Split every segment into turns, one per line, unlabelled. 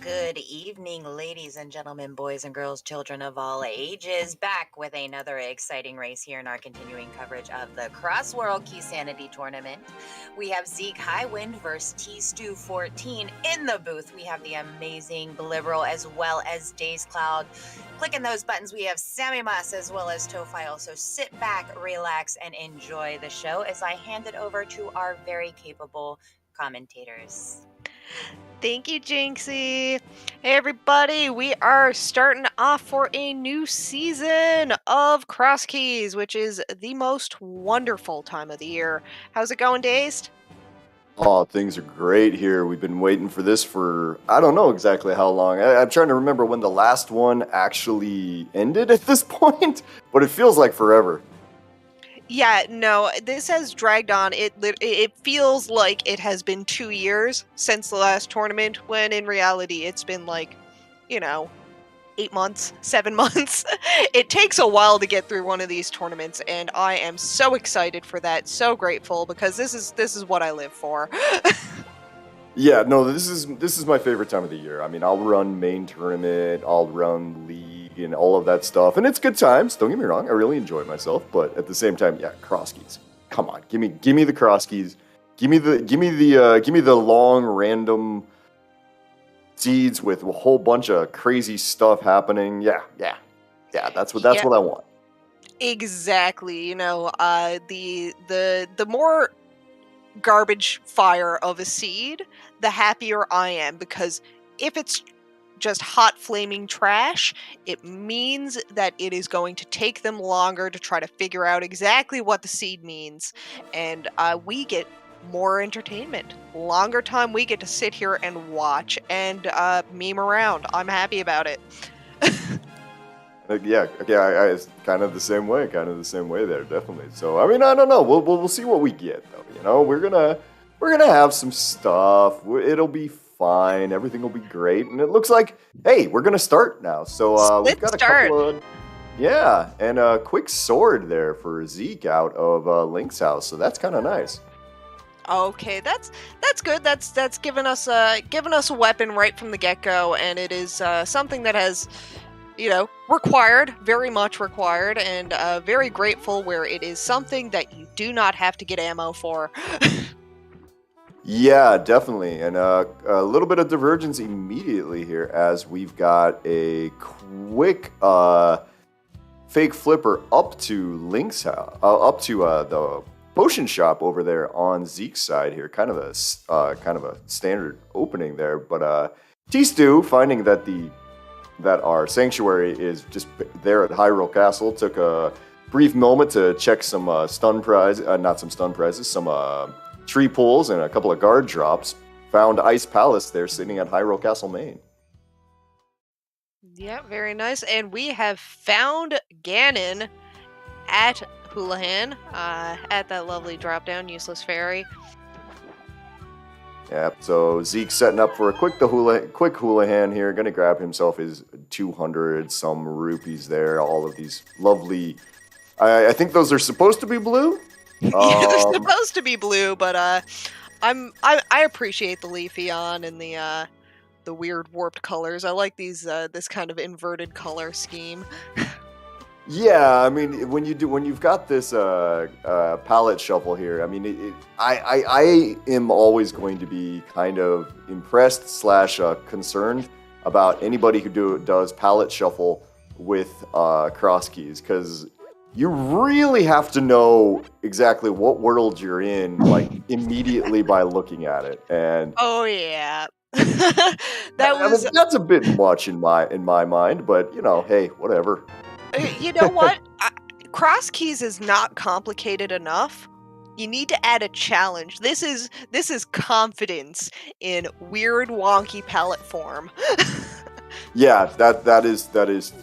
Good evening, ladies and gentlemen, boys and girls, children of all ages. Back with another exciting race here in our continuing coverage of the Cross World Key Sanity Tournament. We have Zeke Highwind versus tstew14 in the booth. We have the amazing Liberal as well as Days Cloud. Clicking those buttons, we have Sammy Mas as well as Tofile. So sit back, relax, and enjoy the show as I hand it over to our very capable commentators.
Thank you, Jinxie. Hey, everybody. We are starting off for a new season of Crosskeys, which is the most wonderful time of the year. How's it going, Dazed?
Oh, things are great here. We've been waiting for this for, I don't know exactly how long. I'm trying to remember when the last one actually ended at this point, but it feels like forever.
Yeah, no, this has dragged on. It feels like it has been 2 years since the last tournament, when in reality it's been 8 months, 7 months. It takes a while to get through one of these tournaments, and I am so excited for that, so grateful, because this is what I live for.
Yeah, no, this is my favorite time of the year. I mean, I'll run main tournament, I'll run league and all of that stuff, and it's good times. Don't get me wrong, I really enjoy myself, but at the same time, yeah, Crosskeys. Come on, give me the Crosskeys. Give me the long random seeds with a whole bunch of crazy stuff happening. Yeah. That's what I want.
Exactly. The more garbage fire of a seed, the happier I am, because if it's just hot flaming trash, it means that it is going to take them longer to try to figure out exactly what the seed means, and we get more entertainment, longer time we get to sit here and watch and meme around. I'm happy about it.
Yeah, it's kind of the same way there, definitely. So, I mean, I don't know. We'll see what we get, though. We're gonna have some stuff. It'll be fine. Everything will be great, and it looks like, hey, we're gonna start now. So we've got a couple of, yeah, and a quick sword there for Zeke out of Link's house. So that's kind of nice.
Okay, that's good. That's given us a weapon right from the get-go, and it is something that has, required, very much required, and very grateful where it is something that you do not have to get ammo for.
Yeah, definitely. And a little bit of divergence immediately here, as we've got a quick fake flipper up to Link's house, up to the potion shop over there on Zeke's side here. Kind of a standard opening there, but tstew, finding that our sanctuary is just there at Hyrule Castle, took a brief moment to check some some tree pulls and a couple of guard drops. Found Ice Palace there sitting at Hyrule Castle Main.
Yeah, very nice. And we have found Ganon at Houlihan, at that lovely drop-down useless fairy.
Yep, so Zeke's setting up for a quick Houlihan here. Going to grab himself his 200 some rupees there. All of these lovely... I think those are supposed to be blue?
Yeah, they're supposed to be blue, but I appreciate the Leafeon and the weird warped colors. I like this kind of inverted color scheme.
Yeah, I mean, when you've got this palette shuffle here, I mean, I am always going to be kind of impressed / concerned about anybody who does palette shuffle with Crosskeys, because you really have to know exactly what world you're in, like, immediately by looking at it. And
oh yeah,
that's a bit much in my mind, but hey, whatever.
You know what? Crosskeys is not complicated enough. You need to add a challenge. This is confidence in weird, wonky palette form.
Yeah, that is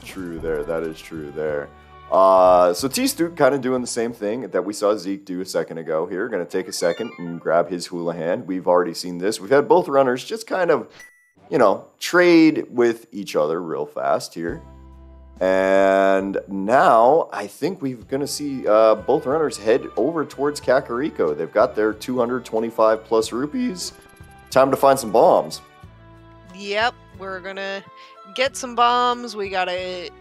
true there. That is true there. So tstew kind of doing the same thing that we saw Zeke do a second ago here. Going to take a second and grab his Houlihan. We've already seen this. We've had both runners just kind of, trade with each other real fast here. And now I think we're going to see both runners head over towards Kakariko. They've got their 225 plus rupees. Time to find some bombs.
Yep, we're gonna get some bombs. We gotta...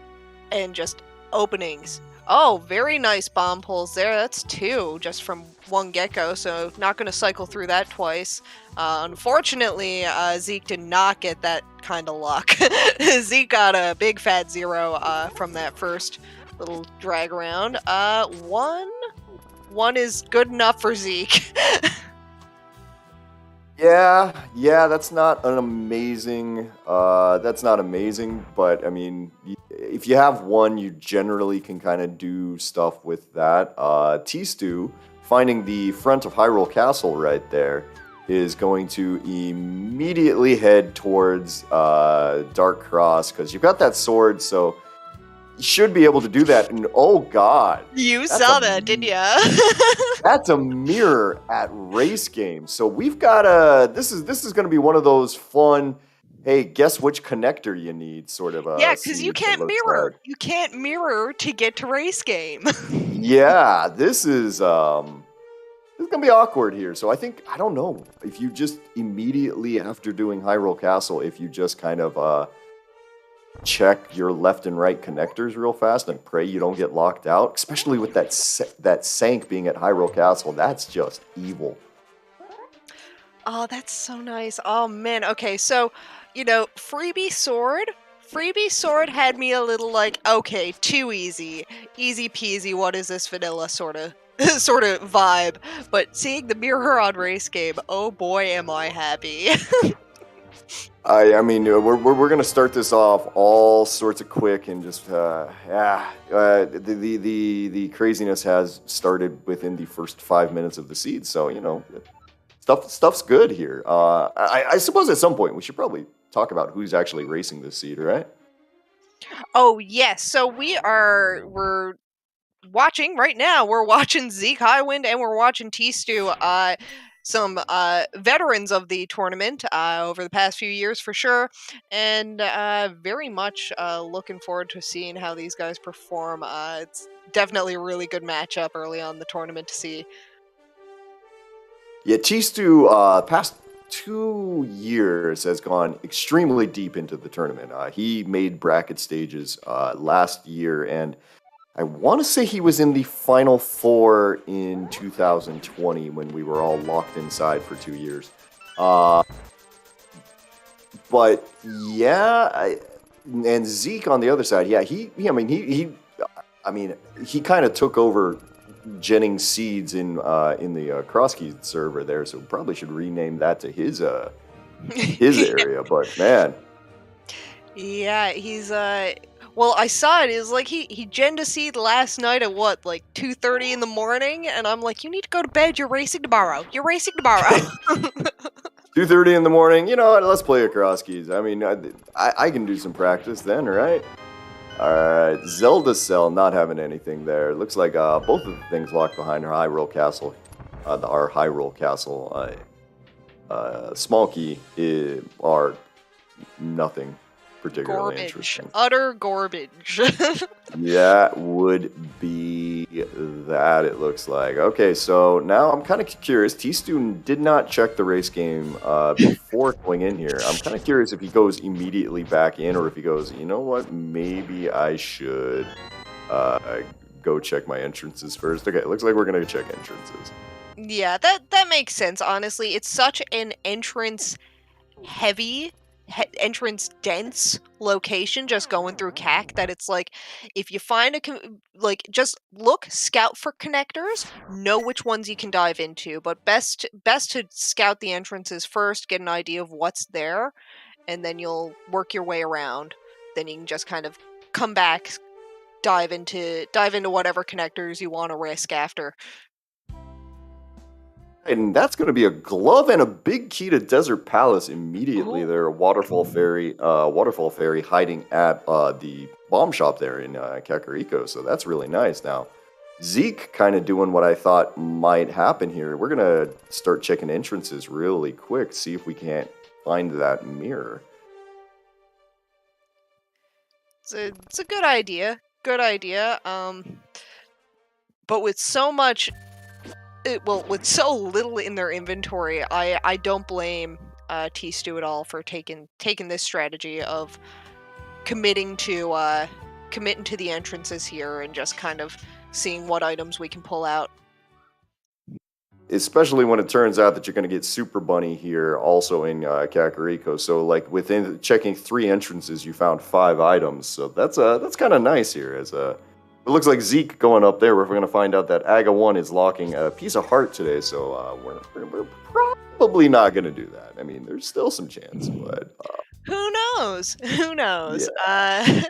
and just openings. Oh, very nice bomb pulls there. That's 2 just from one get-go, so not gonna cycle through that twice. Unfortunately, Zeke did not get that kind of luck. Zeke got a big fat 0 from that first little drag around. 1 is good enough for Zeke.
Yeah, that's not an amazing. That's not amazing, but I mean, if you have 1, you generally can kind of do stuff with that. Tstew, finding the front of Hyrule Castle right there, is going to immediately head towards Dark Cross because you've got that sword, so you should be able to do that. And oh god,
You saw that, didn't ya?
that's a mirror at race games. So we've got a. This is going to be one of those fun. Hey, guess which connector you need? Sort of.
Yeah, because you
seed, it
can't
looks
mirror.
like.
You can't mirror to get to race game.
Yeah, this is gonna be awkward here. So I don't know if you just immediately after doing Hyrule Castle, if you just kind of check your left and right connectors real fast and pray you don't get locked out, especially with that Sank being at Hyrule Castle. That's just evil.
Oh, that's so nice. Oh man. Okay, so freebie sword had me a little like, okay, too easy peasy. What is this vanilla sort of vibe? But seeing the mirror on race game, oh boy, am I happy.
I mean, we're gonna start this off all sorts of quick and just the craziness has started within the first 5 minutes of the seed, so stuff's good here. I suppose at some point we should probably talk about who's actually racing this seed, right?
Oh yes, so we're watching right now. We're watching Zeke Highwind and we're watching tstew. Some veterans of the tournament over the past few years for sure, and very much looking forward to seeing how these guys perform. It's definitely a really good matchup early on in the tournament to see.
Yeah, tstew past 2 years has gone extremely deep into the tournament. He made bracket stages last year, and I want to say he was in the Final Four in 2020 when we were all locked inside for 2 years. But yeah, and Zeke on the other side, yeah, he kind of took over Jennings Seeds in the Crosskeys server there, so probably should rename that to his area. But man,
yeah, he's well, I saw it. It was like he genned a seed last night at what, like 2:30 in the morning, and I'm like, you need to go to bed. You're racing tomorrow.
2:30 in the morning. You know what? Let's play a Crosskeys. I mean, I can do some practice then, right? All right, Zelda Cell not having anything there. Looks like both of the things locked behind our Hyrule Castle. Our Hyrule Castle small key are nothing particularly interesting.
Utter garbage.
Yeah, would be that, it looks like. Okay, so now I'm kind of curious. Tstew did not check the race game before going in here. I'm kind of curious if he goes immediately back in or if he goes, you know what, maybe I should go check my entrances first. Okay, it looks like we're going to check entrances.
Yeah, that makes sense, honestly. It's such an entrance dense location just going through CAC that it's like, if you find just scout for connectors, know which ones you can dive into, but best to scout the entrances first, get an idea of what's there, and then you'll work your way around. Then you can just kind of come back, dive into whatever connectors you want to risk after.
And that's going to be a glove and a big key to Desert Palace immediately. There, a waterfall fairy hiding at the bomb shop there in Kakariko. So that's really nice. Now, Zeke kind of doing what I thought might happen here. We're going to start checking entrances really quick, see if we can't find that mirror.
It's a good idea. But with so much... with so little in their inventory, I don't blame tstew at all for taking this strategy of committing to the entrances here and just kind of seeing what items we can pull out.
Especially when it turns out that you're going to get Super Bunny here also in Kakariko. So, like, within checking 3 entrances, you found 5 items. So that's kind of nice here. It looks like Zeke going up there. We're going to find out that Aga 1 is locking a piece of heart today. So we're probably not going to do that. I mean, there's still some chance, but
who knows? Who knows?
Yeah.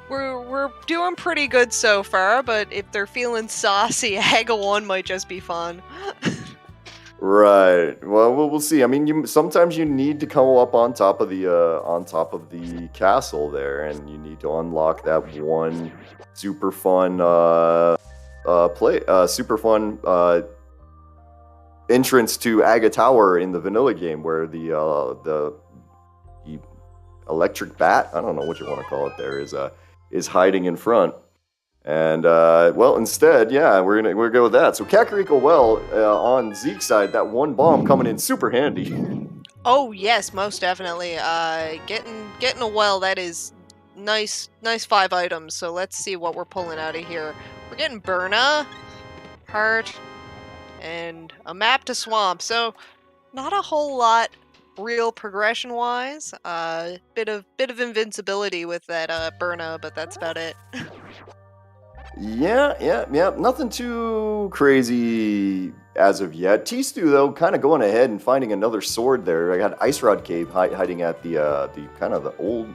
We're doing pretty good so far, but if they're feeling saucy, Aga 1 might just be fun.
Right. Well, we'll see. I mean, sometimes you need to come up on top of the castle there, and you need to unlock that one super fun entrance to Aga Tower in the vanilla game, where the electric bat, I don't know what you want to call it there, is hiding in front. And, well, instead, yeah, we're gonna go with that. So Kakariko Well, on Zeke's side, that one bomb coming in super handy.
Oh, yes, most definitely. Getting a well, that is nice 5 items. So let's see what we're pulling out of here. We're getting Burna, Heart, and a map to Swamp. So not a whole lot real progression-wise. Bit of invincibility with that Burna, but that's about it.
Yeah. Nothing too crazy as of yet. tstew, though, kind of going ahead and finding another sword there. I got Ice Rod Cave hiding at the kind of the old,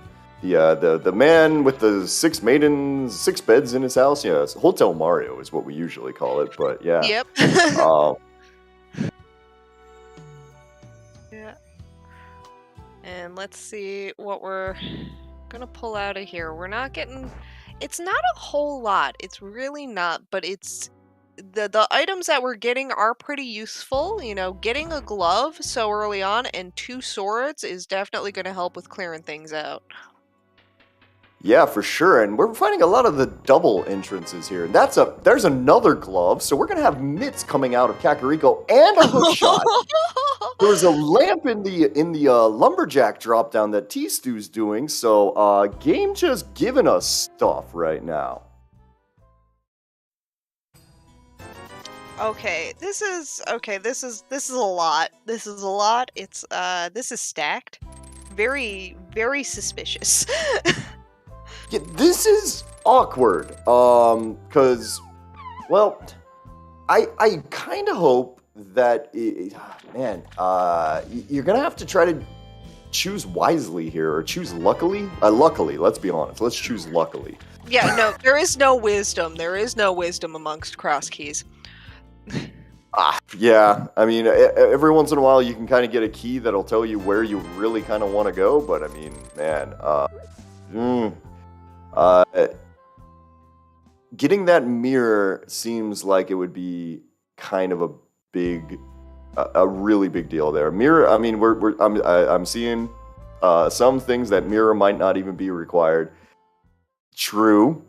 the man with the 6 maidens, 6 beds in his house. Yeah, it's Hotel Mario is what we usually call it, but yeah.
Yep. Yeah. And let's see what we're gonna pull out of here. We're not getting... It's not a whole lot. It's really not, but it's... The items that we're getting are pretty useful. You know, getting a glove so early on and 2 swords is definitely going to help with clearing things out.
Yeah, for sure. And we're finding a lot of the double entrances here. There's another glove, so we're gonna have mitts coming out of Kakariko and a hook shot. There's a lamp in the lumberjack drop down that tstew's doing. So game just giving us stuff right now.
Okay, this is a lot. This is a lot. It's this is stacked. Very, very suspicious.
Yeah, this is awkward. Because, well, I kind of hope that, you're gonna have to try to choose wisely here, or choose luckily. Luckily, let's be honest. Let's choose luckily.
Yeah, no, there is no wisdom. There is no wisdom amongst Crosskeys.
Yeah, I mean, every once in a while you can kind of get a key that'll tell you where you really kind of want to go, but I mean, man, getting that mirror seems like it would be kind of a really big deal there. Mirror, I mean, I'm seeing some things that mirror might not even be required. True,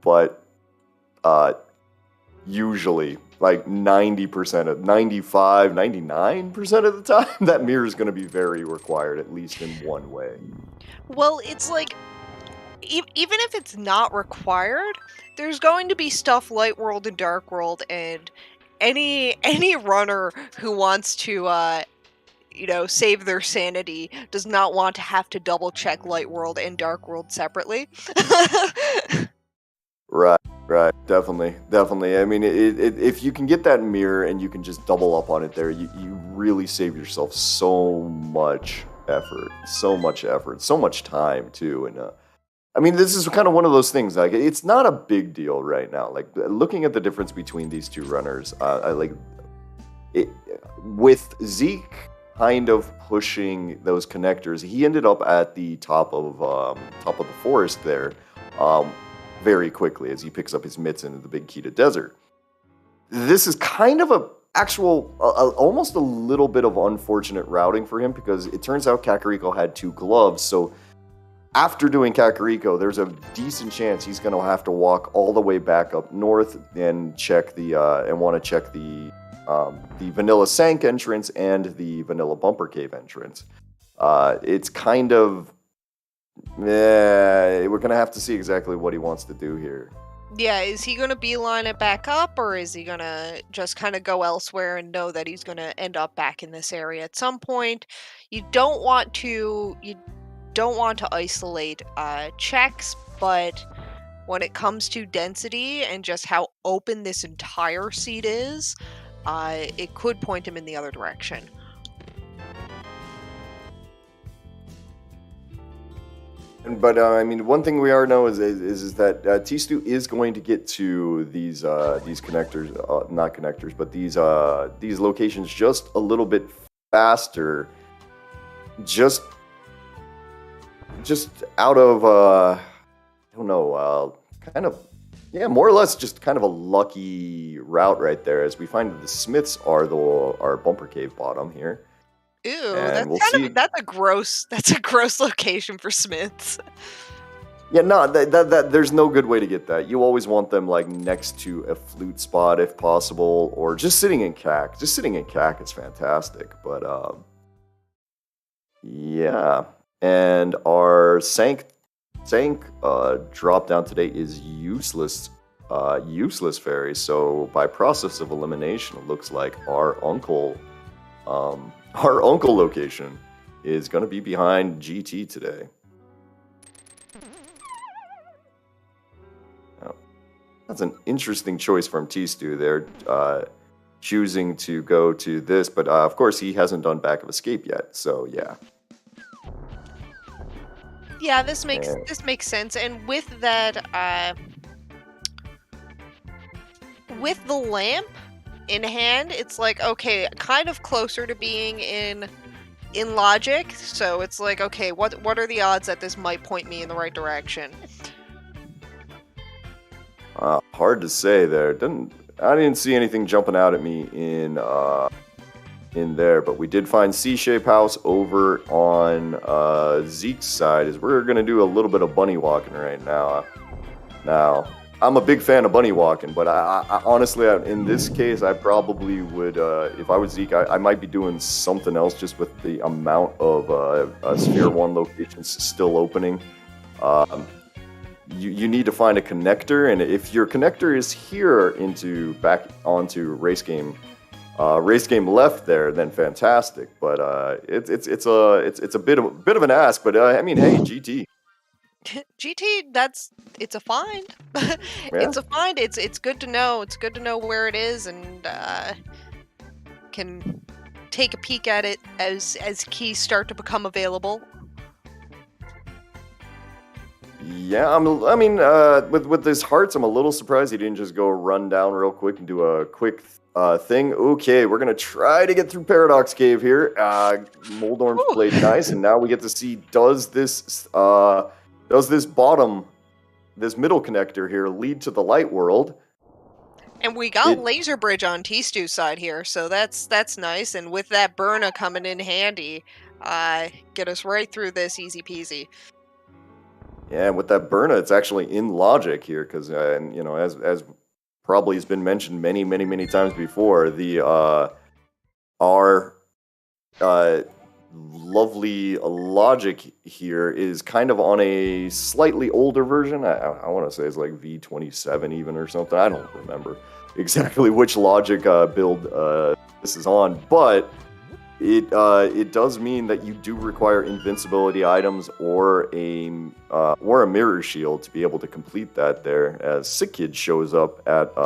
but usually, like 90% of 95, 99% of the time, that mirror is going to be very required, at least in one way.
Well, it's like, even if it's not required, there's going to be stuff Light World and Dark World, and any runner who wants to save their sanity does not want to have to double check Light World and Dark World separately.
Right, definitely. I mean, if you can get that mirror and you can just double up on it there, you really save yourself so much effort, so much time too. And I mean, this is kind of one of those things. Like, it's not a big deal right now. Like, looking at the difference between these two runners, I like it with Zeke kind of pushing those connectors. He ended up at the top of the forest there. Very quickly as he picks up his mitts into the Big Kita Desert. This is kind of almost a little bit of unfortunate routing for him, because it turns out Kakariko had 2 gloves, so after doing Kakariko, there's a decent chance he's going to have to walk all the way back up north and want to check the the Vanilla Sank entrance and the Vanilla Bumper Cave entrance. It's kind of... we're going to have to see exactly what he wants to do here.
Yeah, is he going to beeline it back up, or is he going to just kind of go elsewhere and know that he's going to end up back in this area at some point? You don't want to isolate checks, but when it comes to density and just how open this entire seed is, it could point him in the other direction.
But I mean, one thing we already know is that tstew is going to get to these connectors, not connectors, but these locations just a little bit faster, just out of I don't know, kind of, yeah, more or less just kind of a lucky route right there, as we find that the Smiths are our Bumper Cave bottom here.
Ew, that's a gross location for Smiths.
Yeah, no, that there's no good way to get that. You always want them like next to a flute spot if possible, or just sitting in cack. Just sitting in cack is fantastic, but yeah. And our Sank drop down today is useless fairy. So by process of elimination, it looks like our uncle location is going to be behind GT today. Oh, that's an interesting choice from tstew there, choosing to go to this, but of course he hasn't done back of escape yet, so yeah.
Yeah, this makes sense, and with that, with the lamp in hand, it's like, okay, kind of closer to being in logic. So it's like, okay, what are the odds that this might point me in the right direction?
Hard to say there. I didn't see anything jumping out at me in there, but we did find C-shape house over on Zeke's side, as we're gonna do a little bit of bunny walking right now. Now, I'm a big fan of bunny walking, but I honestly, in this case, I probably would, if I was Zeke, I might be doing something else, just with the amount of Sphere 1 locations still opening. You need to find a connector, and if your connector is here back onto race game left there, then fantastic. But it's a bit of an ask, but I mean, hey, GT.
GT, it's a find. Yeah. It's a find. It's good to know. It's good to know where it is, and can take a peek at it as keys start to become available.
Yeah, I mean, with his hearts, I'm a little surprised he didn't just go run down real quick and do a quick thing. Okay, we're gonna try to get through Paradox Cave here. Moldorm played nice, and now we get to see does this middle connector here lead to the light world?
And we got Laser Bridge on tstew's side here, so that's nice. And with that Burna coming in handy, get us right through this easy peasy.
Yeah, with that Burna, it's actually in logic here, because you know, as probably has been mentioned many times before, our lovely logic here is kind of on a slightly older version. I want to say it's like V27 even or something. I don't remember exactly which logic build this is on, but it does mean that you do require invincibility items or a mirror shield to be able to complete that there, as Sick Kid shows up at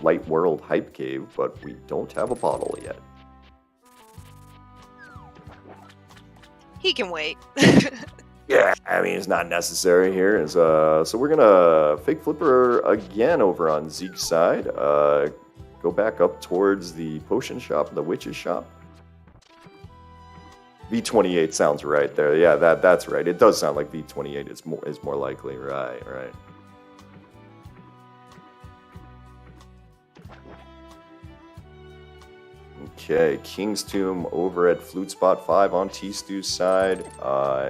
Light World Hype Cave, but we don't have a bottle yet.
He can wait.
Yeah, I mean, it's not necessary here. So we're gonna fake flipper again over on Zeke's side. Go back up towards the potion shop, the witch's shop. V28 sounds right there. Yeah, that's right. It does sound like V28 is more likely. Right. Okay, King's Tomb over at Flute Spot 5 on tstew's side,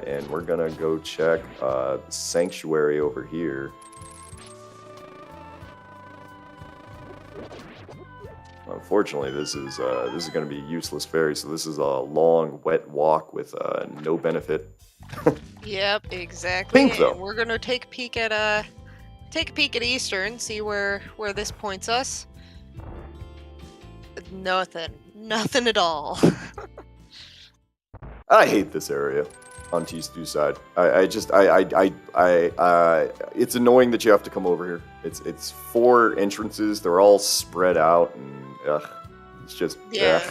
and we're gonna go check Sanctuary over here. unfortunately, this is going to be a useless ferry. So this is a long, wet walk with no benefit.
Yep, exactly.
Pink, though.
And we're gonna take a peek at Eastern, see where this points us. Nothing at all.
I hate this area on tstew side. It's annoying that you have to come over here. It's 4 entrances. They're all spread out, and it's just
yeah.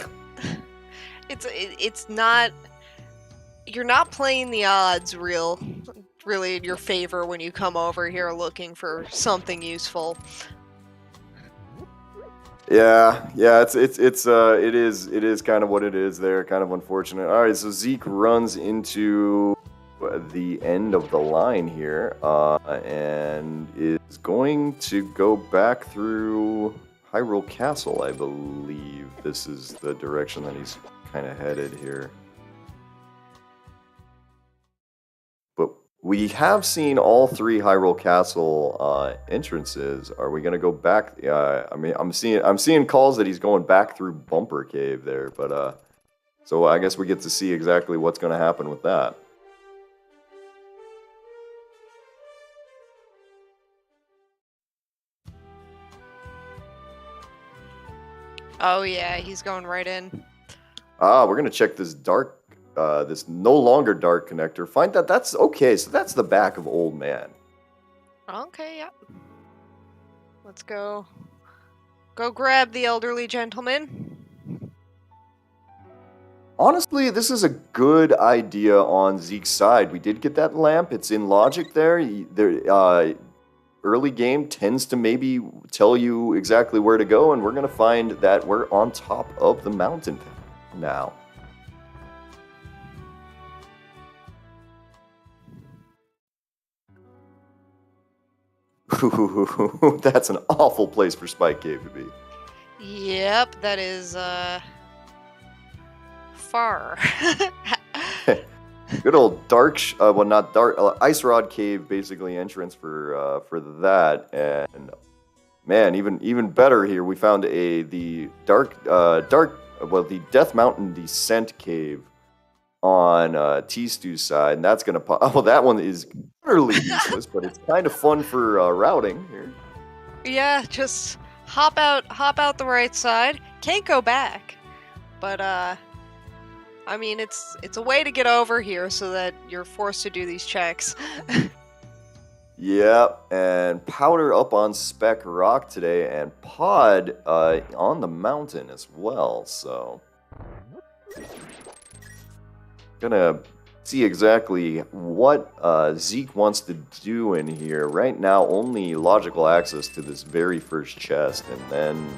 It's not. You're not playing the odds really in your favor when you come over here looking for something useful.
Yeah, it is kind of what it is there, kind of unfortunate. All right, so Zeke runs into the end of the line here, and is going to go back through Hyrule Castle, I believe. This is the direction that he's kind of headed here. But we have seen all 3 Hyrule Castle entrances. Are we going to go back? I mean, I'm seeing calls that he's going back through Bumper Cave there, but so I guess we get to see exactly what's going to happen with that.
Oh yeah, he's going right in.
We're going to check this this no longer dark connector. Find that's okay. So that's the back of Old Man.
Okay, yeah. Let's go grab the elderly gentleman.
Honestly, this is a good idea on Zeke's side. We did get that lamp. It's in logic there. Early game tends to maybe tell you exactly where to go, and we're going to find that we're on top of the mountain now. Ooh, that's an awful place for Spike Cave to be.
Yep, that is far.
Good old dark, not dark, Ice Rod Cave, basically entrance for that, and man, even better here, we found the Death Mountain Descent Cave on tstew's side, and that's gonna pop. Oh, that one is utterly useless, but it's kind of fun for routing here.
Yeah, just hop out the right side. Can't go back, but I mean, it's a way to get over here so that you're forced to do these checks.
Yeah, and Powder up on Spec Rock today, and Pod on the mountain as well, so gonna see exactly what Zeke wants to do in here. Right now, only logical access to this very first chest, and then,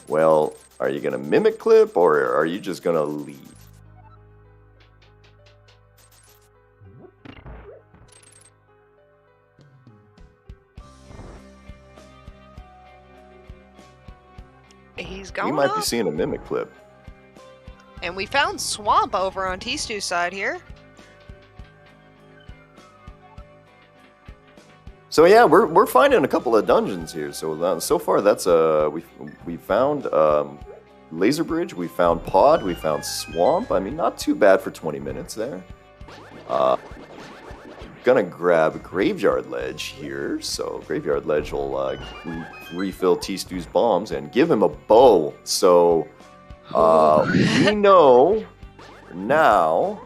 well, are you gonna mimic clip, or are you just gonna leave?
He's going
We might
up.
be seeing a mimic clip.
And we found Swamp over on tstew's side here.
So yeah, we're finding a couple of dungeons here. So far that's we found Laser Bridge, we found Pod, we found Swamp. I mean, not too bad for 20 minutes there. Gonna grab Graveyard Ledge here. So Graveyard Ledge will refill tstew's bombs and give him a bow. So we know now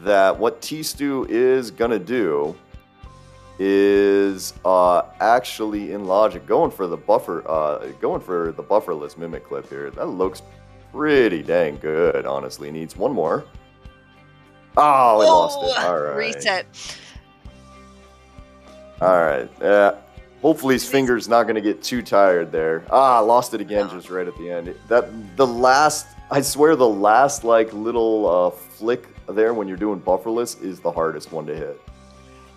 that what tstew is gonna do is actually in logic going for the bufferless mimic clip here. That looks pretty dang good, honestly. Needs one more. Oh, we lost it. All right.
Reset.
All right. Yeah. Hopefully his finger's not going to get too tired there. Lost it again just right at the end. I swear the last like little flick there when you're doing bufferless is the hardest one to hit.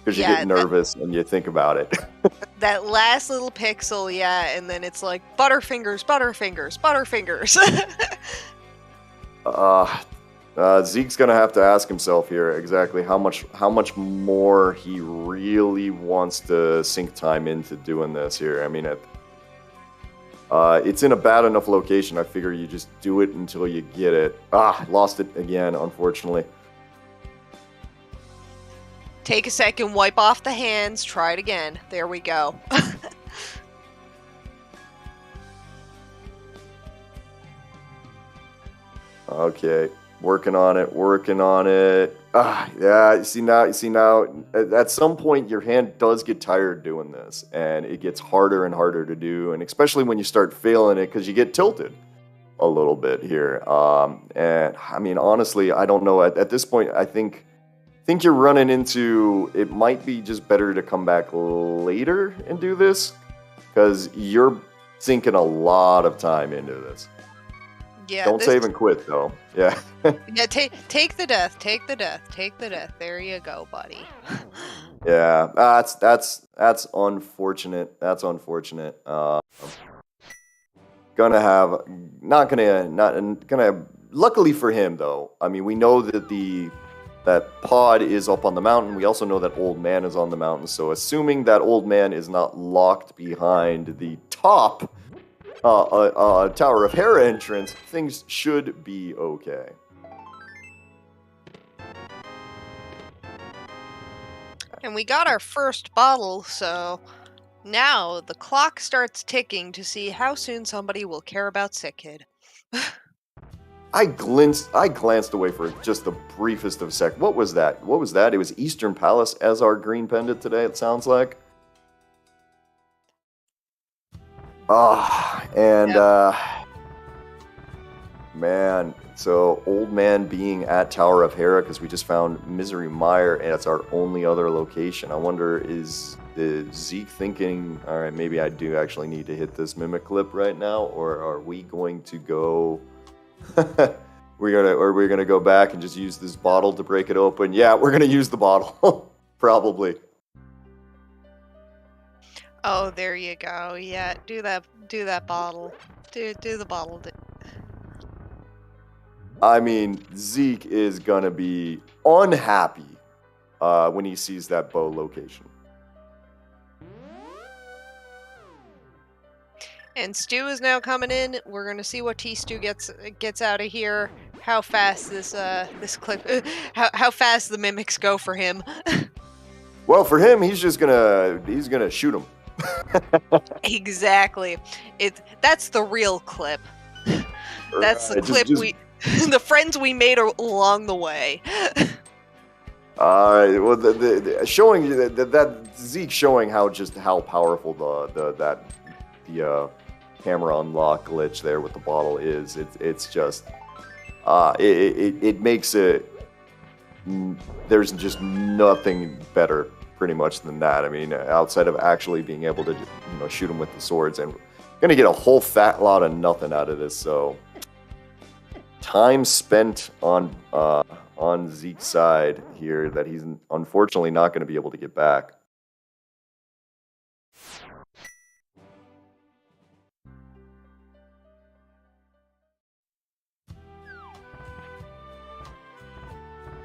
Because you get nervous and you think about it.
That last little pixel, yeah, and then it's like Butterfingers.
Zeke's gonna have to ask himself here exactly how much more he really wants to sink time into doing this here. I mean, It's in a bad enough location. I figure you just do it until you get it. Lost it again, unfortunately.
Take a second, wipe off the hands, try it again. There we go.
Okay, working on it, working on it. Yeah, you see now, at some point your hand does get tired doing this, and it gets harder and harder to do, and especially when you start failing it because you get tilted a little bit here. And I mean, honestly, I don't know. At this point, I think you're running into, it might be just better to come back later and do this, because you're sinking a lot of time into this.
Yeah.
Don't save and quit, though. Yeah.
Yeah, take the death. Take the death. Take the death. There you go, buddy.
Yeah. That's unfortunate. That's unfortunate. Not gonna. Luckily for him, though. I mean, we know that that pod is up on the mountain. We also know that old man is on the mountain. So, assuming that old man is not locked behind the top Tower of Hera entrance, things should be okay.
And we got our first bottle, so now the clock starts ticking to see how soon somebody will care about Sick Kid.
I glanced away for just the briefest of a sec. What was that? It was Eastern Palace as our green pendant today, it sounds like. Man, so old man being at Tower of Hera because we just found Misery Mire and it's our only other location. I wonder, is Zeke thinking, all right, maybe I do actually need to hit this mimic clip right now, or are we going to go? We're gonna go back and just use this bottle to break it open. Yeah, we're gonna use the bottle, probably.
Oh, there you go. Yeah, do that bottle. Do the bottle.
I mean, Zeke is gonna be unhappy when he sees that bow location.
And Stu is now coming in. We're gonna see what Stu gets out of here. How fast this clip, how fast the mimics go for him.
Well, for him, he's gonna shoot him.
Exactly. That's the real clip. That's the clip the friends we made along the way.
Well, the showing that Zeke showing how powerful the camera unlock glitch there with the bottle is. It's just it makes it. There's just nothing better, pretty much, than that. I mean, outside of actually being able to shoot him with the swords, and gonna get a whole fat lot of nothing out of this. So time spent on Zeke's side here that he's unfortunately not going to be able to get back.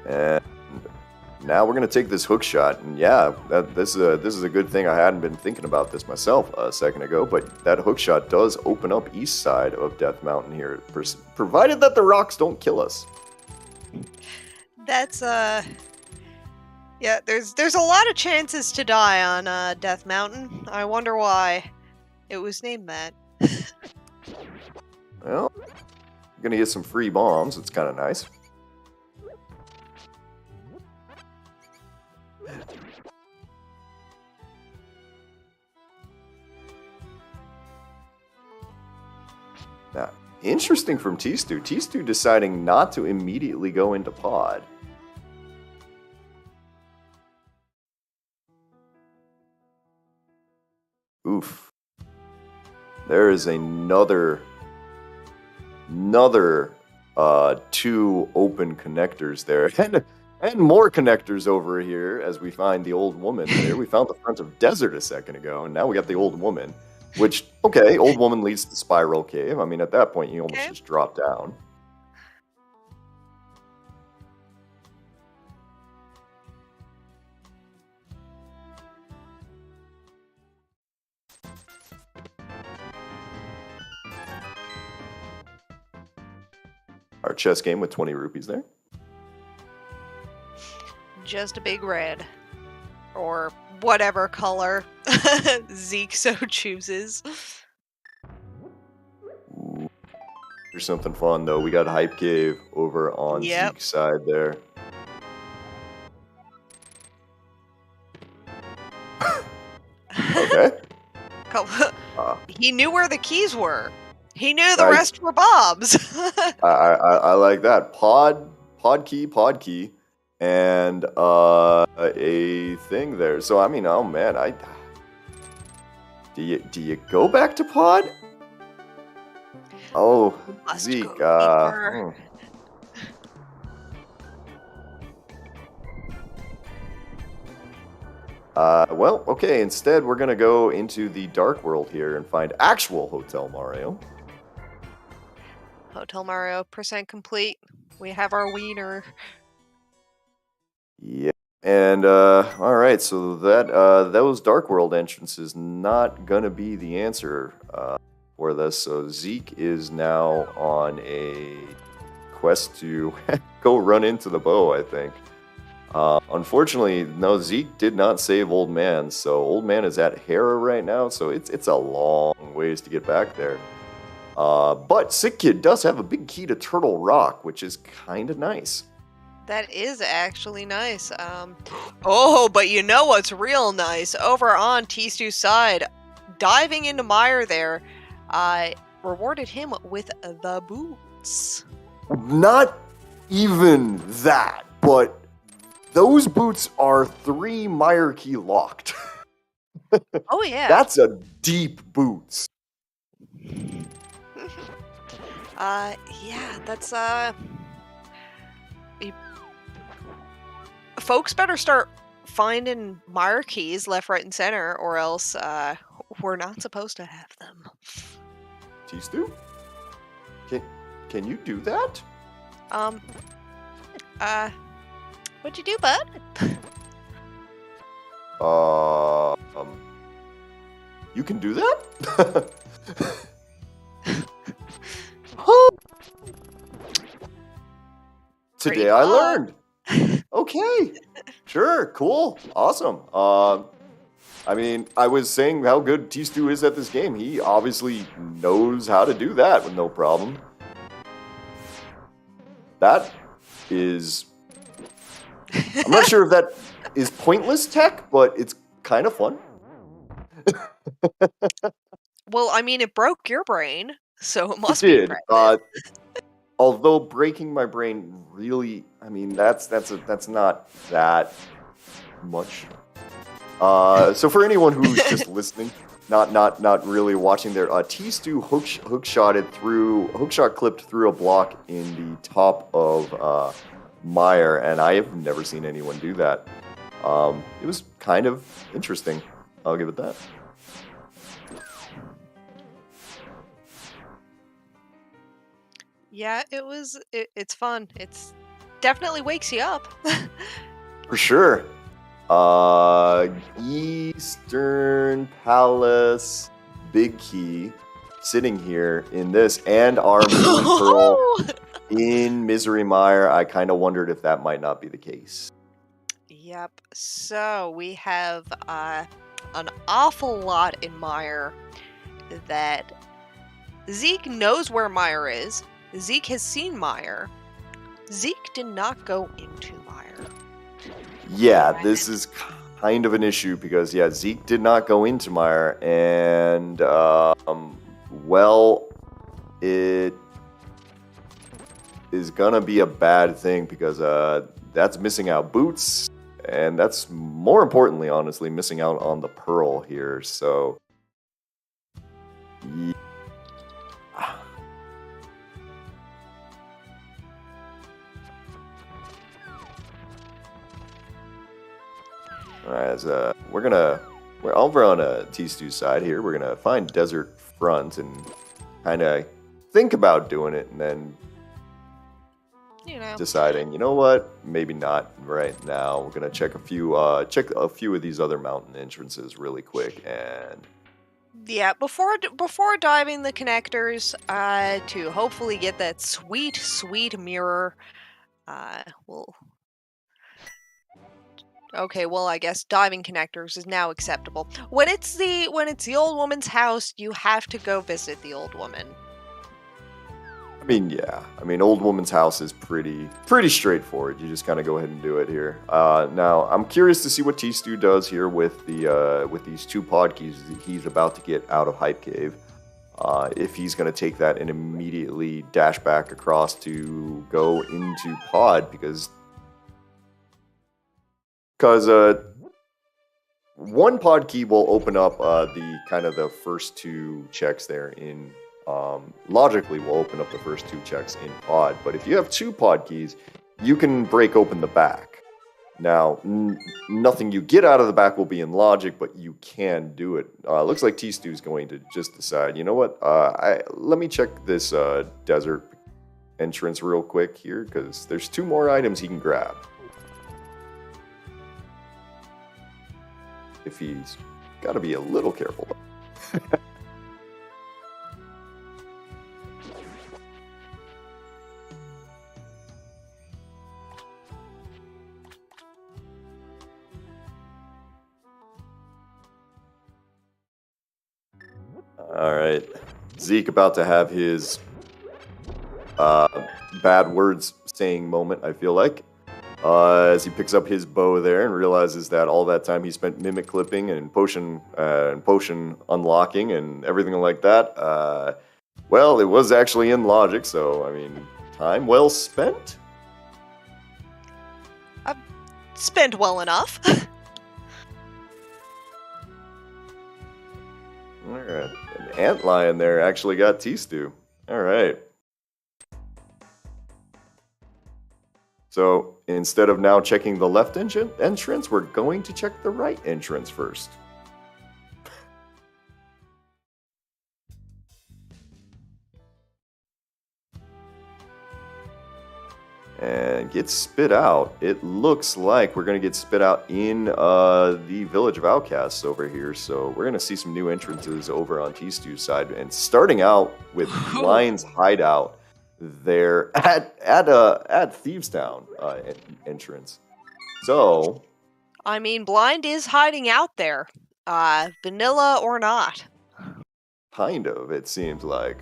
And now we're going to take this hook shot, and yeah, this is a good thing. I hadn't been thinking about this myself a second ago, but that hook shot does open up east side of Death Mountain here, provided that the rocks don't kill us.
That's yeah. There's a lot of chances to die on Death Mountain. I wonder why it was named that.
Well, I'm gonna get some free bombs. It's kind of nice. Now, interesting from tstew. tstew deciding not to immediately go into pod. Oof. There is another two open connectors there. And more connectors over here as we find the old woman here. We found the front of desert a second ago, and now we got the old woman. Which, okay, old woman leads to the spiral cave. I mean, at that point, you almost just drop down. Our chess game with 20 rupees there.
Just a big red. Or whatever color Zeke so chooses.
Ooh. Here's something fun, though. We got Hype Cave over on Zeke's side there. Okay.
He knew where the keys were. He knew the rest were Bob's.
I like that. Pod key, and a thing there. So I mean, oh man, do you go back to pod? Oh, Zeke. Well, okay. Instead, we're gonna go into the dark world here and find actual Hotel Mario.
Hotel Mario % complete. We have our wiener.
Yeah. And all right, so that those dark world entrances not gonna be the answer for this. So Zeke is now on a quest to go run into the bow, I think. Unfortunately, no, Zeke did not save Old Man, so Old Man is at Hera right now, so it's a long ways to get back there. But Sick Kid does have a big key to Turtle Rock, which is kind of nice.
That is actually nice. Oh, but you know what's real nice? Over on Tstew's side, diving into Mire there, rewarded him with the boots.
Not even that, but those boots are 3 Mire key locked.
Oh, yeah.
That's a deep boots.
Yeah, that's, folks better start finding Mire keys left, right, and center, or else, we're not supposed to have them.
Tstew? Can you do that?
What'd you do, bud?
You can do that? Today I learned. Okay. Sure. Cool. Awesome. I mean, I was saying how good Tstew is at this game. He obviously knows how to do that with no problem. That is... I'm not sure if that is pointless tech, but it's kind of fun.
Well, I mean, it broke your brain, so it must
be
impressive.
Although breaking my brain really, I mean, that's not that much. So for anyone who's just listening, not really watching there, Tstew hookshot clipped through a block in the top of Mire, and I have never seen anyone do that. It was kind of interesting. I'll give it that.
Yeah, it was. It's fun. It's definitely wakes you up.
For sure. Eastern Palace, Big Key, sitting here in this, and our Moon Pearl in Misery Mire. I kind of wondered if that might not be the case.
Yep. So we have an awful lot in Mire that Zeke knows where Mire is. Zeke has seen Mire. Zeke did not go into Mire.
Yeah, this is kind of an issue because, yeah, Zeke did not go into Mire, and, well, it is gonna be a bad thing because that's missing out boots, and that's more importantly, honestly, missing out on the pearl here, so... Yeah. Alright, we're over on a Tstew's side here. We're gonna find Desert Front and kind of think about doing it, and then deciding, you know what, maybe not right now. We're gonna check a few of these other mountain entrances really quick, and
Yeah, before diving the connectors, to hopefully get that sweet mirror, we'll... Okay, well, I guess diving connectors is now acceptable. When it's the old woman's house, you have to go visit the old woman.
I mean, yeah. I mean, old woman's house is pretty straightforward. You just kind of go ahead and do it here. Now, I'm curious to see what tstew does here with these 2 pod keys he's about to get out of Hype Cave. If he's going to take that and immediately dash back across to go into pod, because 1 pod key will open up the first 2 checks there in. Logically will open up the first 2 checks in pod, but if you have 2 pod keys, you can break open the back. Now, nothing you get out of the back will be in logic, but you can do it. Looks like tstew's going to just decide, you know what, let me check this desert entrance real quick here, because there's 2 more items he can grab. If he's got to be a little careful. All right, Zeke about to have his bad words saying moment, I feel like, as he picks up his bow there and realizes that all that time he spent mimic clipping and potion unlocking and everything like that, well, it was actually in logic, so I mean, time well spent.
I've spent well enough.
All right. An antlion there actually got tstew. All right. So instead of now checking the left entrance, we're going to check the right entrance first. And get spit out. It looks like we're going to get spit out in the Village of Outcasts over here. So we're going to see some new entrances over on tstew's side. And starting out with Blind's hideout there at Thieves Town entrance. So,
I mean, Blind is hiding out there, vanilla or not.
Kind of, it seems like.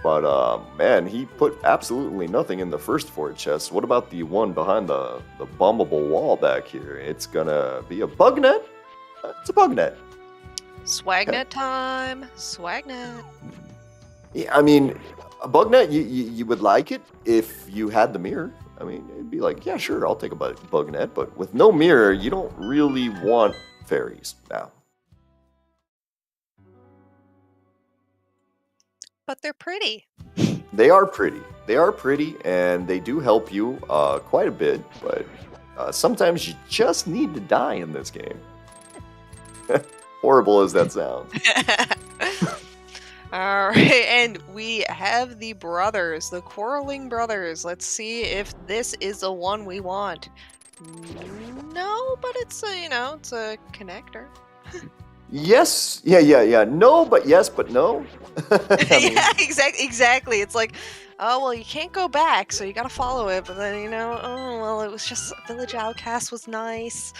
But, man, he put absolutely nothing in the first 4 chests. What about the one behind the bummable wall back here? It's gonna be a bug net? It's a bug net.
Swagnet time. Swagnet.
Yeah, I mean, a bug net, you would like it if you had the mirror. I mean, it'd be like, yeah, sure, I'll take a bug net. But with no mirror, you don't really want fairies now.
But they're pretty.
They are pretty. They are pretty, and they do help you quite a bit. But sometimes you just need to die in this game. Horrible as that sounds.
All right, and we have the brothers, the quarreling brothers. Let's see if this is the one we want. No, but it's a, it's a connector.
Yes. Yeah. No, but yes, but no.
Yeah, exactly. It's like, oh, well, you can't go back, so you gotta follow it. But then, oh, well, it was just Village Outcast was nice.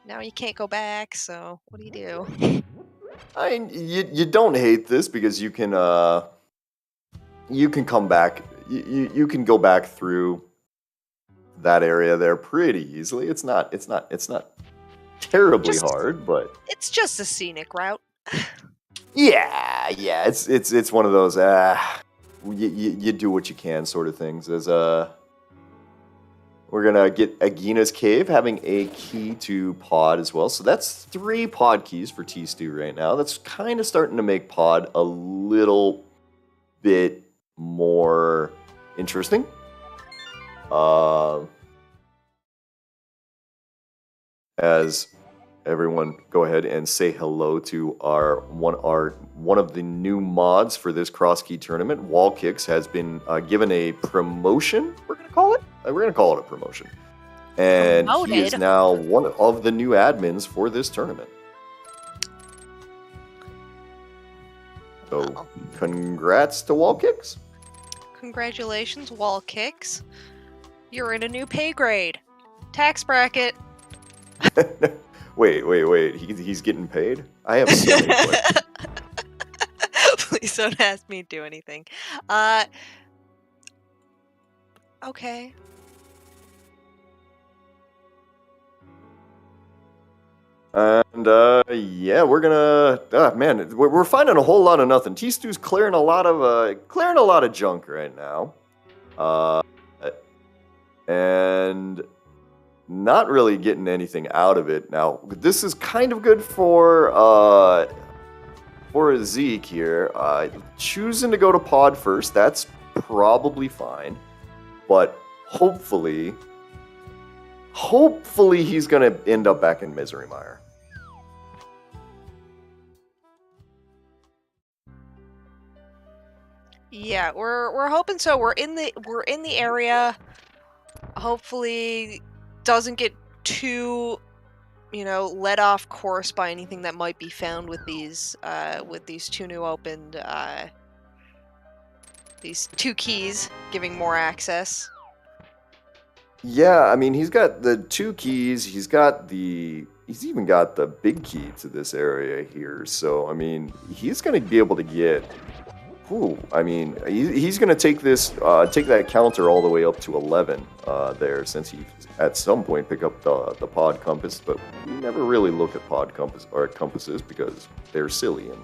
Now you can't go back, so what do you do?
I mean, you don't hate this because you can come back. You can go back through that area there pretty easily. It's not terribly hard, but
it's just a scenic route.
yeah. It's one of those you do what you can sort of things. As we're gonna get Agina's Cave having a key to pod as well. So that's 3 pod keys for tstew right now. That's kind of starting to make pod a little bit more interesting. As everyone go ahead and say hello to one of the new mods for this Crosskey tournament. Wall Kicks has been given a promotion. We're gonna call it a promotion. And he is
Promoted?
now one of the new admins for this tournament. So,
Well.
congrats to Wall Kicks.
Congratulations, Wall Kicks. You're in a new pay grade. Tax bracket.
Wait. He's getting paid? I have so many questions.
Please don't ask me to do anything. Okay.
And yeah, we're gonna. Man, we're finding a whole lot of nothing. T-Stew's clearing a lot of junk right now, and not really getting anything out of it. Now, this is kind of good for Zeke here. Choosing to go to pod first, that's probably fine, but hopefully he's gonna end up back in Misery Mire.
Yeah, we're hoping so. We're in the area. Hopefully, doesn't get too, let off course by anything that might be found with these two new opened these two keys, giving more access.
Yeah, I mean, he's got the 2 keys. He's even got the big key to this area here. So, I mean, he's going to be able to get. I mean, he's going to take that counter all the way up to 11 there, since he at some point pick up the pod compass. But we never really look at pod compass or compasses because they're silly and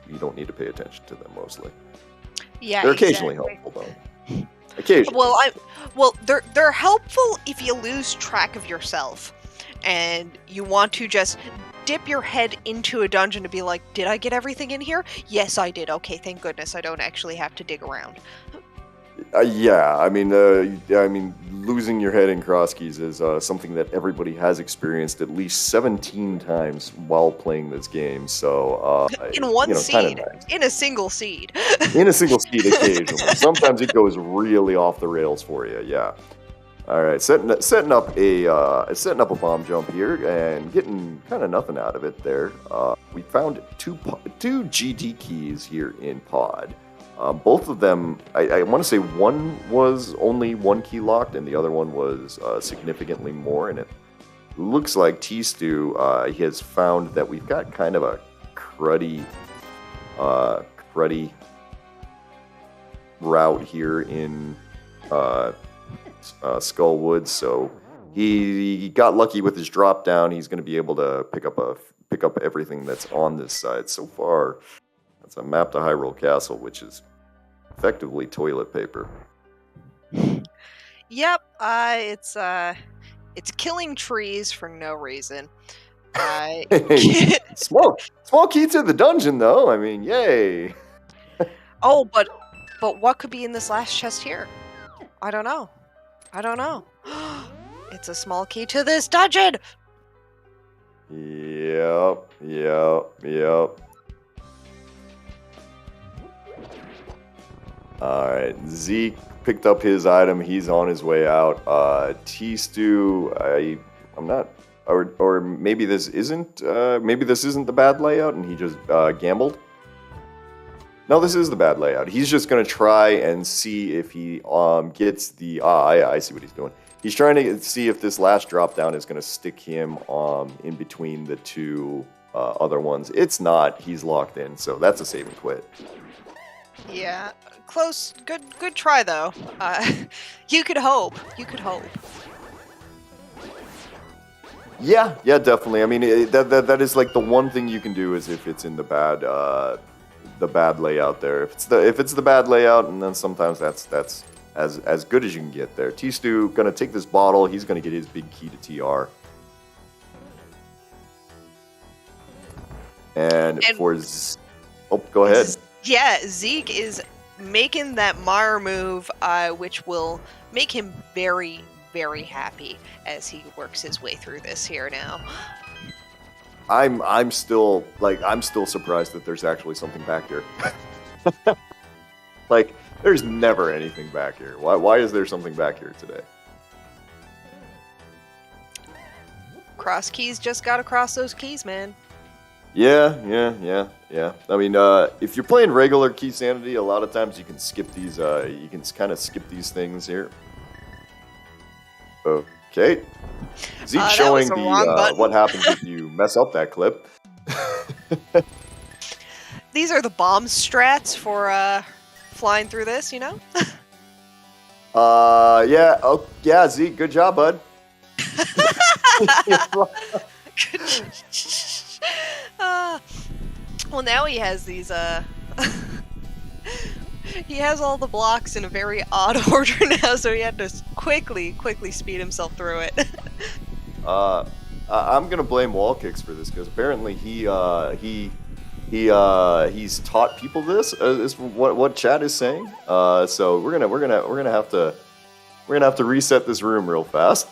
you don't need to pay attention to them mostly.
Yeah,
they're occasionally helpful though. Occasionally.
Well, they're helpful if you lose track of yourself and you want to just dip your head into a dungeon to be like, did I get everything in here? Yes, I did. Okay, thank goodness I don't actually have to dig around.
Yeah, I mean, losing your head in Crosskeys is something that everybody has experienced at least 17 times while playing this game. So
in one seed,
nice.
in a single seed,
in a single seed occasionally. Sometimes it goes really off the rails for you. Yeah. All right, setting up a bomb jump here and getting kind of nothing out of it there. We found two GT keys here in pod. Both of them, I want to say one was only 1 key locked and the other one was significantly more. And it looks like T-Stew has found that we've got kind of a cruddy route here in Skullwood. So he got lucky with his drop down. He's going to be able to pick up everything that's on this side. So far, that's a map to Hyrule Castle, which is effectively toilet paper.
Yep, it's killing trees for no reason.
Small key to the dungeon, though. I mean, yay!
Oh, but what could be in this last chest here? I don't know. It's a small key to this dungeon.
Yep. Alright, Zeke picked up his item. He's on his way out. T-Stew, I'm not... Or maybe this isn't the bad layout and he just gambled? No, this is the bad layout. He's just going to try and see if he gets the... I see what he's doing. He's trying to see if this last drop down is going to stick him in between the two other ones. It's not. He's locked in, so that's a save and quit.
Yeah, close. Good try though. You could hope.
Yeah, definitely. I mean, that is like the one thing you can do is if it's in the bad layout there. If it's the bad layout, and then sometimes that's as good as you can get there. T-Stew gonna take this bottle. He's gonna get his big key to TR. And go ahead.
Yeah, Zeke is making that Mire move, which will make him very, very happy as he works his way through this here now.
I'm still surprised that there's actually something back here. Like, there's never anything back here. Why is there something back here today?
Crosskeys just gotta cross those keys, man.
Yeah. I mean, if you're playing regular Key Sanity, a lot of times you can skip these. You can kind of skip these things here. Okay. Zeke showing the what happens if you mess up that clip.
These are the bomb strats for flying through this, you know?
Yeah. Oh, yeah, Zeke, good job, bud.
Well, now he has these, he has all the blocks in a very odd order now, so he had to quickly speed himself through it.
I'm gonna blame wall kicks for this because apparently he's taught people this. Is what chat is saying. So we're gonna have to reset this room real fast.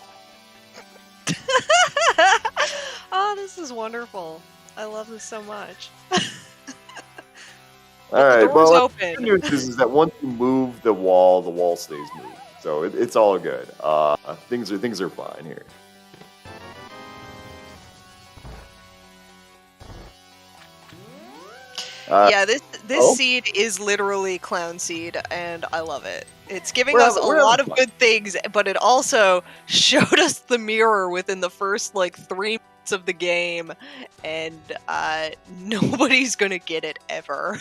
Oh, this is wonderful. I love this so much.
All right, well,
open.
the good news is that once you move the wall stays moved, so it's all good. Things are fine here.
Yeah, this seed is literally clown seed, and I love it. It's giving us a lot of good things, but it also showed us the mirror within the first 3 minutes of the game, and nobody's gonna get it ever.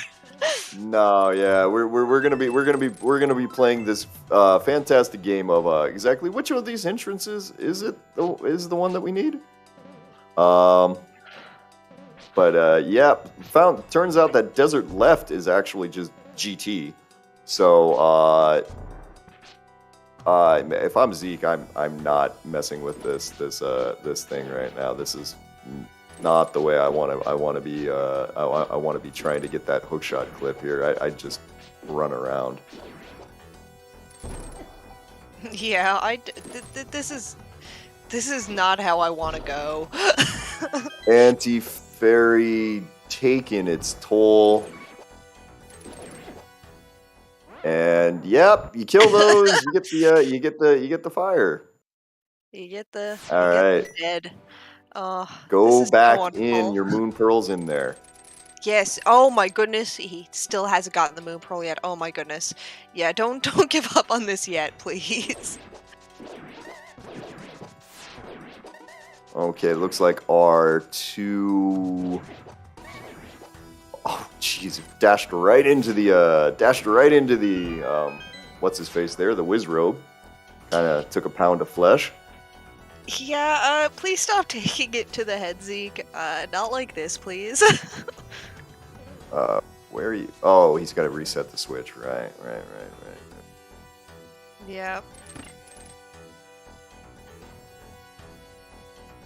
No, yeah, we're gonna be playing this fantastic game of exactly which of these entrances is the one that we need. But yeah, turns out that Desert Left is actually just GT. So if I'm Zeke, I'm not messing with this thing right now. This is not the way I want to be. I want to be trying to get that hookshot clip here. I just run around.
Yeah, this is not how I want to go.
Anti-fairy taking its toll. And yep, you kill those, you get the fire.
You get the dead.
Go back in, your moon pearl's in there.
Yes. Oh my goodness, he still hasn't gotten the moon pearl yet. Oh my goodness. Yeah, don't give up on this yet, please.
Okay, looks like R2. Oh, jeez, dashed right into the what's his face there, the whiz robe. Kind of took a pound of flesh.
Yeah, please stop taking it to the head, Zeke. Not like this, please.
Where are you? Oh, he's got to reset the switch. Right.
Yeah.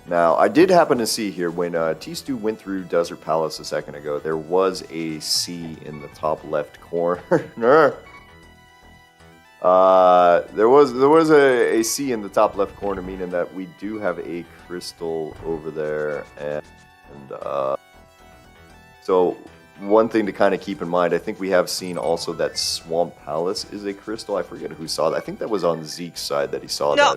Now, I did happen to see here when tstew went through Desert Palace a second ago, there was a C in the top left corner. There was a C in the top left corner, meaning that we do have a crystal over there, and so one thing to kind of keep in mind, I think we have seen also that Swamp Palace is a crystal. I forget who saw that. I think that was on Zeke's side that he saw that.
No,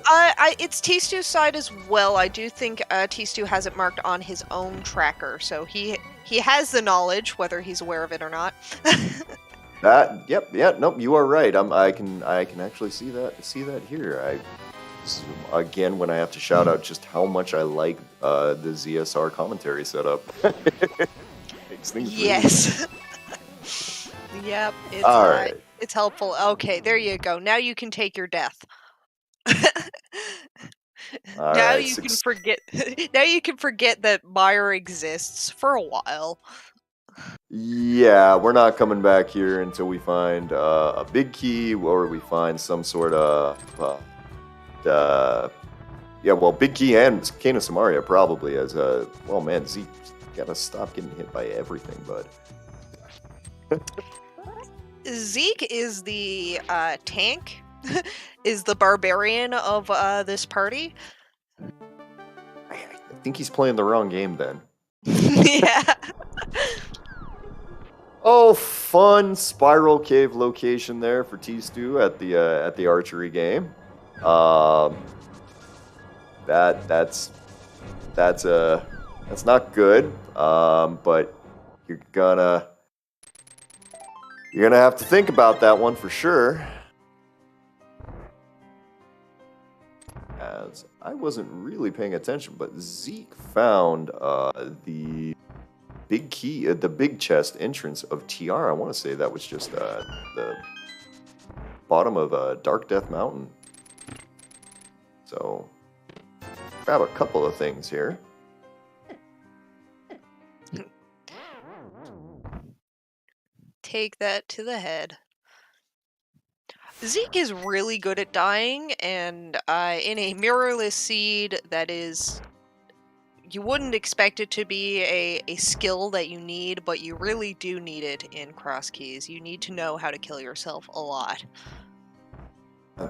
it's tstew's side as well. I do think tstew has it marked on his own tracker, so he has the knowledge, whether he's aware of it or not.
Nope, you are right. I can actually see that here. This is, again, when I have to shout out just how much I like the ZSR commentary setup.
Yes. Yep. It's
all right.
It's helpful. Okay, there you go. Now you can take your death. Now you can forget. Now you can forget that Meyer exists for a while.
Yeah, we're not coming back here until we find a big key, or we find some sort of big key and Cane of Samaria probably as a man. Zeke, gotta stop getting hit by everything, bud.
Zeke is the tank, is the barbarian of this party.
I think he's playing the wrong game then.
Yeah.
Oh, fun spiral cave location there for tstew at the archery game. That's That's not good. But you're gonna have to think about that one for sure. As I wasn't really paying attention, but Zeke found the big key, the big chest entrance of TR. I want to say that was just the bottom of Dark Death Mountain. So, grab a couple of things here.
Take that to the head. Zeke is really good at dying, and in a mirrorless seed, that is... You wouldn't expect it to be a skill that you need, but you really do need it in Crosskeys. You need to know how to kill yourself a lot.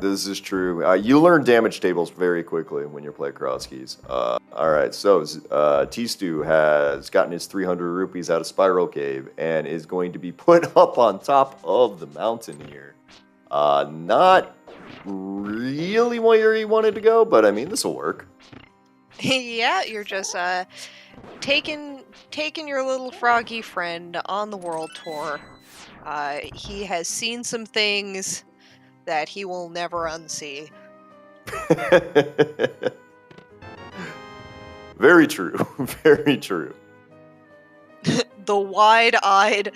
This is true. You learn damage tables very quickly when you play Crosskeys. Alright, so tstew has gotten his 300 rupees out of Spiral Cave and is going to be put up on top of the mountain here. Not really where he wanted to go, but I mean, this will work.
Yeah, you're just taking your little froggy friend on the world tour. He has seen some things that he will never unsee.
Very true. Very true.
The wide-eyed,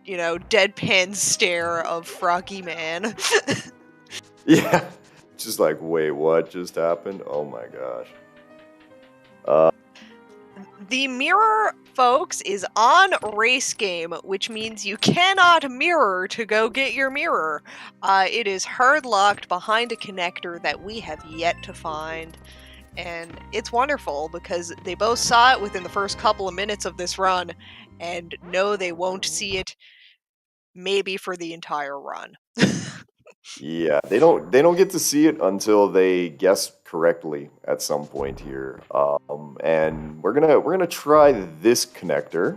deadpan stare of Froggy Man.
Yeah. Just like, wait, what just happened? Oh my gosh.
The mirror, folks, is on race game, which means you cannot mirror to go get your mirror. It is hard locked behind a connector that we have yet to find. And it's wonderful because they both saw it within the first couple of minutes of this run and know they won't see it maybe for the entire run.
Yeah, they don't get to see it until they guess correctly at some point here. And we're gonna try this connector.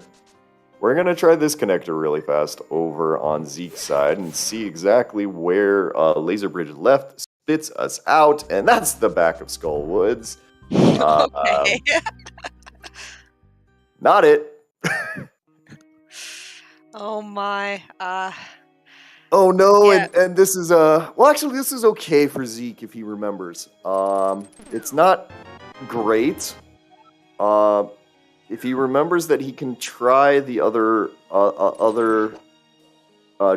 We're gonna try this connector really fast over on Zeke's side and see exactly where Laser Bridge left spits us out, and that's the back of Skull Woods.
Okay.
Not it.
Oh my.
Oh no,
Yeah.
and this is well, actually this is okay for Zeke if he remembers. It's not great. If he remembers that he can try the other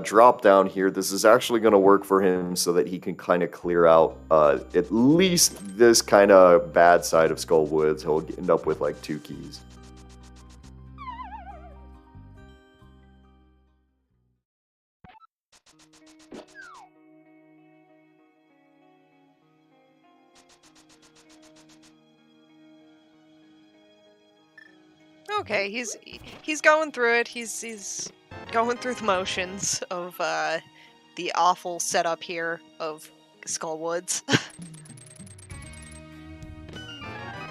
drop down here, this is actually going to work for him so that he can kind of clear out at least this kind of bad side of Skull Woods. He'll end up with like 2 keys.
Okay, he's going through it. He's going through the motions of the awful setup here of Skull Woods.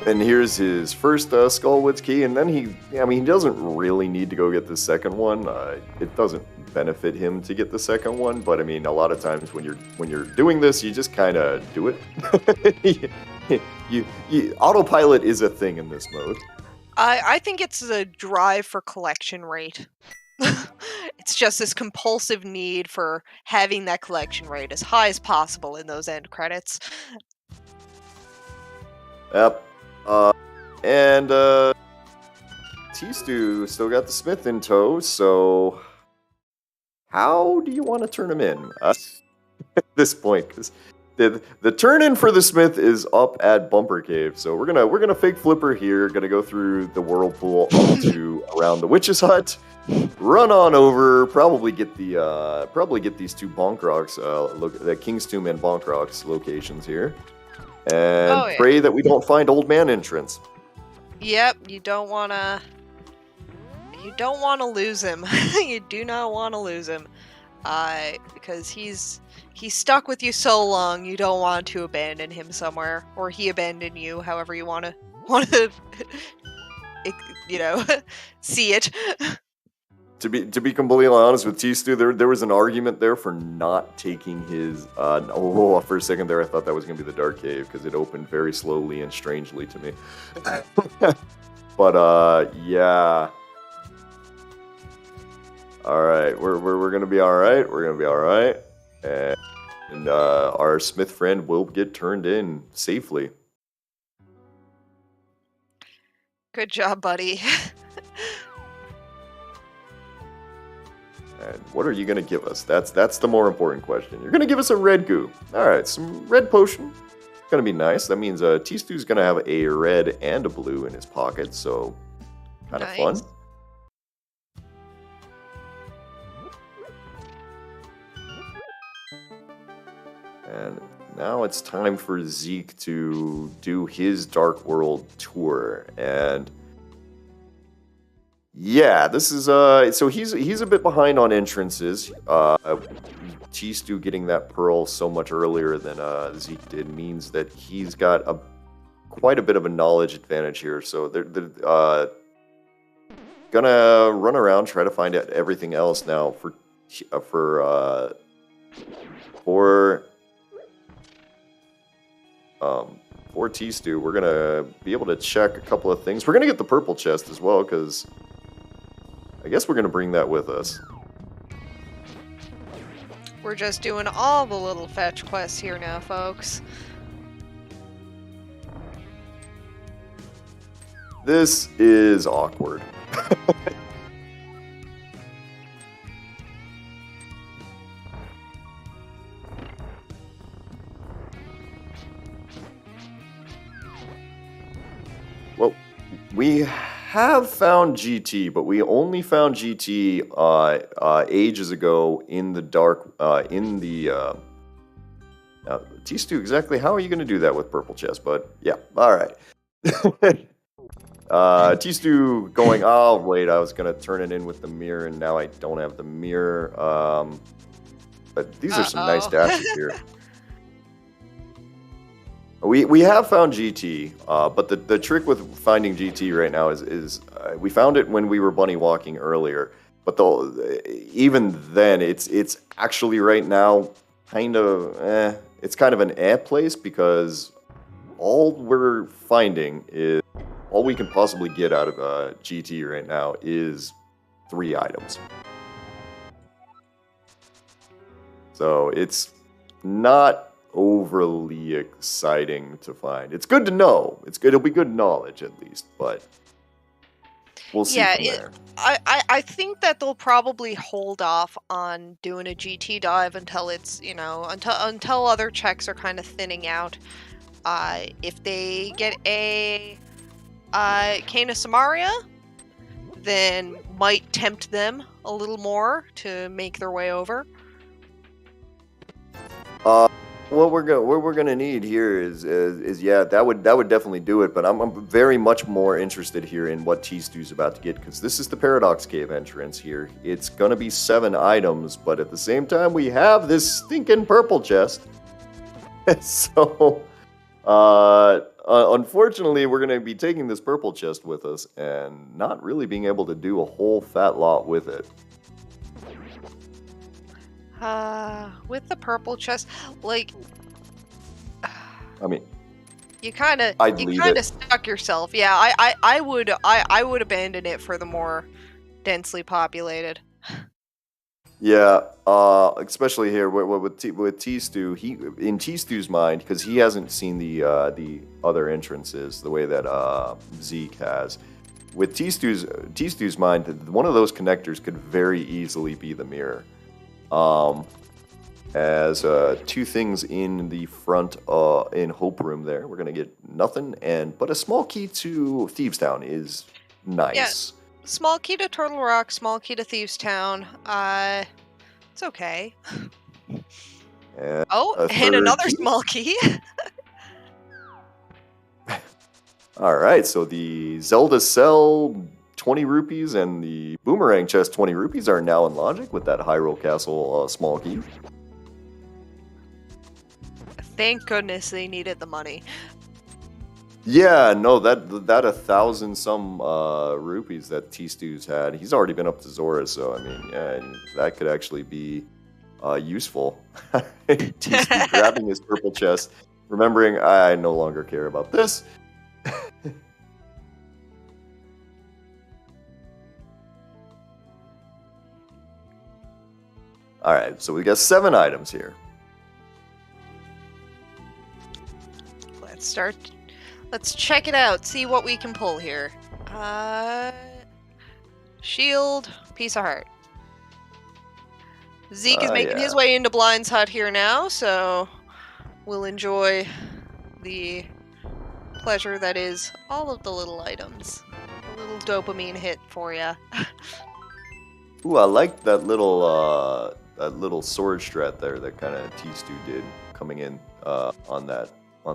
And here's his first Skull Woods key, and then he doesn't really need to go get the second one. It doesn't benefit him to get the second one, but I mean, a lot of times when you're doing this, you just kind of do it. you autopilot is a thing in this mode.
I think it's a drive for collection rate. It's just this compulsive need for having that collection rate as high as possible in those end credits.
Yep. And tstew still got the Smith in tow, so how do you want to turn him in at this point? Because the turn in for the Smith is up at Bumper Cave, so we're gonna fake flipper here. Gonna go through the whirlpool up to around the witch's hut, run on over, probably get these 2 Bonk Rocks, the King's Tomb and Bonk Rocks locations here, and pray that we don't find Old Man entrance.
Yep, you don't wanna lose him. You do not want to lose him, because he's stuck with you so long. You don't want to abandon him somewhere, or he abandon you. However you want to, see it.
To be completely honest with tstew, there was an argument there for not taking his. For a second there, I thought that was going to be the dark cave because it opened very slowly and strangely to me. But yeah. All right, we're gonna be all right. We're gonna be all right, and our Smith friend will get turned in safely.
Good job, buddy.
And what are you going to give us? That's the more important question. You're going to give us a red goo. All right, some red potion. Going to be nice. That means tstew's going to have a red and a blue in his pocket, so kind of fun. And now it's time for Zeke to do his Dark World tour. And yeah, this is so he's a bit behind on entrances. tstew getting that pearl so much earlier than Zeke did means that he's got quite a bit of a knowledge advantage here. So they're gonna run around, try to find out everything else now for tstew. We're gonna be able to check a couple of things. We're gonna get the purple chest as well because I guess we're going to bring that with us.
We're just doing all the little fetch quests here now, folks.
This is awkward. Well, we have found GT, but we only found GT ages ago in the dark. tstew, exactly how are you going to do that with purple chest? But yeah, all right. tstew going. Oh wait, I was going to turn it in with the mirror, and now I don't have the mirror. But these are some nice dashes here. We have found GT, but the trick with finding GT right now is we found it when we were bunny walking earlier, but even then it's actually right now kind of it's kind of an place because all we're finding is all we can possibly get out of GT right now is 3 items. So it's not overly exciting to find. It's good to know. It'll be good knowledge at least, but we'll see from there.
I think that they'll probably hold off on doing a GT dive until it's, until other checks are kind of thinning out. If they get a Cane of Samaria, then might tempt them a little more to make their way over.
What we're gonna need here is yeah, that would definitely do it. But I'm very much more interested here in what tstew's about to get, because this is the Paradox Cave entrance here. It's gonna be 7 items, but at the same time we have this stinking purple chest. So unfortunately, we're gonna be taking this purple chest with us and not really being able to do a whole fat lot with it.
With the purple chest, like,
I mean,
you kind of stuck yourself. Yeah, I would abandon it for the more densely populated.
Yeah, especially here with tstew. In tstew's mind, because he hasn't seen the other entrances the way that Zeke has. With tstew's mind, one of those connectors could very easily be the mirror. As 2 things in the front in Hope Room there. We're gonna get nothing, but a small key to Thieves Town is nice.
Yeah, small key to Turtle Rock, small key to Thieves Town. It's okay. And another key. Small key.
All right, so the Zelda Cell 20 rupees and the Boomerang Chest 20 rupees are now in logic with that Hyrule Castle small key.
Thank goodness they needed the money.
Yeah, no, that 1,000 some rupees that T-Stew's had, he's already been up to Zora, so I mean, yeah, that could actually be useful. T-Stew grabbing his purple chest, remembering I no longer care about this. All right, so we got 7 items here.
Let's check it out. See what we can pull here. Shield, piece of heart. Zeke is making his way into Blind's hut here now, so we'll enjoy the pleasure that is all of the little items. A little dopamine hit for ya.
Ooh, I like that little sword strat there that kind of T-Stew did coming in on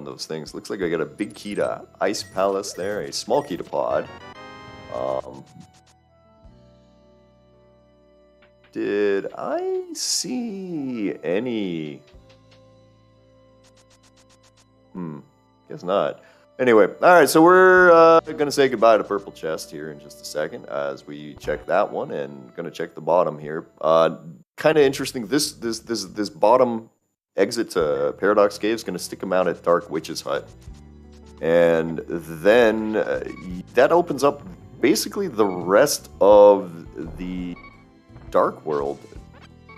those things. Looks like I got a big key to Ice Palace there, a small key to Pod. Did I see any? Guess not. Anyway, all right, so we're going to say goodbye to Purple Chest here in just a second as we check that one and going to check the bottom here. Kind of interesting. This bottom exit to Paradox Cave is going to stick them out at Dark Witch's hut. And then that opens up basically the rest of the Dark World.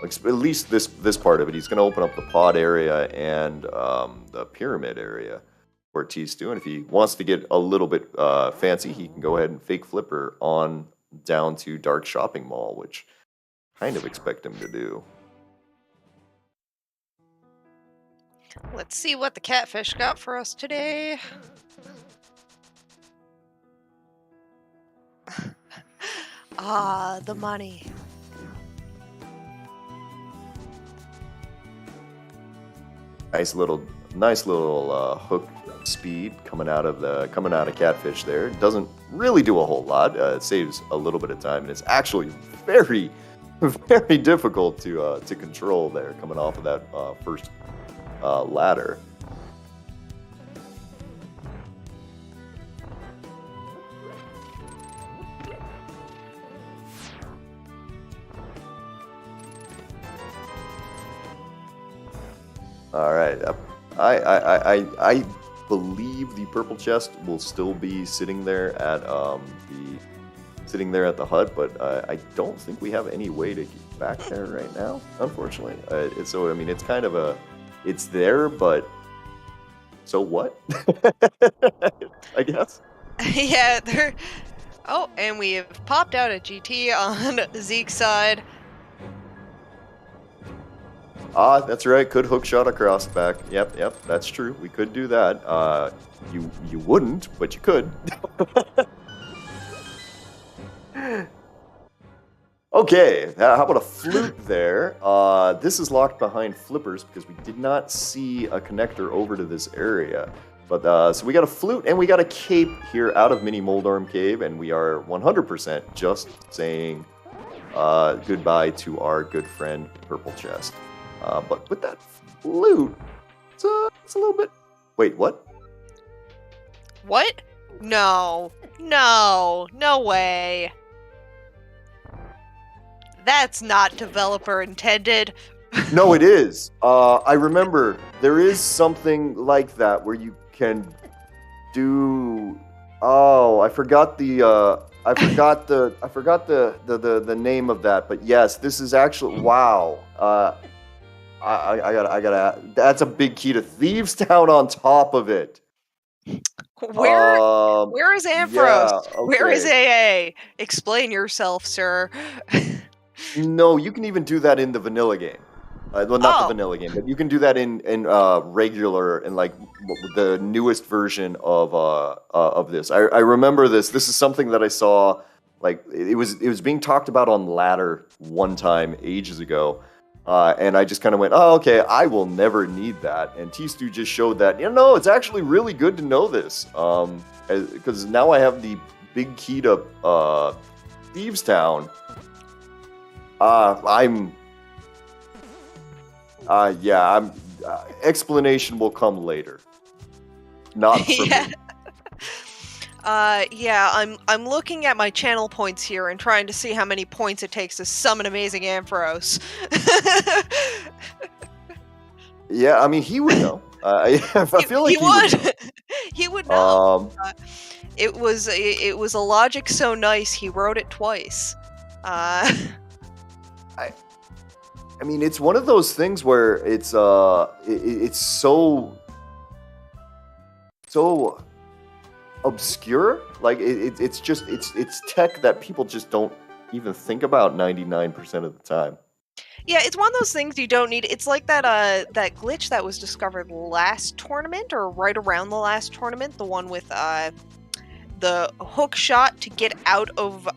Like, at least this part of it. He's going to open up the pod area and the pyramid area for T-Stew. And if he wants to get a little bit fancy, he can go ahead and fake flipper on down to Dark Shopping Mall, which I kind of expect him to do.
Let's see what the catfish got for us today. The money.
Nice little hook speed coming out of catfish there. Doesn't really do a whole lot. It saves a little bit of time, and it's actually very, very difficult to control there coming off of that first ladder. All right, I believe the purple chest will still be sitting there at the hut, but I don't think we have any way to get back there right now, unfortunately. So I mean, it's kind of it's there, but so what? I guess.
Yeah, there. Oh, and we have popped out a GT on Zeke's side.
That's right. Could hook shot across the back. Yep, that's true. We could do that. You wouldn't, but you could. Okay, how about a flute there? This is locked behind flippers because we did not see a connector over to this area. But so we got a flute and we got a cape here out of Mini Moldorm Cave, and we are 100% just saying goodbye to our good friend Purple Chest. But with that flute, it's a little bit... Wait, what?
What? No way. That's not developer intended.
No, it is. I remember there is something like that where you can do... Oh, I forgot the name of that, but yes, this is actually... Wow. I gotta. That's a big key to Thieves Town on top of it.
Where is Amphros?
Yeah, okay.
Where is AA? Explain yourself, sir.
No, you can even do that in the vanilla game. Well, not the vanilla game, but you can do that in regular and like the newest version of this. I remember this. This is something that I saw. Like it was being talked about on Ladder one time ages ago. And I just kind of went, oh, okay, I will never need that. And T-Stew just showed that, it's actually really good to know this. Because now I have the big key to Thieves Town. Explanation will come later. Not for me.
Yeah, I'm looking at my channel points here and trying to see how many points it takes to summon Amazing Ampharos.
Yeah, I mean, he would know. I feel like he would know.
He would know. It was a logic so nice he wrote it twice.
I mean, it's one of those things where it's so obscure. Like it's just it's tech that people just don't even think about 99% of the time.
Yeah, it's one of those things you don't need. It's like that that glitch that was discovered last tournament or right around the last tournament, the one with the hook shot to get out of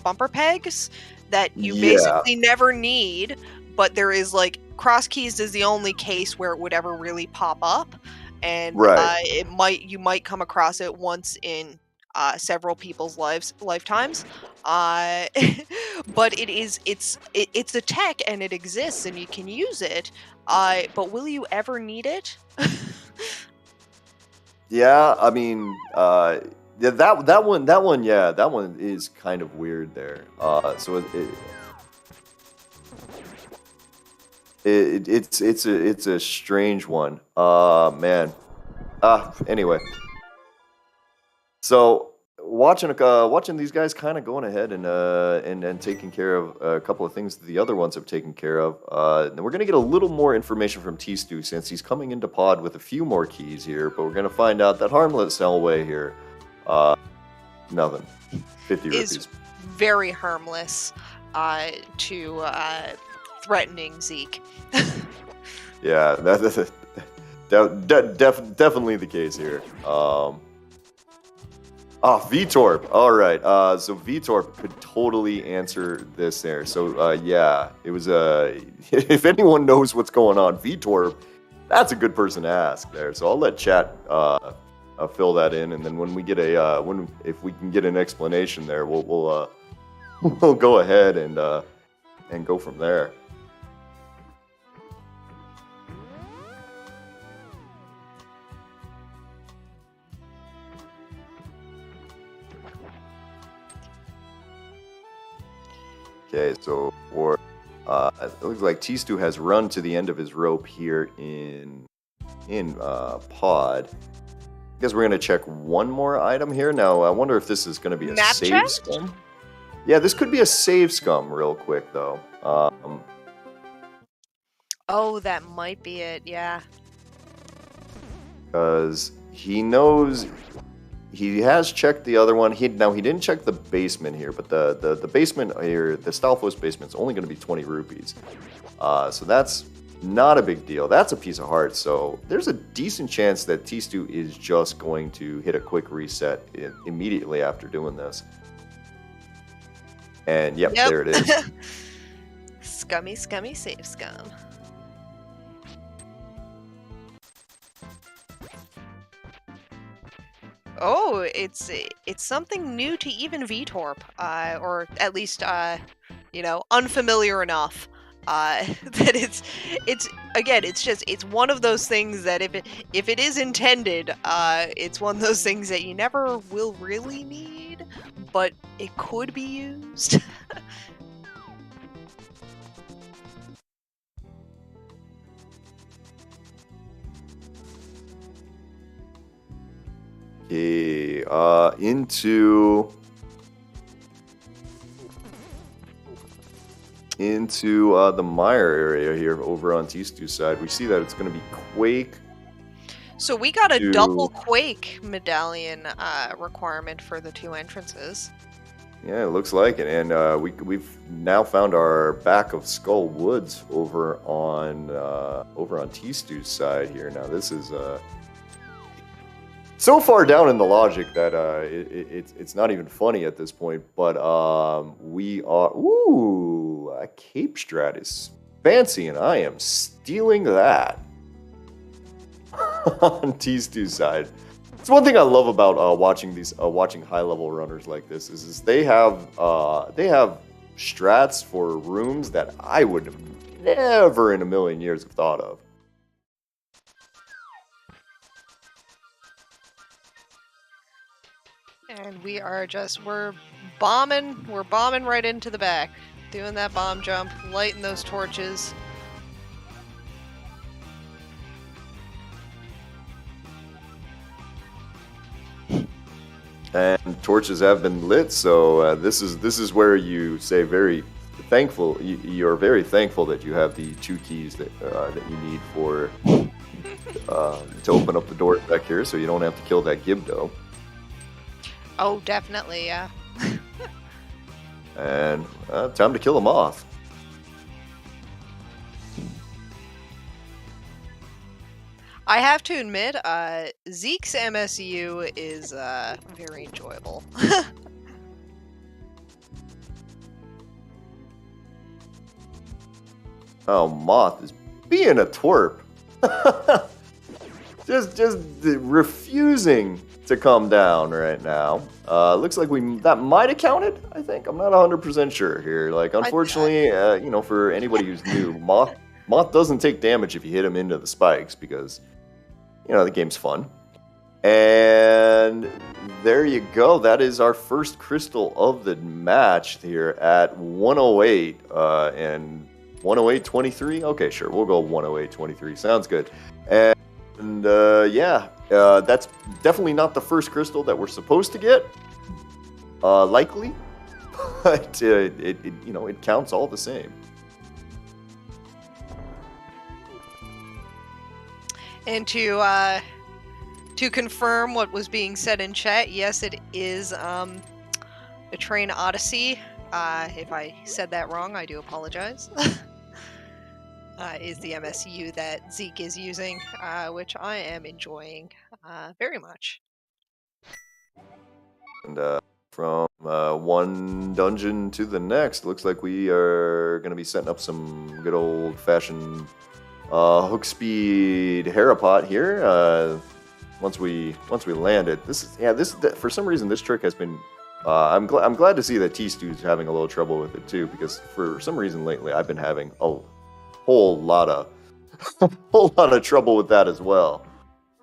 bumper pegs that you basically never need, but there is like Crosskeys is the only case where it would ever really pop up, and you might come across it once in several people's lifetimes. But it's a tech and it exists and you can use it. But will you ever need it?
Yeah, I mean, yeah, that one is kind of weird there. So it's a strange one. Man. Anyway. So watching these guys kind of going ahead and taking care of a couple of things that the other ones have taken care of. And we're gonna get a little more information from tstew since he's coming into pod with a few more keys here. But we're gonna find out that harmless Selway here, nothing, 50 rupees.
Is very harmless to threatening Zeke.
Yeah, that's definitely the case here. VTorp. All right. So VTorp could totally answer this there. So yeah, it was if anyone knows what's going on, VTorp, that's a good person to ask there. So I'll let chat fill that in, and then when we get if we can get an explanation there, we'll go ahead and go from there. Okay, so it looks like tstew has run to the end of his rope here in pod. I guess we're gonna check one more item here. Now I wonder if this is gonna be a save scum. Yeah, this could be a save scum real quick though.
Oh, that might be it. Yeah.
Because he knows. He has checked the other one. He didn't check the basement here, but the basement here, the Stalfos basement, is only going to be 20 rupees. So that's not a big deal. That's a piece of heart. So there's a decent chance that tstew is just going to hit a quick reset immediately after doing this. And yep. There it is.
Scummy, scummy, save scum. Oh, it's something new to even VTorp, or at least unfamiliar enough that it's one of those things that if it is intended, it's one of those things that you never will really need, but it could be used.
Okay, into the Mire area here over on tstew's side. We see that it's going to be Quake.
So we got a double Quake medallion requirement for the two entrances.
Yeah, it looks like it, and we've now found our back of Skull Woods over on tstew's side here. Now this is so far down in the logic that it's not even funny at this point. But we are a Cape Strat is fancy, and I am stealing that on tstew's side. It's one thing I love about watching high level runners like this is they have strats for rooms that I would have never in a million years have thought of.
And we're bombing right into the back. Doing that bomb jump, lighting those torches.
And torches have been lit, so this is where you say very thankful. You're very thankful that you have the 2 keys that you need for to open up the doors back here, so you don't have to kill that Gibdo.
Oh, definitely, yeah.
And time to kill him off.
I have to admit, Zeke's MSU is very enjoyable.
Oh, Moth is being a twerp. just refusing to come down right now. Looks like that might have counted, I think. I'm not 100% sure here. Like, unfortunately, for anybody who's new, Moth doesn't take damage if you hit him into the spikes because, the game's fun. And there you go. That is our first crystal of the match here at 108 and 108.23. Okay, sure. We'll go 108.23. Sounds good. And that's definitely not the first crystal that we're supposed to get. Likely, but it counts all the same.
And to confirm what was being said in chat, yes, it is a Train Odyssey. If I said that wrong, I do apologize. Is the MSU that Zeke is using, which I am enjoying very much.
And from one dungeon to the next, looks like we are going to be setting up some good old-fashioned hook speed Harapot here. Once we land it, for some reason this trick has been. I'm glad to see that tstew's having a little trouble with it too, because for some reason lately I've been having a whole lot of trouble with that as well.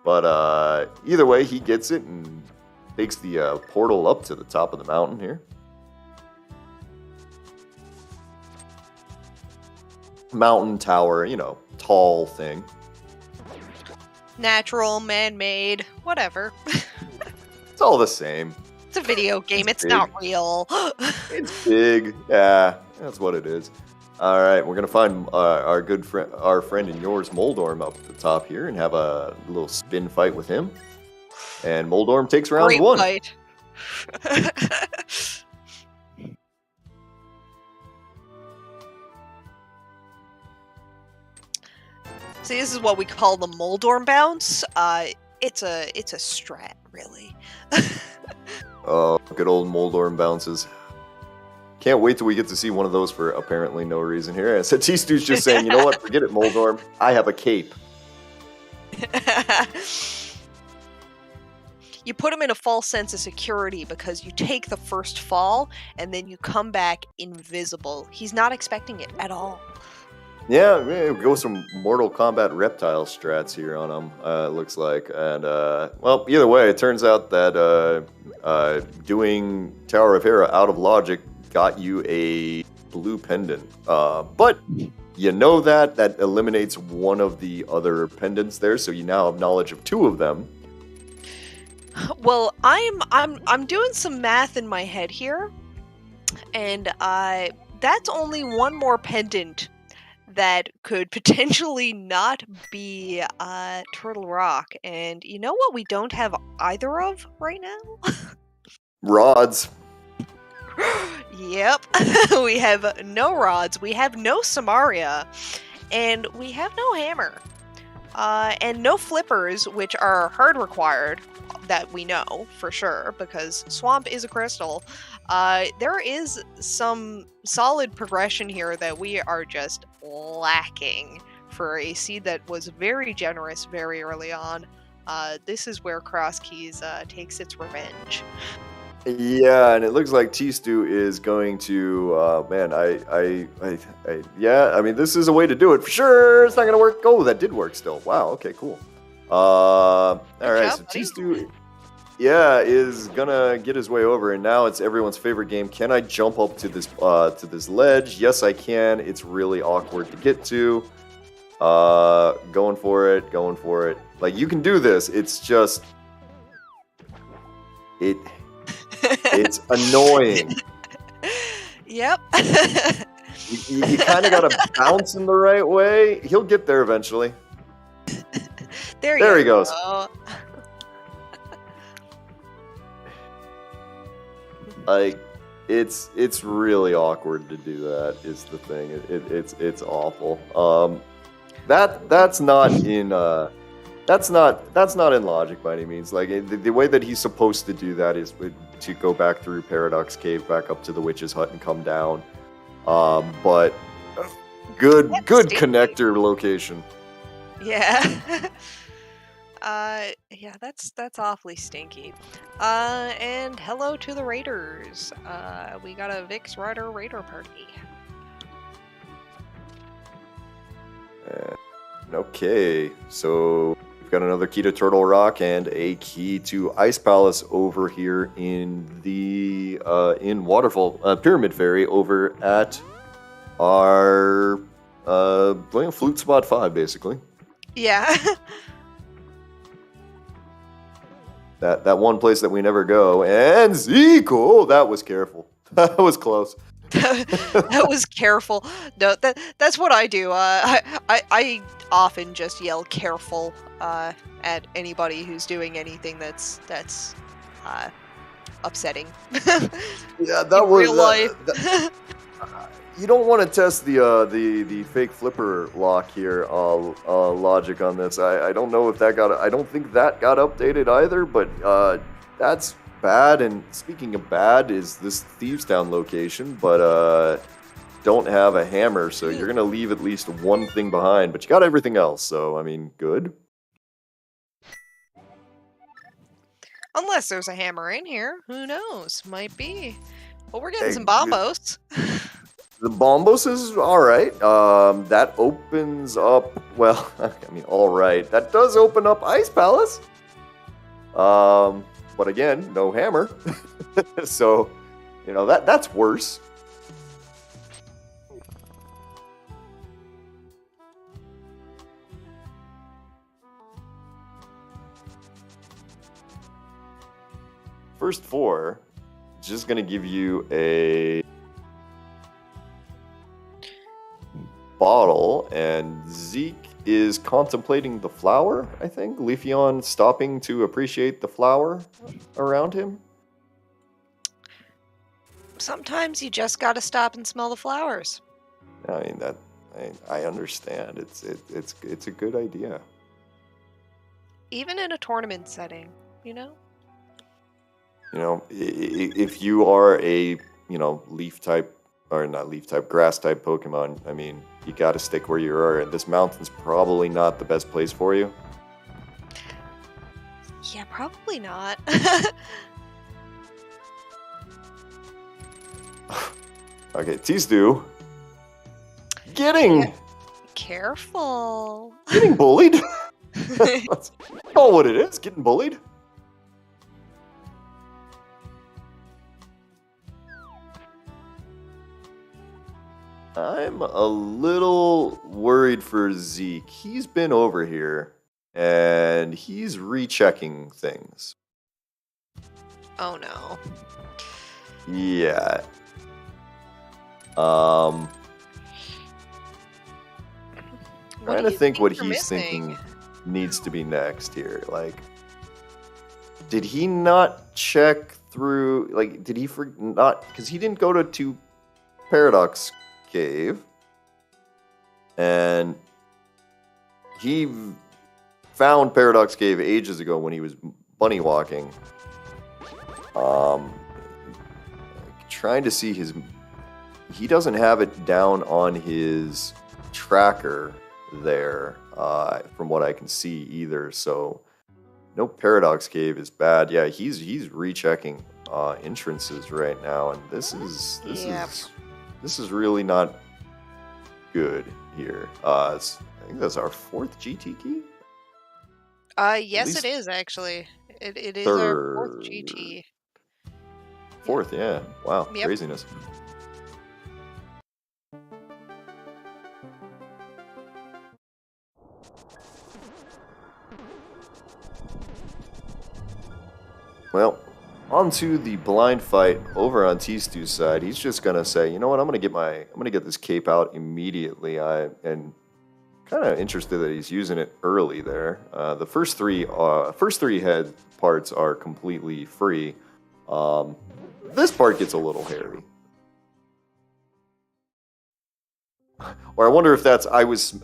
But either way, he gets it and takes the portal up to the top of the mountain here. Mountain tower, tall thing.
Natural, man-made, whatever.
It's all the same.
It's a video game. It's not real.
It's big. Yeah, that's what it is. All right, we're gonna find our friend and yours, Moldorm, up at the top here, and have a little spin fight with him. And Moldorm takes round
Great
1.
Fight. See, this is what we call the Moldorm bounce. It's a strat, really.
Oh, good old Moldorm bounces. Can't wait till we get to see one of those for apparently no reason here. And so tstew's just saying, you know what, forget it, Moldorm. I have a cape.
You put him in a false sense of security because you take the first fall and then you come back invisible. He's not expecting it at all.
Yeah, we go some Mortal Kombat reptile strats here on him, looks like. And, well, either way, it turns out that doing Tower of Hera out of logic got you a blue pendant. But that eliminates one of the other pendants there, so you now have knowledge of 2 of them.
Well, I'm doing some math in my head here, and that's only one more pendant that could potentially not be Turtle Rock. And you know what we don't have either of right now?
Rods.
Yep. We have no rods, we have no Samaria, and we have no hammer. And no flippers, which are hard required, that we know for sure, because Swamp is a crystal. There is some solid progression here that we are just lacking for a seed that was very generous very early on. This is where Crosskeys takes its revenge.
Yeah, and it looks like tstew is going to, this is a way to do it for sure. It's not going to work. Oh, that did work still. Wow, okay, cool. All right, so tstew yeah, is gonna get his way over, and now it's everyone's favorite game. Can I jump up to this ledge? Yes, I can. It's really awkward to get to. Going for it. Like, you can do this. It's just it's annoying.
Yep.
You kind of gotta bounce in the right way. He'll get there eventually.
There
he goes. Like, it's really awkward to do that. Is the thing. It's awful. That's not in logic by any means. Like, the way that he's supposed to do that is to go back through Paradox Cave, back up to the witch's hut, and come down. But good connector location.
Yeah. Yeah, that's awfully stinky. And hello to the raiders. We got a Vix Rider raider party.
Okay, so we've got another key to Turtle Rock and a key to Ice Palace over here in the in Waterfall Pyramid Ferry over at our Flute Spot 5, basically.
Yeah.
That one place that we never go. And Zeke! Oh, that was careful. That was close.
That was careful. No, that's what I do. I often just yell "careful" at anybody who's doing anything that's upsetting.
Yeah, that
in
was
real life.
You don't want to test the fake flipper lock here logic on this. I don't know if that got. I don't think that got updated either. But that's bad. And speaking of bad, is this Thieves Town location? But don't have a hammer, so you're gonna leave at least one thing behind. But you got everything else, so I mean, good.
Unless there's a hammer in here, who knows? Might be. Well, we're getting some bombos.
The bombos is all right. That opens up. Well, I mean, all right. That does open up Ice Palace. But again, no hammer. So, you know, that's worse. First four, just gonna give you a bottle, and Zeke is contemplating the flower, I think. Leafeon stopping to appreciate the flower around him.
Sometimes you just gotta stop and smell the flowers.
I mean, I understand. It's a good idea.
Even in a tournament setting, you know?
You know, if you are a, leaf type, or not leaf type, grass type Pokemon, I mean, you gotta stick where you are. This mountain's probably not the best place for you.
Yeah, probably not.
Okay, tstew. Getting
careful.
Getting bullied. That's all what it is, getting bullied. I'm a little worried for Zeke. He's been over here, and he's rechecking things.
Oh no.
Yeah. Trying to think what he's thinking needs to be next here. Like, did he not check through? Like, did he not? Because he didn't go to Paradox Cave, and he found Paradox Cave ages ago when he was bunny walking. Trying to see his. He doesn't have it down on his tracker there, from what I can see either. So, no Paradox Cave is bad. Yeah, he's rechecking entrances right now, and this is really not good here. I think that's our fourth GT key.
Yes, it is actually. It is our fourth GT.
Fourth, yeah. Wow,
Yep.
craziness. Well, on to the blind fight over on tstew's side. He's just gonna say, you know what, I'm gonna get this cape out immediately. And kind of interested that he's using it early there. The first three head parts are completely free. This part gets a little hairy. Or I wonder if that's I was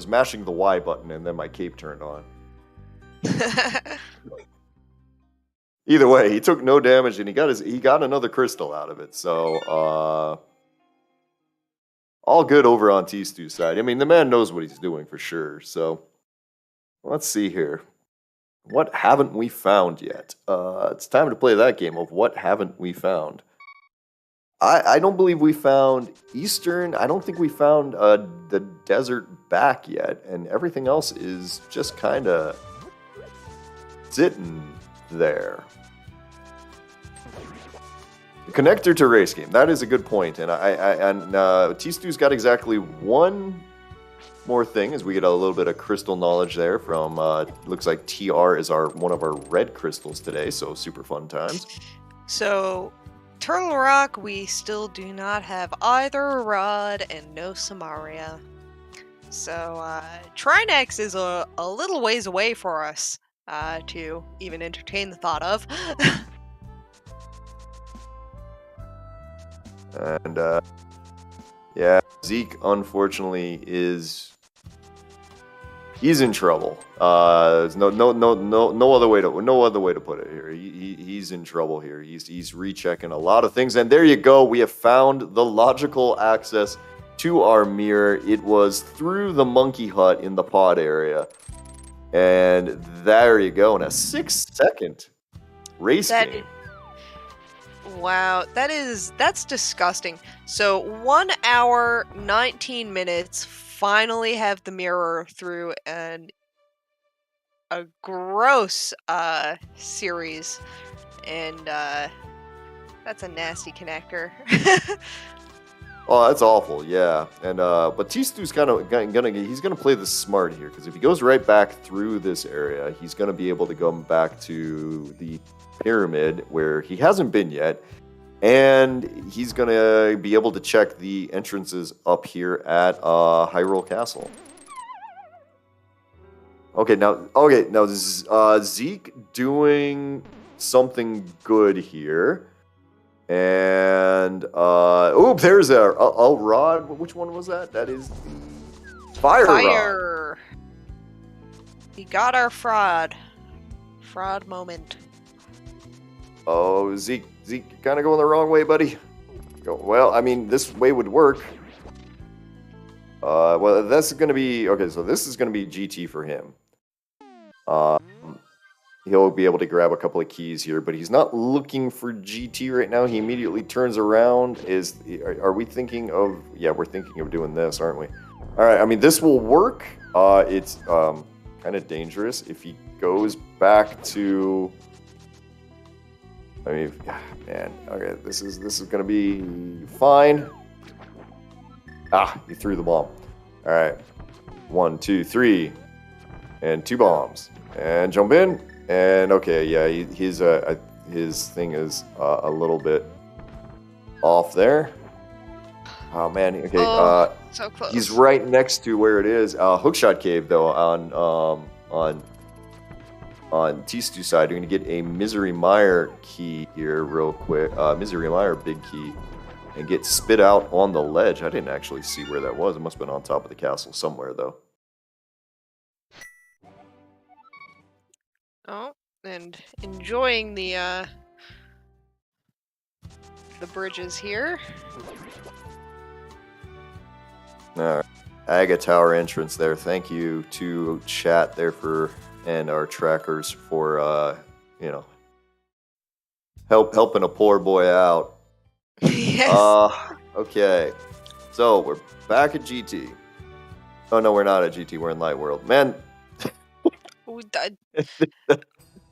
mashing the Y button and then my cape turned on. Either way, he took no damage and he got another crystal out of it. So all good over on tstew's side. I mean, the man knows what he's doing for sure. So let's see here. What haven't we found yet? It's time to play that game of what haven't we found. I don't believe we found Eastern. I don't think we found the desert back yet. And everything else is just kind of sitting there. Connector to race game. That is a good point. And tstew's got exactly one more thing as we get a little bit of crystal knowledge there from looks like TR is one of our red crystals today, so super fun times.
So Turtle Rock, we still do not have either Rod and no Samaria. So Trinex is a little ways away for us to even entertain the thought of.
And yeah, Zeke unfortunately he's in trouble. There's no other way to put it here. He's in trouble here. He's rechecking a lot of things. And there you go. We have found the logical access to our mirror. It was through the monkey hut in the pod area. And there you go. In a 6-second race game.
Wow, that's disgusting. So 1 hour, 19 minutes, finally have the mirror through a gross series. And that's a nasty connector.
Oh, that's awful, yeah. And but tstew's kind of gonna play this smart here, because if he goes right back through this area, he's gonna be able to go back to the pyramid where he hasn't been yet, and he's gonna be able to check the entrances up here at Hyrule Castle. Okay, now this is Zeke doing something good here. And there's a rod. Which one was that? That is the fire rod.
We got our fraud moment.
Oh, Zeke, kind of going the wrong way, buddy. Well, I mean, this way would work. Well, this is gonna be okay. So this is gonna be GT for him. He'll be able to grab a couple of keys here, but he's not looking for GT right now. He immediately turns around. Are we thinking of... Yeah, we're thinking of doing this, aren't we? All right, I mean, this will work. It's kind of dangerous if he goes back to... I mean, man, okay, this is going to be fine. He threw the bomb. All right, 1, 2, 3, and 2 bombs. And jump in. And okay, yeah, his thing is a little bit off there. Oh man, okay.
So close.
He's right next to where it is. Hookshot Cave though on tstew's side. You're gonna get a Misery Mire key here real quick. Misery Mire big key, and get spit out on the ledge. I didn't actually see where that was. It must have been on top of the castle somewhere though.
Oh, and enjoying the bridges here.
All right. Aga Tower entrance there. Thank you to chat there and our trackers for helping a poor boy out.
Yes.
Okay. So we're back at GT. Oh no, we're not at GT. We're in Light World. Man.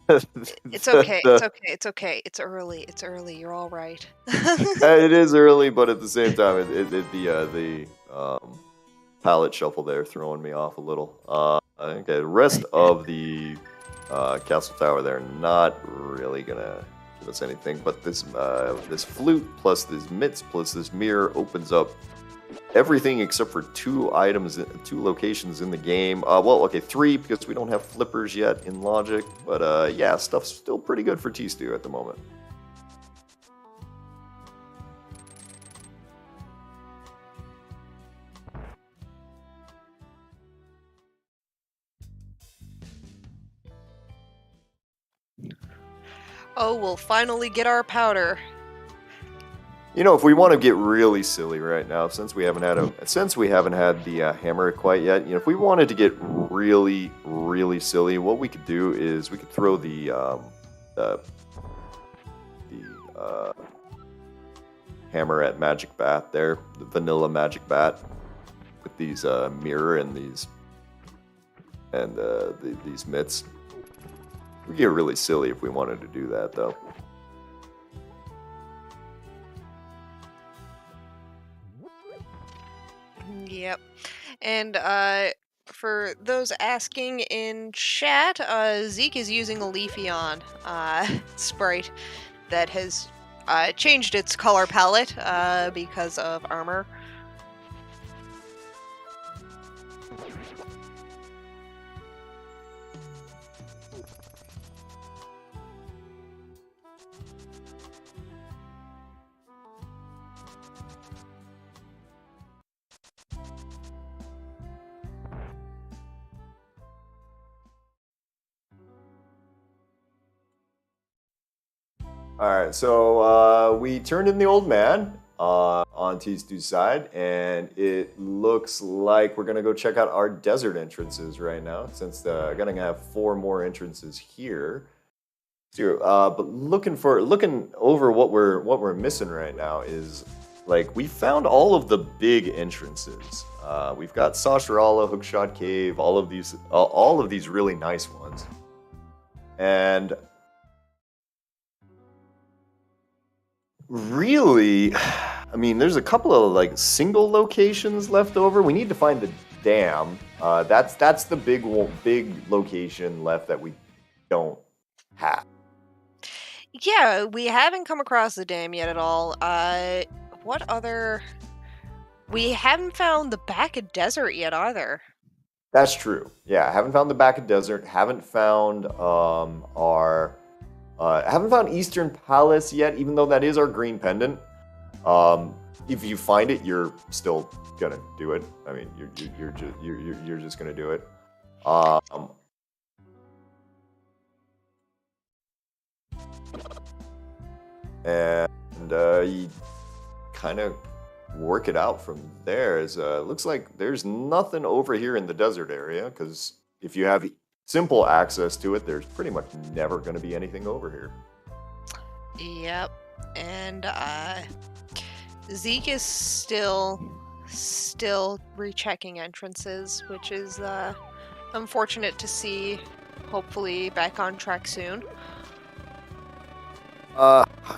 It's okay. It's okay. It's okay. It's early. It's early. You're all right.
It is early, but at the same time, the palette shuffle there throwing me off a little. Okay, the rest of the castle tower there not really gonna give us anything, but this this flute plus this mitts plus this mirror opens up everything except for 2 items, 2 locations in the game. Well, okay, 3 because we don't have flippers yet in Logic, but yeah, stuff's still pretty good for tstew at the moment.
Oh, we'll finally get our powder.
You know, if we want to get really silly right now, since we haven't had the hammer quite yet, you know, if we wanted to get really, really silly, what we could do is we could throw the hammer at Magic Bat there, the vanilla Magic Bat, with these mirror and these mitts. We get really silly if we wanted to do that, though.
Yep. And for those asking in chat, Zeke is using a Leafeon sprite that has changed its color palette because of armor.
Alright, so we turned in the old man on tstew's side, and it looks like we're going to go check out our desert entrances right now, since we're going to have 4 more entrances here. But looking over what we're missing right now is, like, we found all of the big entrances. We've got Sasharala, Hookshot Cave, all of these really nice ones. And really, I mean, there's a couple of like single locations left over. We need to find the dam. That's the big location left that we don't have.
Yeah, we haven't come across the dam yet at all. What other? We haven't found the back of desert yet either.
That's true. Yeah, haven't found the back of desert. Haven't found haven't found Eastern Palace yet, even though that is our green pendant. If you find it, you're still gonna do it. I mean, you're just gonna do it. And you kind of work it out from there. Looks like there's nothing over here in the desert area, because if you have simple access to it, there's pretty much never going to be anything over here.
Yep. And Zeke is still rechecking entrances, which is unfortunate to see. Hopefully back on track soon.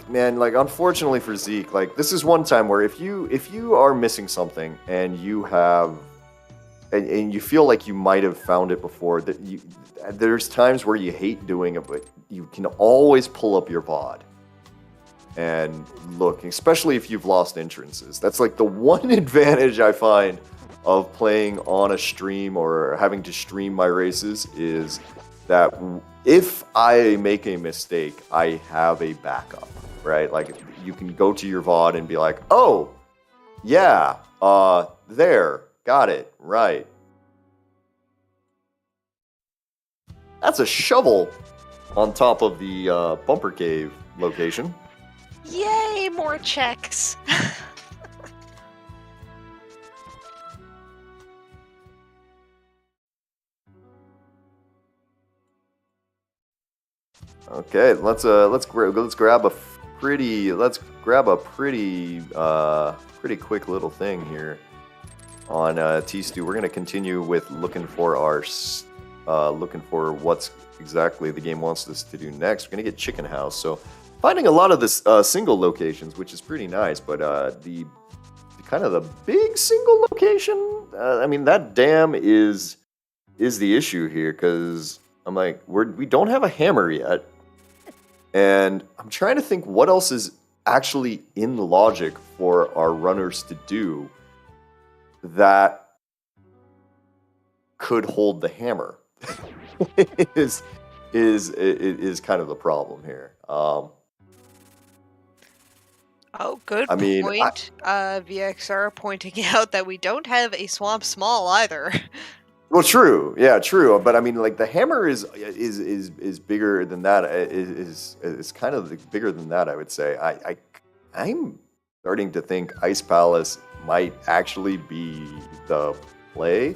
Man, like, unfortunately for Zeke, like, this is one time where if you are missing something and you have and you feel like you might have found it before, there's times where you hate doing it, but you can always pull up your VOD and look, especially if you've lost entrances. That's like the one advantage I find of playing on a stream or having to stream my races, is that if I make a mistake, I have a backup, right? Like, you can go to your VOD and be like, oh, yeah, there, got it, right. That's a shovel on top of the bumper cave location.
Yay, more checks!
Okay, let's grab a pretty quick little thing here on tstew. We're gonna continue with looking for what's exactly the game wants us to do next. We're gonna get Chicken House. So finding a lot of this single locations, which is pretty nice, but the kind of the big single location, I mean, that dam is the issue here, because I'm like, we don't have a hammer yet, and I'm trying to think what else is actually in logic for our runners to do that could hold the hammer. is kind of the problem here.
Oh, good
I mean,
point. VXR pointing out that we don't have a swamp small either.
Well, true, yeah, true. But I mean, like the hammer is bigger than that. Is kind of bigger than that. I would say. I'm starting to think Ice Palace might actually be the play.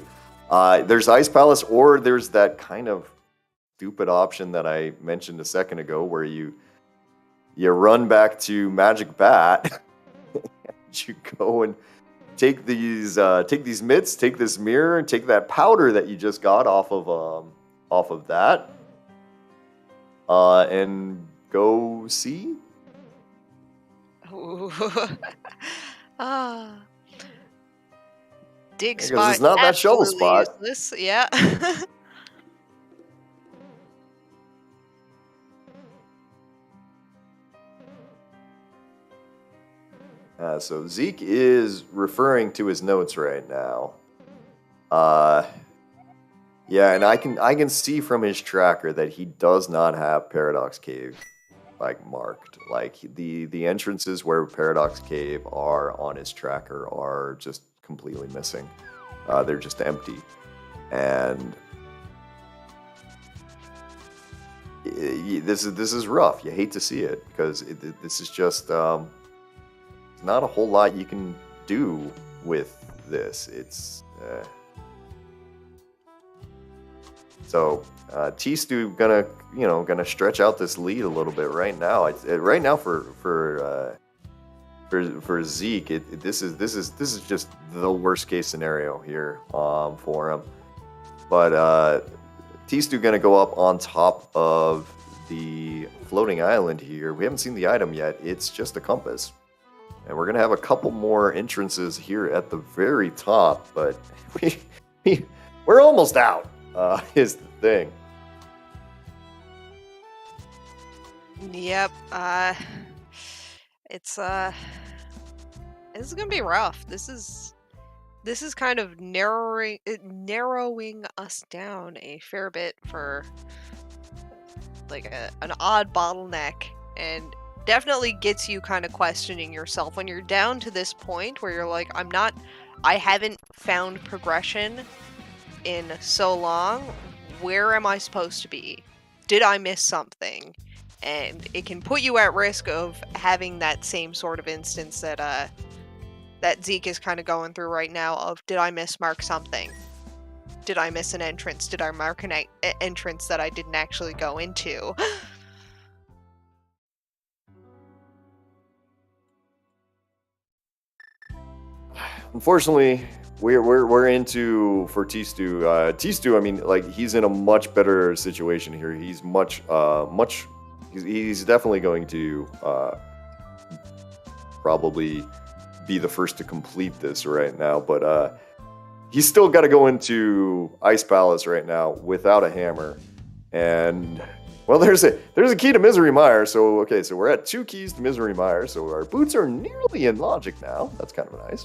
There's Ice Palace, or there's that kind of stupid option that I mentioned a second ago, where you run back to Magic Bat, and you go and take these mitts, take this mirror, and take that powder that you just got off of that, and go see.
Dig
Because
spot.
it's not that shovel
Absolutely
spot.
useless. Yeah.
So Zeke is referring to his notes right now. Yeah, and I can see from his tracker that he does not have Paradox Cave like marked. Like the entrances where Paradox Cave are on his tracker are just completely missing. They're just empty, and this is rough. You hate to see it, because this is just not a whole lot you can do with this. It's so tstew gonna stretch out this lead a little bit right now. Right now for Zeke, this is just the worst case scenario here for him. But tstew gonna go up on top of the floating island here. We haven't seen the item yet. It's just a compass. And we're going to have a couple more entrances here at the very top, but we're almost out, is the thing.
Yep. It's this is gonna be rough. This is kind of narrowing us down a fair bit for like an odd bottleneck, and definitely gets you kind of questioning yourself when you're down to this point where you're like, I haven't found progression in so long. Where am I supposed to be? Did I miss something? And it can put you at risk of having that same sort of instance that Zeke is kind of going through right now of, did I mismark something? Did I miss an entrance? Did I mark an entrance that I didn't actually go into?
Unfortunately, we're into for tstew. Tstew, I mean, like, he's in a much better situation here. He's he's definitely going to probably be the first to complete this right now, but he's still got to go into Ice Palace right now without a hammer. And well, there's a key to Misery Mire. So okay, so we're at 2 keys to Misery Mire. So our boots are nearly in logic now. That's kind of nice.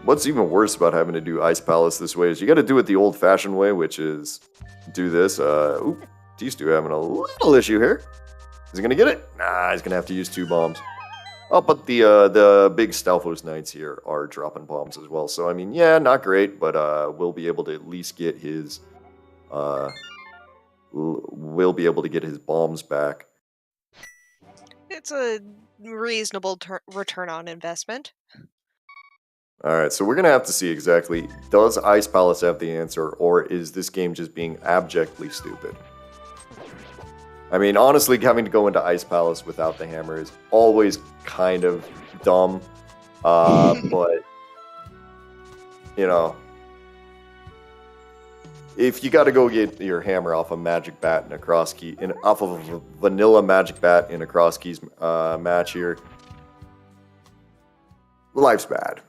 What's even worse about having to do Ice Palace this way is you got to do it the old-fashioned way, which is do this. Oop, tstew having a little issue here. Is he gonna get it? Nah, he's gonna have to use 2 bombs. Oh, but the big Stalfos Knights here are dropping bombs as well. So I mean, yeah, not great, but we'll be able to at least get his bombs back.
It's a reasonable return on investment.
All right, so we're going to have to see exactly, does Ice Palace have the answer, or is this game just being abjectly stupid? I mean, honestly, having to go into Ice Palace without the hammer is always kind of dumb, but, you know, if you got to go get your hammer off a magic bat in a Crosskey, off of a vanilla magic bat in a Crosskeys match here, life's bad.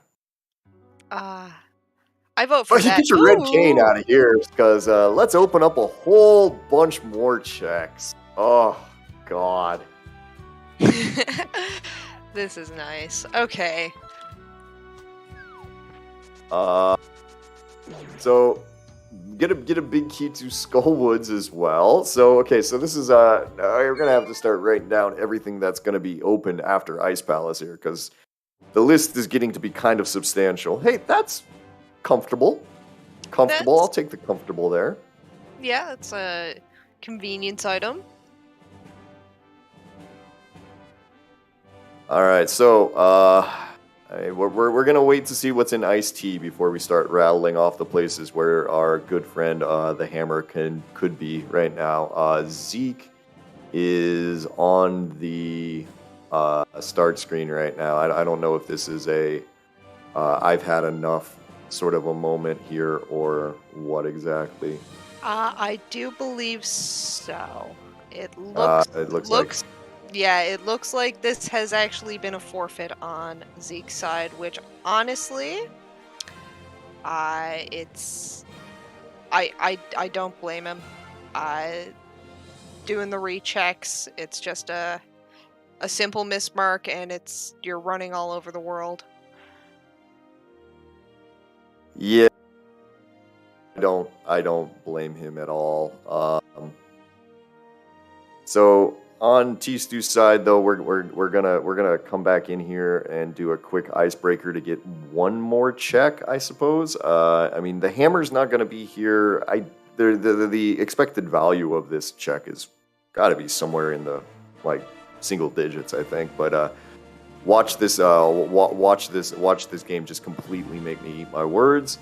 I vote for
But you
that.
get your red cane out of here, because let's open up a whole bunch more checks. Oh, God.
This is nice. Okay.
So get a big key to Skullwoods as well. So okay, so this is you're gonna have to start writing down everything that's gonna be open after Ice Palace here, because the list is getting to be kind of substantial. Hey, that's comfortable. I'll take the comfortable there.
Yeah, it's a convenience item.
All right, so we're gonna wait to see what's in Iced Tea before we start rattling off the places where our good friend the hammer could be right now. Zeke is on the start screen right now. I don't know if this is a I've had enough sort of a moment here or what exactly.
I do believe so. It looks
like.
Yeah, it looks like this has actually been a forfeit on Zeke's side, which honestly, I don't blame him. Doing the rechecks, it's just a simple mismark, and you're running all over the world.
Yeah, I don't blame him at all. So on tstew's side, though, we're gonna come back in here and do a quick icebreaker to get one more check, I suppose. I mean, the hammer's not gonna be here. The expected value of this check is got to be somewhere in the single digits, I think. But watch this game just completely make me eat my words.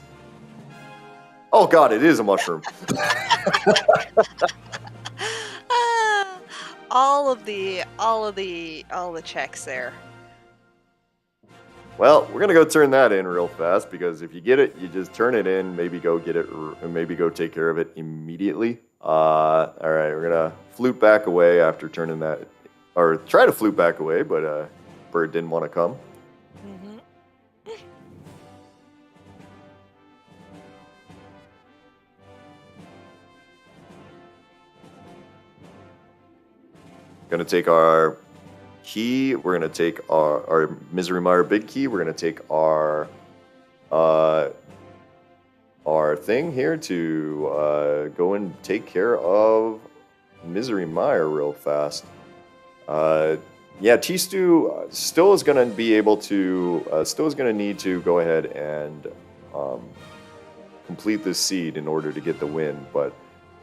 Oh God, it is a mushroom.
All the checks there.
Well, we're gonna go turn that in real fast, because if you get it, you just turn it in. Maybe go get it, and maybe go take care of it immediately. All right, we're gonna flute back away after turning that, or try to flute back away, but Bird didn't want to come. Gonna take our key. We're gonna take our Misery Mire big key. We're gonna take our thing here to go and take care of Misery Mire real fast. Yeah, tstew still is gonna be able to still is gonna need to go ahead and complete this seed in order to get the win, but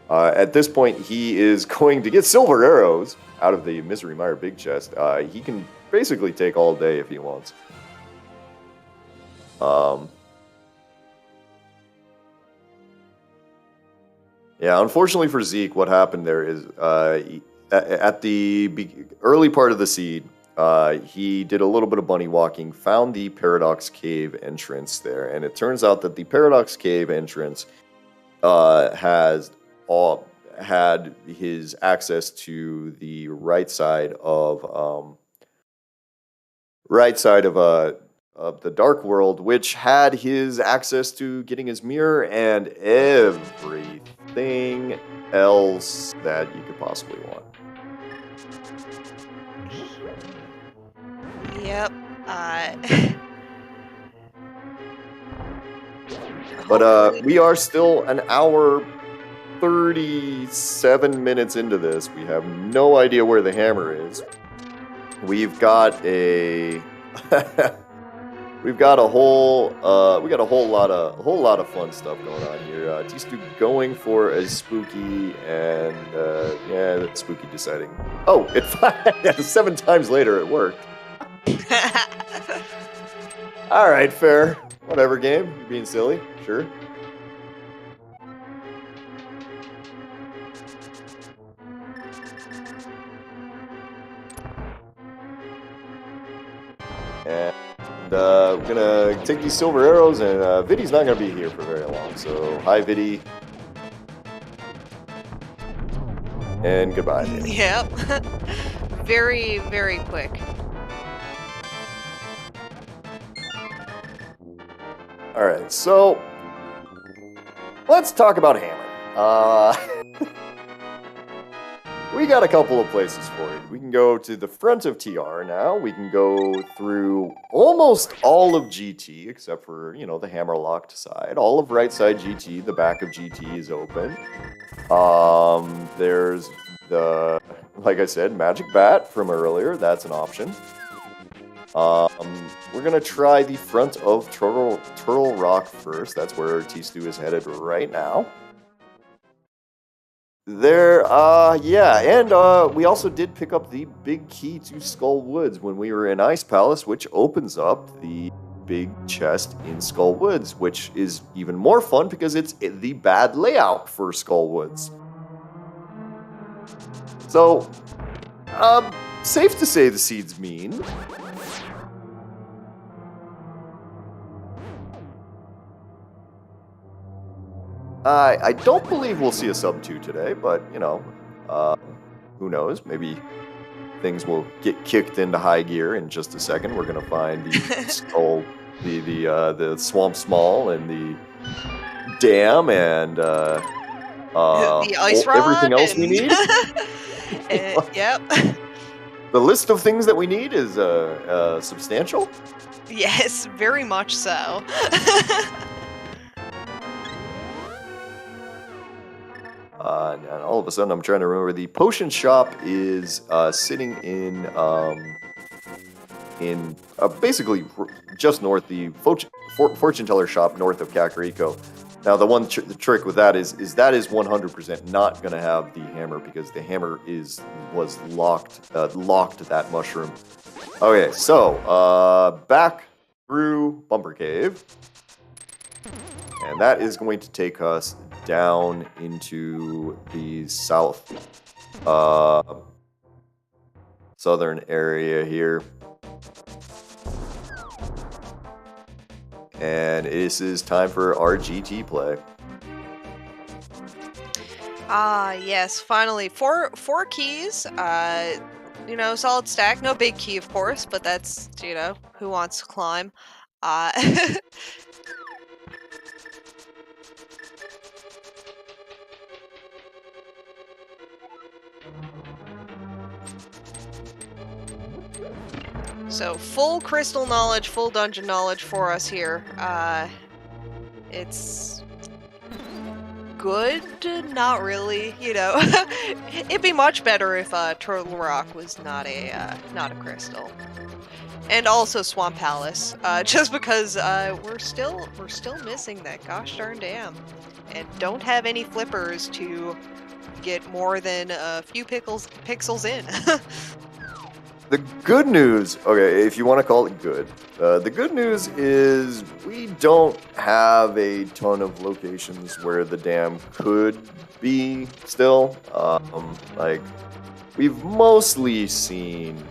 at this point he is going to get silver arrows out of the Misery Mire big chest. He can basically take all day if he wants. Yeah, unfortunately for Zeke, what happened there is at the early part of the seed, he did a little bit of bunny walking, found the Paradox Cave entrance there, and it turns out that the Paradox Cave entrance had his access to the right side of the Dark World, which had his access to getting his mirror and everything else that you could possibly want.
Yep.
But we are still an hour 37 minutes into this. We have no idea where the hammer is. We've got a a whole lot of fun stuff going on here. tstew going for a spooky, and yeah, that's spooky deciding. Oh, 7 times later it worked. All right, fair. Whatever, game. You're being silly. Sure. And we're gonna take these silver arrows, and Vidi's not gonna be here for very long. So, hi, Vidi. And goodbye, Vidi.
Yep. Very, very quick.
Alright, so let's talk about Hammer. We got a couple of places for it. We can go to the front of TR now. We can go through almost all of GT, except for, you know, the hammer-locked side. All of right side GT, the back of GT is open. There's the, like I said, Magic Bat from earlier. That's an option. We're going to try the front of Turtle Rock first. That's where tstew is headed right now. There, yeah, and we also did pick up the big key to Skull Woods when we were in Ice Palace, which opens up the big chest in Skull Woods, which is even more fun because it's the bad layout for Skull Woods. So, safe to say the seed's mean. I don't believe we'll see a sub 2 today, but, you know, who knows? Maybe things will get kicked into high gear in just a second. We're going to find the skull, the swamp small and the dam and
the ice rod
everything else we need.
Yep.
The list of things that we need is substantial.
Yes, very much so.
And all of a sudden, I'm trying to remember. The potion shop is sitting in basically just north, the fortune teller shop north of Kakariko. Now, the one the trick with that is that is 100% not going to have the hammer because the hammer was locked that mushroom. Okay, so back through Bumper Cave, and that is going to take us down into the southern area here. And this is time for our GT play.
Yes, finally. Four keys. You know, solid stack. No big key, of course, but that's, you know, who wants to climb. So, full crystal knowledge, full dungeon knowledge for us here. It's good, not really, you know. It'd be much better if Turtle Rock was not a crystal. And also Swamp Palace, just because we're still missing that gosh darn dam. And don't have any flippers to get more than a few pixels in.
The good news, okay, if you want to call it good, the good news is we don't have a ton of locations where the dam could be still. Like, we've mostly seen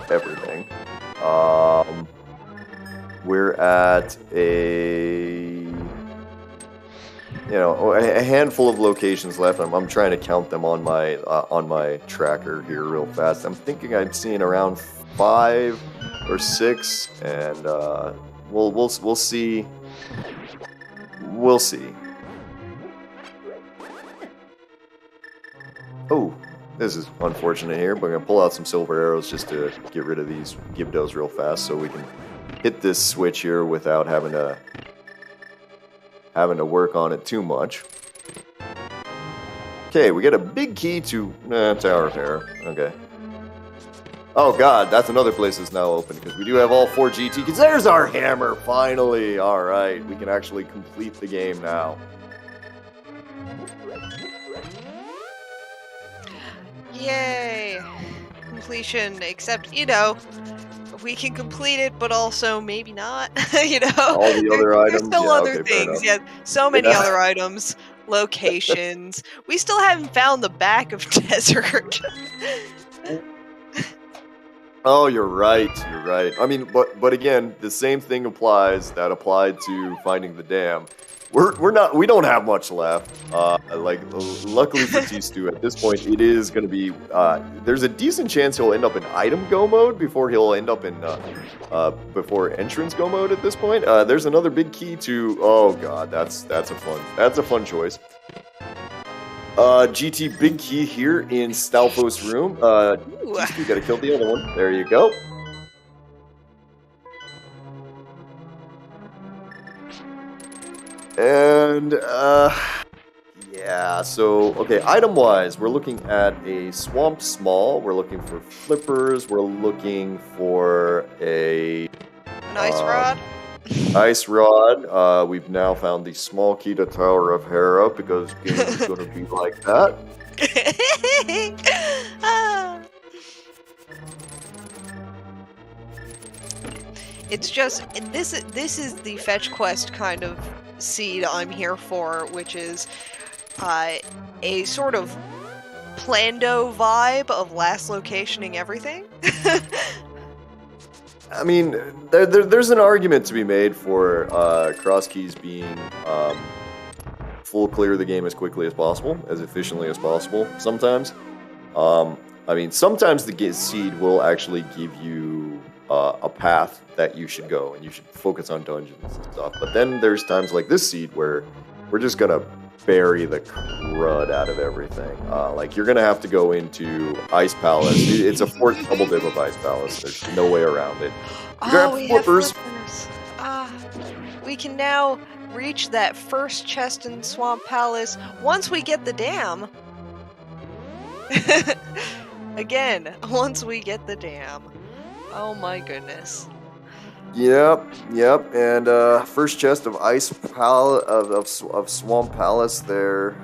everything. We're at a handful of locations left. I'm trying to count them on my tracker here real fast. I'm thinking I've seen around 5 or 6, and we'll see. We'll see. Oh, this is unfortunate here, but I'm gonna pull out some silver arrows just to get rid of these Gibdos real fast, so we can hit this switch here without having to work on it too much. Okay, we get a big key to Tower of Terror. Okay. Oh god, that's another place that's now open because we do have all 4 GT keys. There's our hammer, finally! Alright, we can actually complete the game now.
Yay! completion, except, we can complete it, but also maybe not,
All the other
there's
items?
still
Yeah,
other
okay, fair
things,
enough.
so many
Yeah.
other items, locations. We still haven't found the back of Desert.
Oh, you're right. You're right. I mean, but again, the same thing applies that applied to finding the dam. We don't have much left. Luckily for tstew, at this point, it is going to be. There's a decent chance he'll end up in item go mode before he'll end up in before entrance go mode. At this point, there's another big key to. Oh god, that's a fun choice. GT big key here in Stalfos' room. tstew, gotta kill the other one. There you go. And, yeah, so, okay, item-wise, we're looking at a Swamp Small, we're looking for flippers, we're looking for an
Ice Rod?
Ice Rod. We've now found the small key to Tower of Hera, because game's gonna be like that.
It's just, this is the fetch quest kind of seed I'm here for, which is a sort of Plando vibe of last locationing everything.
I mean, there's an argument to be made for Crosskeys being full clear the game as quickly as possible, as efficiently as possible sometimes. I mean, sometimes the seed will actually give you a path that you should go, and you should focus on dungeons and stuff. But then there's times like this seed where we're just gonna bury the crud out of everything. Like, you're gonna have to go into Ice Palace. It's a fourth double dip of Ice Palace. There's no way around it.
We have flippers. We can now reach that first chest in Swamp Palace once we get the dam. Again, once we get the dam. Oh my goodness.
Yep, and first chest of Ice Palace of Swamp Palace there.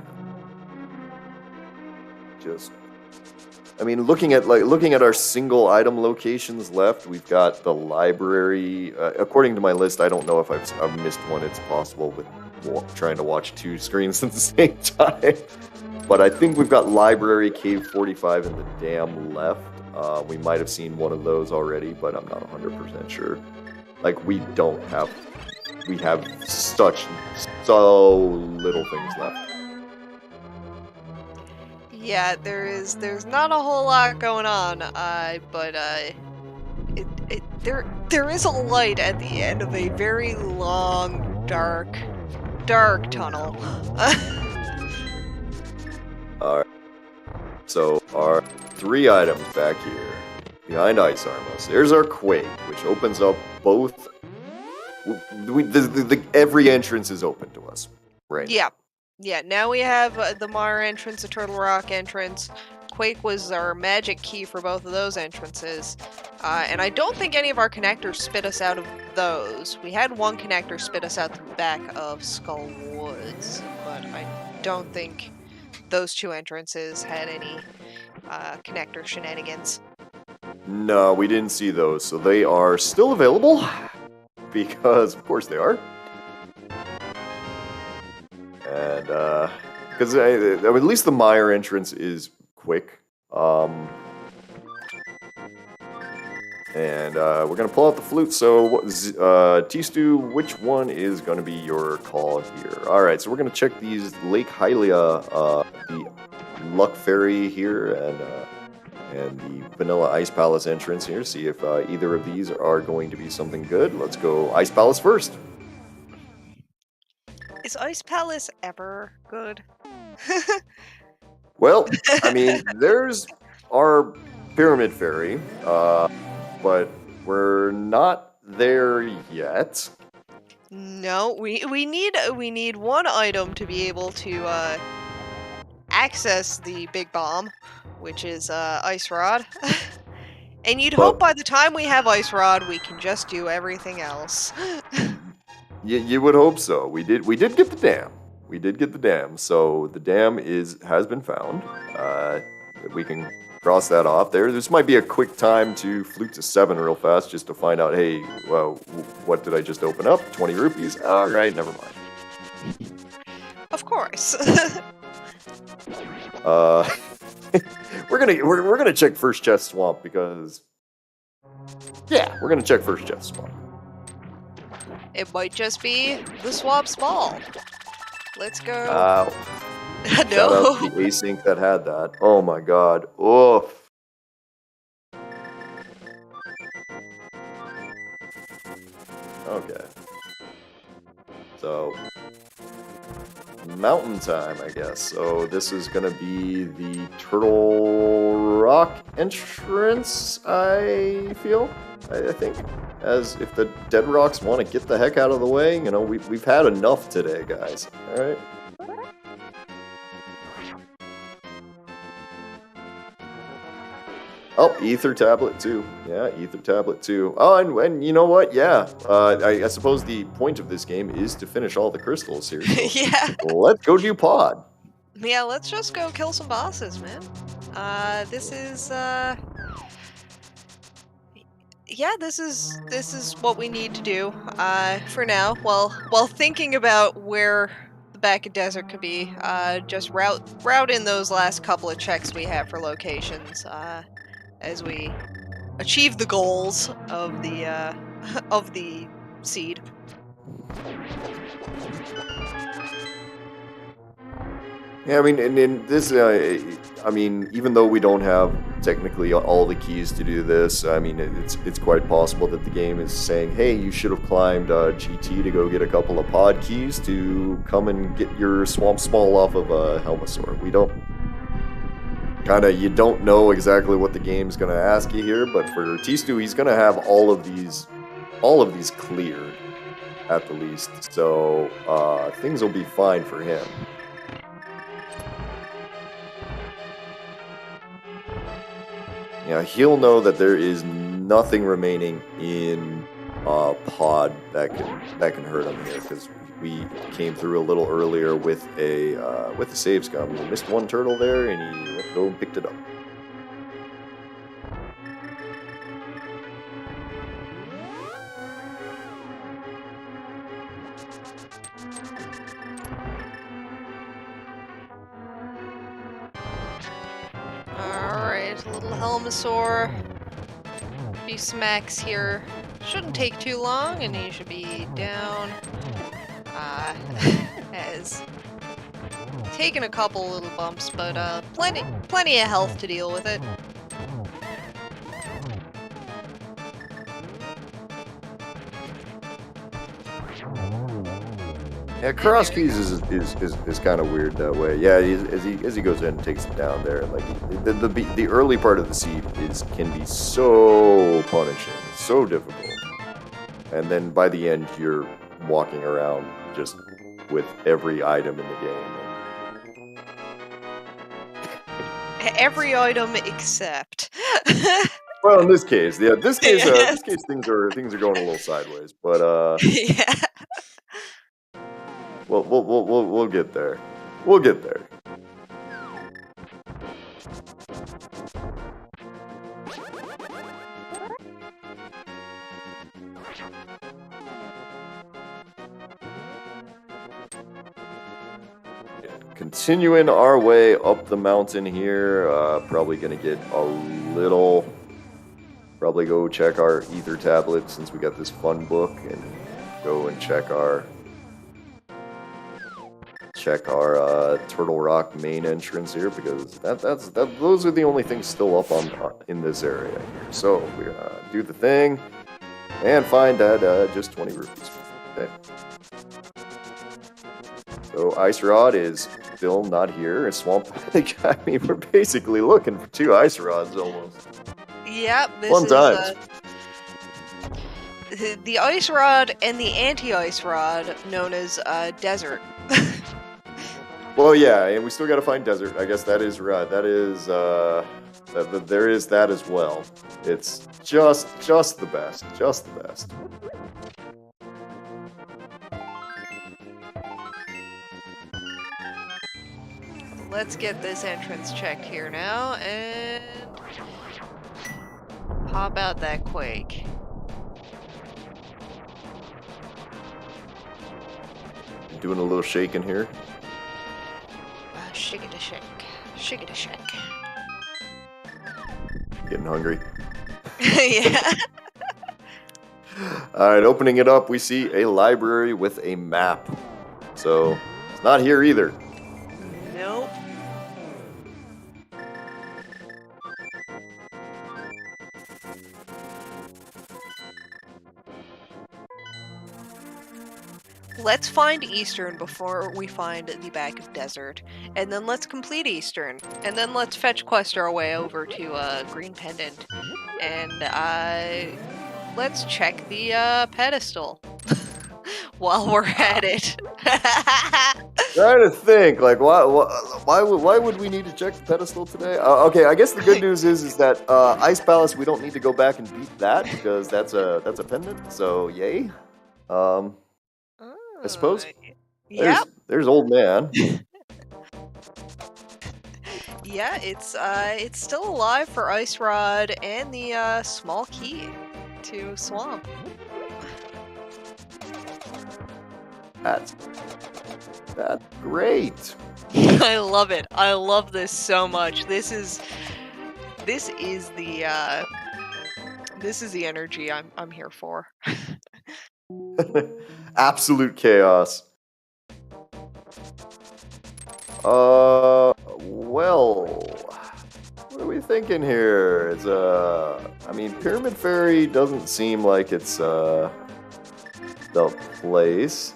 Just, I mean, looking at our single item locations left, we've got the library. According to my list, I don't know if I've missed one. It's possible with trying to watch two screens at the same time. But I think we've got library, cave 45, and the dam left. We might have seen one of those already, but I'm not 100% sure. Like, we have so little things left.
Yeah, there's not a whole lot going on, but there is a light at the end of a very long, dark tunnel.
Alright. So, our 3 items back here, behind Ice Armos. There's our Quake, which opens up both... every entrance is open to us, right?
Yeah, now we have the Mar entrance, the Turtle Rock entrance. Quake was our magic key for both of those entrances. And I don't think any of our connectors spit us out of those. We had one connector spit us out the back of Skull Woods, but I don't think those 2 entrances had any connector shenanigans.
No, we didn't see those, so they are still available, because of course they are. And, because at least the Meyer entrance is quick. And we're going to pull out the flute. So, tstew, which one is going to be your call here? Alright, so we're going to check these Lake Hylia, the Luck Ferry here, and the Vanilla Ice Palace entrance here. See if either of these are going to be something good. Let's go Ice Palace first.
Is Ice Palace ever good?
Well, I mean, there's our Pyramid Ferry, but we're not there yet.
No, we need one item to be able to access the Big Bomb, which is Ice Rod. And you'd hope by the time we have Ice Rod, we can just do everything else.
You would hope so. We did get the dam. We did get the dam. So the dam has been found. We can cross that off there. This might be a quick time to flute to 7 real fast just to find out, hey, well, what did I just open up? 20 rupees? All right, never mind.
Of course.
we're gonna check first chest swamp because yeah, we're gonna check first chest swamp.
It might just be the swamp small. Let's go.
Wow.
No.
Shout out to the async that had that. Oh my god. Oof. Okay. So mountain time, I guess. So this is gonna be the Turtle Rock entrance, I feel. I think. As if the Dead Rocks want to get the heck out of the way, you know, we've had enough today, guys. Alright? Oh, Ether Tablet 2. Yeah, Ether Tablet 2. Oh, and you know what? Yeah. I suppose the point of this game is to finish all the crystals here. So
Yeah.
let's go do pod.
Yeah, let's just go kill some bosses, man. This is what we need to do. For now, while thinking about where the back of desert could be, just route in those last couple of checks we have for locations, as we achieve the goals of the seed.
Yeah, I mean, and in this, I mean, even though we don't have technically all the keys to do this, I mean, it's quite possible that the game is saying, hey, you should have climbed GT to go get a couple of pod keys to come and get your swamp small off of Helmasaur. We don't, you don't know exactly what the game's gonna ask you here, but for tstew, he's gonna have all of these cleared at the least, so things will be fine for him. Yeah, he'll know that there is nothing remaining in pod that can hurt him here, because we came through a little earlier with a save scum. We missed one turtle there, and he went to go and picked it up.
Alright, a little Helmasaur. A few smacks here. Shouldn't take too long, and he should be down. Has taken a couple little bumps, but plenty of health to deal with it.
Yeah, Crosskeys is kind of weird that way. Yeah, as he goes in and takes it down there, like the early part of the seed can be so punishing, so difficult, and then by the end you're walking around just with every item in the game.
Every item except.
Well, in this case, yeah, this case things are going a little sideways, but
Yeah.
We'll get there. We'll get there. Continuing our way up the mountain here, probably gonna get a little. Probably go check our Ether tablet since we got this fun book, and go and check our Turtle Rock main entrance here, because those are the only things still up in this area here. So we're gonna do the thing and find that just 20 rupees. Okay. So Ice Rod is still not here. Swamp. I mean, we're basically looking for 2 Ice Rods almost.
Yep. This
Fun
is
times.
the Ice Rod and the Anti-Ice Rod, known as Desert.
Well, yeah, and we still got to find desert. I guess that is right. That is there is that as well. It's just the best, just the best.
Let's get this entrance checked here now, and How about that quake?
Doing a little shaking here.
Shake it a shake. Shake it a shake.
Getting hungry.
Yeah.
Alright, opening it up, we see a library with a map. So, it's not here either.
Nope. Let's find Eastern before we find the Bag of Desert, and then let's complete Eastern, and then let's fetch quest our way over to Green Pendant, and let's check the pedestal while we're at it.
Trying to think, like, why would we need to check the pedestal today? Okay, I guess the good news is that Ice Palace, we don't need to go back and beat that because that's a pendant. So yay. I suppose.
Yep.
There's old man.
Yeah, it's still alive for Ice Rod and the small key to Swamp.
That's great.
I love it. I love this so much. This is the energy I'm here for.
Absolute chaos. Well, what are we thinking here? It's I mean, Pyramid Fairy doesn't seem like it's the place.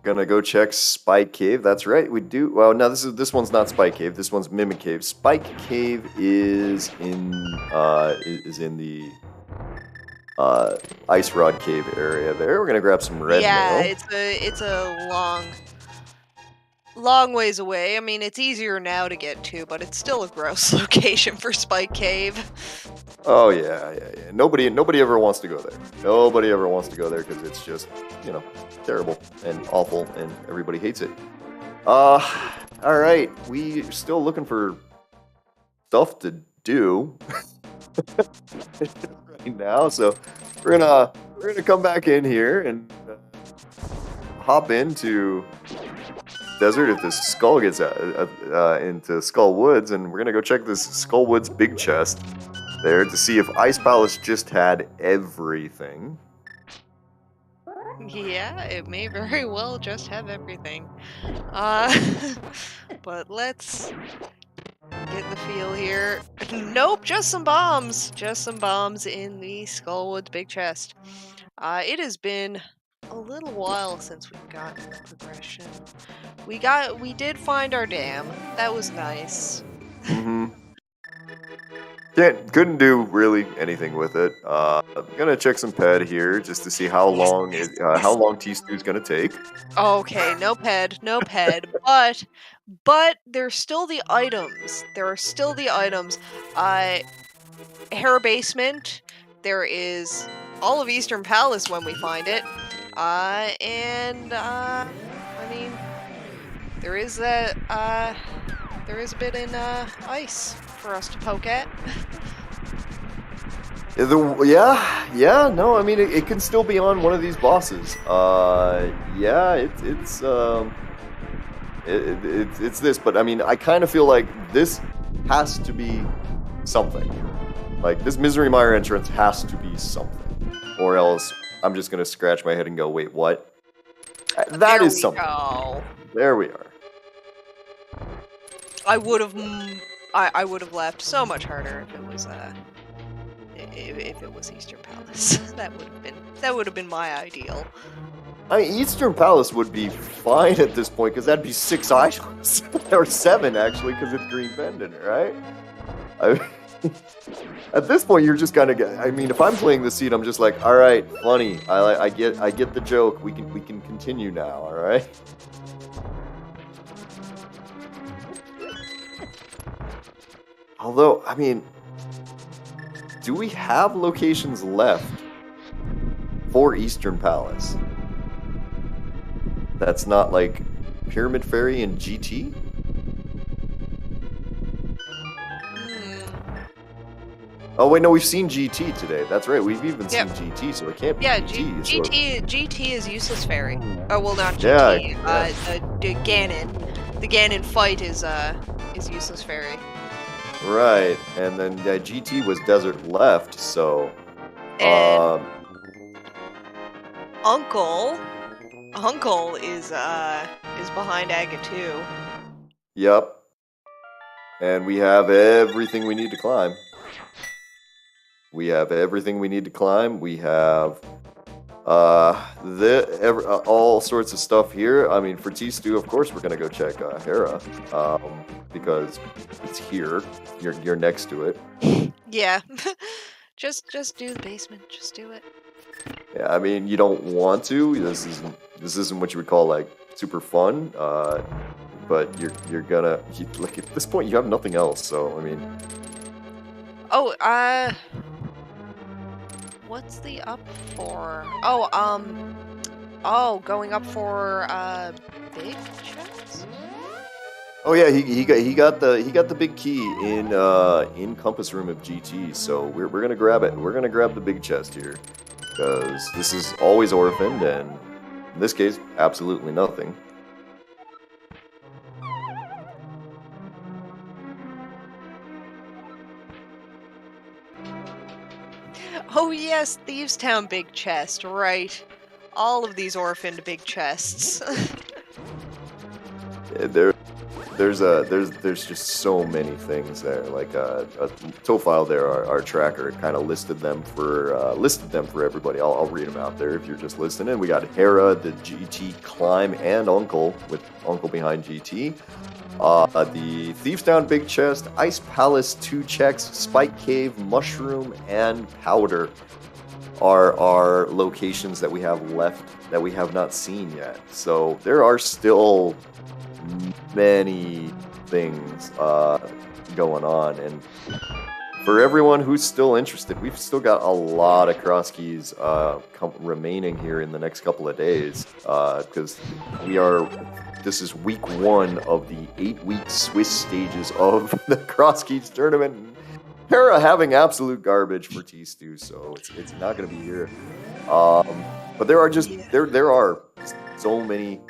Gonna go check Spike Cave. That's right, we do. Well, no, this one's not Spike Cave. This one's Mimic Cave. Spike Cave is in the Ice Rod Cave area. There, we're gonna grab some red mail.
It's a long ways away. I mean, it's easier now to get to, but it's still a gross location for Spike Cave.
Oh yeah. Nobody ever wants to go there. Nobody ever wants to go there because it's just, terrible and awful, and everybody hates it. All right, we're still looking for stuff to do right now, so we're gonna come back in here and hop into desert if this skull gets into Skull Woods, and we're gonna go check this Skull Woods big chest there to see if Ice Palace just had everything.
Yeah, it may very well just have everything. But let's get the feel here. Nope, just some bombs. Just some bombs in the Skullwoods big chest. It has been a little while since we've gotten the progression. We did find our dam. That was nice.
Mm-hmm. Couldn't do really anything with it. I'm gonna check some ped here just to see how long tstew's gonna take.
Okay, no ped, but there's still the items. There are still the items. Hair Basement. There is all of Eastern Palace when we find it. I mean, there is that. There is a bit in ice for us to poke at.
No, I mean it can still be on one of these bosses. It's this, but I mean I kind of feel like this has to be something. Like this Misery Mire entrance has to be something, or else I'm just gonna scratch my head and go, wait, what? That is something.
Go.
There we are.
I would have left so much harder if it was Eastern Palace. That would have been my ideal.
I mean, Eastern Palace would be fine at this point because that'd be 6 items or 7 actually because it's Green Pendant, right? At this point, you're just kind of. I mean, if I'm playing the seed, I'm just like, all right, funny. I get the joke. We can continue now. All right. Although, I mean, do we have locations left for Eastern Palace. That's not like Pyramid Fairy and GT? Oh wait, no, we've seen GT today. That's right, we've even seen GT, so it can't be GT.
GT is Useless Fairy. Oh well, not
GT.
The Ganon. The Ganon fight is Useless Fairy.
Right, and then GT was Desert Left, so.
And Uncle is behind Aga 2.
Yep. And we have everything we need to climb. We have all sorts of stuff here. I mean, for tstew, of course, we're gonna go check Hera, because it's here. You're next to it.
Yeah. just do the basement. Just do it.
Yeah, I mean, you don't want to. This isn't what you would call like super fun. But you're gonna like at this point you have nothing else. So I mean.
Oh, what's the up for? Oh, going up for big checks?
Oh yeah, he got the big key in Compass Room of GT. So we're gonna grab it. We're gonna grab the big chest here because this is always orphaned, and in this case, absolutely nothing.
Oh yes, Thieves Town big chest, right. All of these orphaned big chests.
There's just so many things there. Like a Tofile there, our tracker kind of listed them for everybody. I'll read them out there if you're just listening. We got Hera, the GT climb, and Uncle with Uncle behind GT. The Thieves Town big chest, Ice Palace 2 checks, Spike Cave, Mushroom, and Powder are our locations that we have left that we have not seen yet. So there are still many things going on, and for everyone who's still interested, we've still got a lot of Crosskeys remaining here in the next couple of days, because this is week 1 of the 8-week Swiss stages of the Crosskeys tournament. Hera having absolute garbage for tstew, so it's not going to be here. But there are there are so many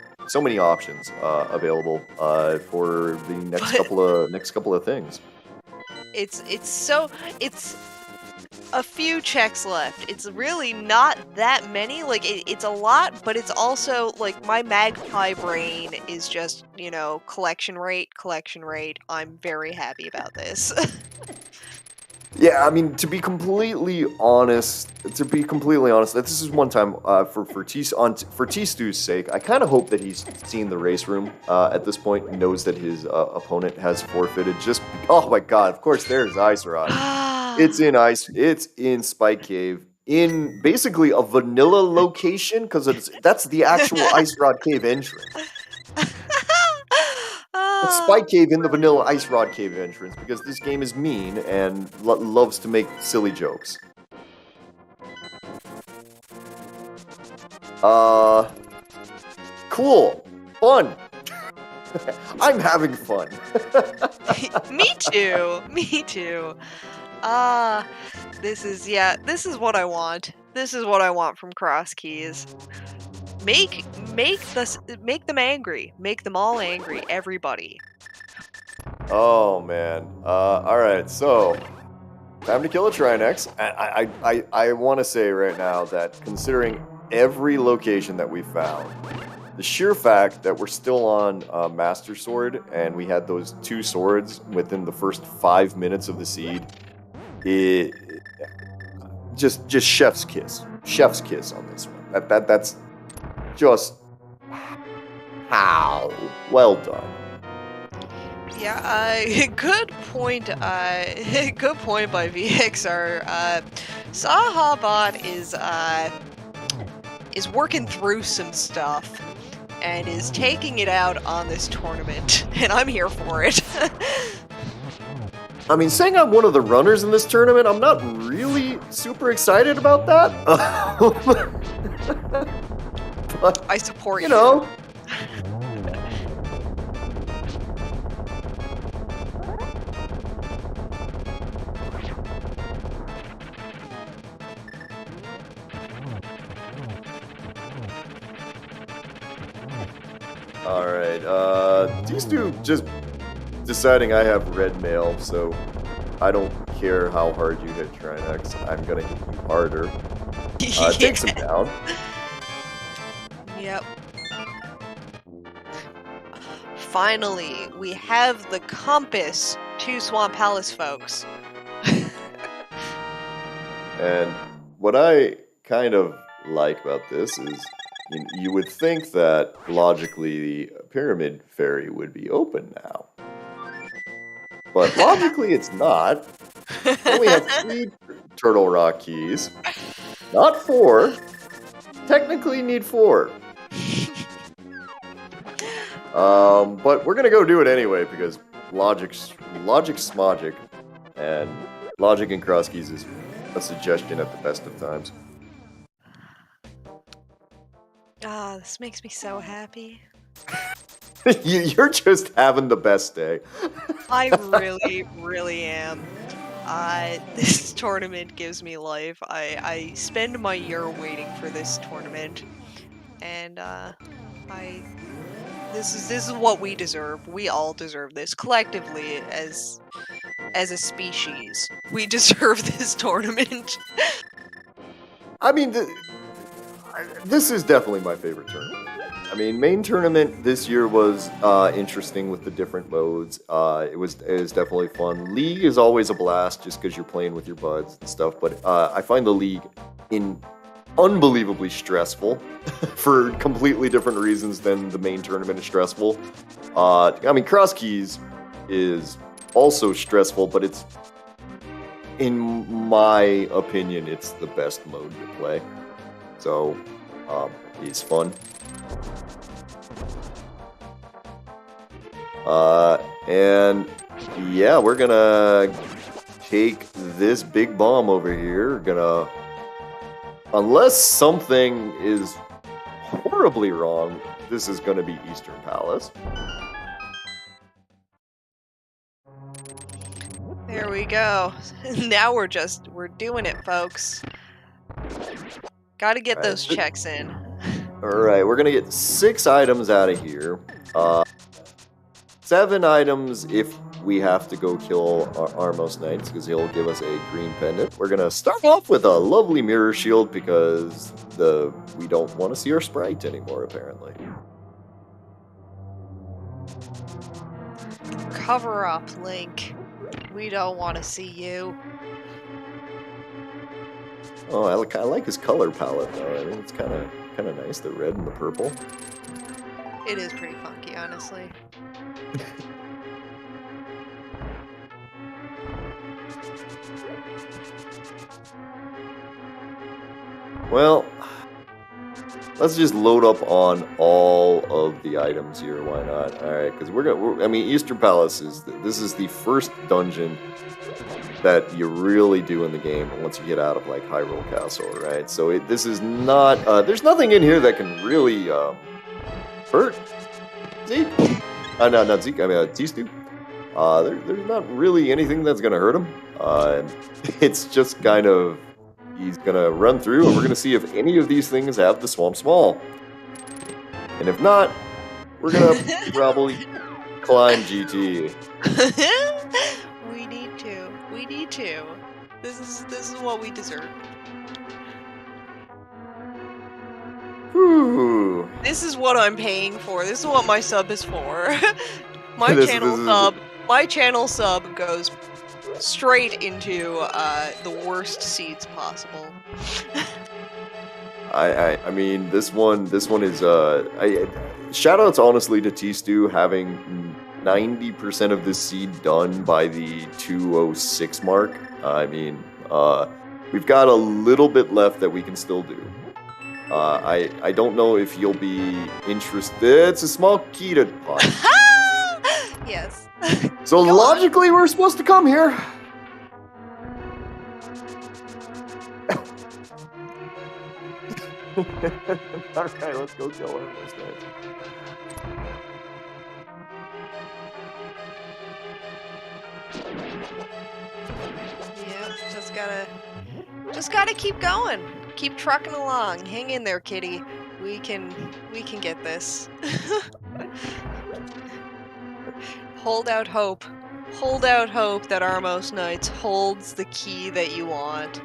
options available for the next couple of things.
It's a few checks left. It's really not that many. Like it's a lot, but it's also like my magpie brain is just, collection rate. I'm very happy about this.
Yeah, I mean, to be completely honest, this is one time for tstew's sake. I kind of hope that he's seen the race room at this point, and knows that his opponent has forfeited. Oh my God! Of course, there's Ice Rod. It's in Spike Cave, in basically a vanilla location, because that's the actual Ice Rod Cave entrance. Spike Cave in the vanilla Ice Rod Cave entrance, because this game is mean and loves to make silly jokes. Cool. Fun. I'm having fun.
Me too. This is what I want. This is what I want from Crosskeys. Make them angry. Make them all angry. Everybody.
Oh man. All right. So, time to kill a Trinex. I want to say right now that considering every location that we found, the sheer fact that we're still on Master Sword and we had those 2 swords within the first 5 minutes of the seed, it just chef's kiss on this one. That's just how well done.
Yeah, good point. Good point by VXR. Sahabot is working through some stuff and is taking it out on this tournament, and I'm here for it.
I mean, saying I'm one of the runners in this tournament, I'm not really. super excited about that. But,
I support you.
you know. All right, tstew just deciding I have red mail, so I don't care how hard you hit Trinex. I'm gonna hit you harder. Takes him down.
Yep. Finally, we have the compass to Swamp Palace, folks.
And what I kind of like about this is you would think that logically the Pyramid Fairy would be open now. But logically it's not. We only have 3 Turtle Rock keys. Not 4. Technically need 4. But we're gonna go do it anyway because logic's smogic, and logic in Crosskeys is a suggestion at the best of times.
Ah, this makes me so happy.
You're just having the best day.
I really, really am. This tournament gives me life. I spend my year waiting for this tournament, and this is what we deserve. We all deserve this collectively as a species. We deserve this tournament.
I mean, this is definitely my favorite tournament. I mean, main tournament this year was interesting with the different modes. It was definitely fun. League is always a blast just because you're playing with your buds and stuff. But I find the league unbelievably stressful for completely different reasons than the main tournament is stressful. I mean, Crosskeys is also stressful, but it's, in my opinion, it's the best mode to play. So, it's fun. And yeah, we're gonna take this big bomb over here. Unless something is horribly wrong, this is gonna be Eastern Palace.
There we go. Now we're doing it, folks. Gotta get those checks in.
Alright, we're gonna get 6 items out of here. 7 items if we have to go kill Armos Knights, because he'll give us a green pendant. We're gonna start off with a lovely mirror shield because we don't want to see our sprite anymore, apparently.
Cover up, Link. We don't want to see you.
Oh, I like his color palette though. I mean, it's kind of nice, the red and the purple.
It is pretty funky, honestly.
Well, let's just load up on all of the items here. Why not? All right, because I mean, Eastern Palace this is the first dungeon that you really do in the game once you get out of like Hyrule Castle, right? So this is not. There's nothing in here that can really hurt Zeke. Not Zeke. I mean, tstew. There's not really anything that's gonna hurt him. It's just kind of. He's gonna run through, and we're gonna see if any of these things have the Swamp Small. And if not, we're gonna probably climb GT.
We need to. We need to. This is what we deserve.
Whew.
This is what I'm paying for. This is what my sub is for. My channel sub goes straight into the worst seeds possible.
I mean, this one is shoutouts honestly to tstew having 90% of this seed done by the 206 mark. I mean, we've got a little bit left that we can still do. I don't know if you'll be interested. It's a small key to pot.
Yes.
So logically, we're supposed to come here. Alright, let's go kill him instead.
Yeah, just gotta keep going. Keep trucking along. Hang in there, kitty. We can get this. Hold out hope. Hold out hope that Armos Knights holds the key that you want.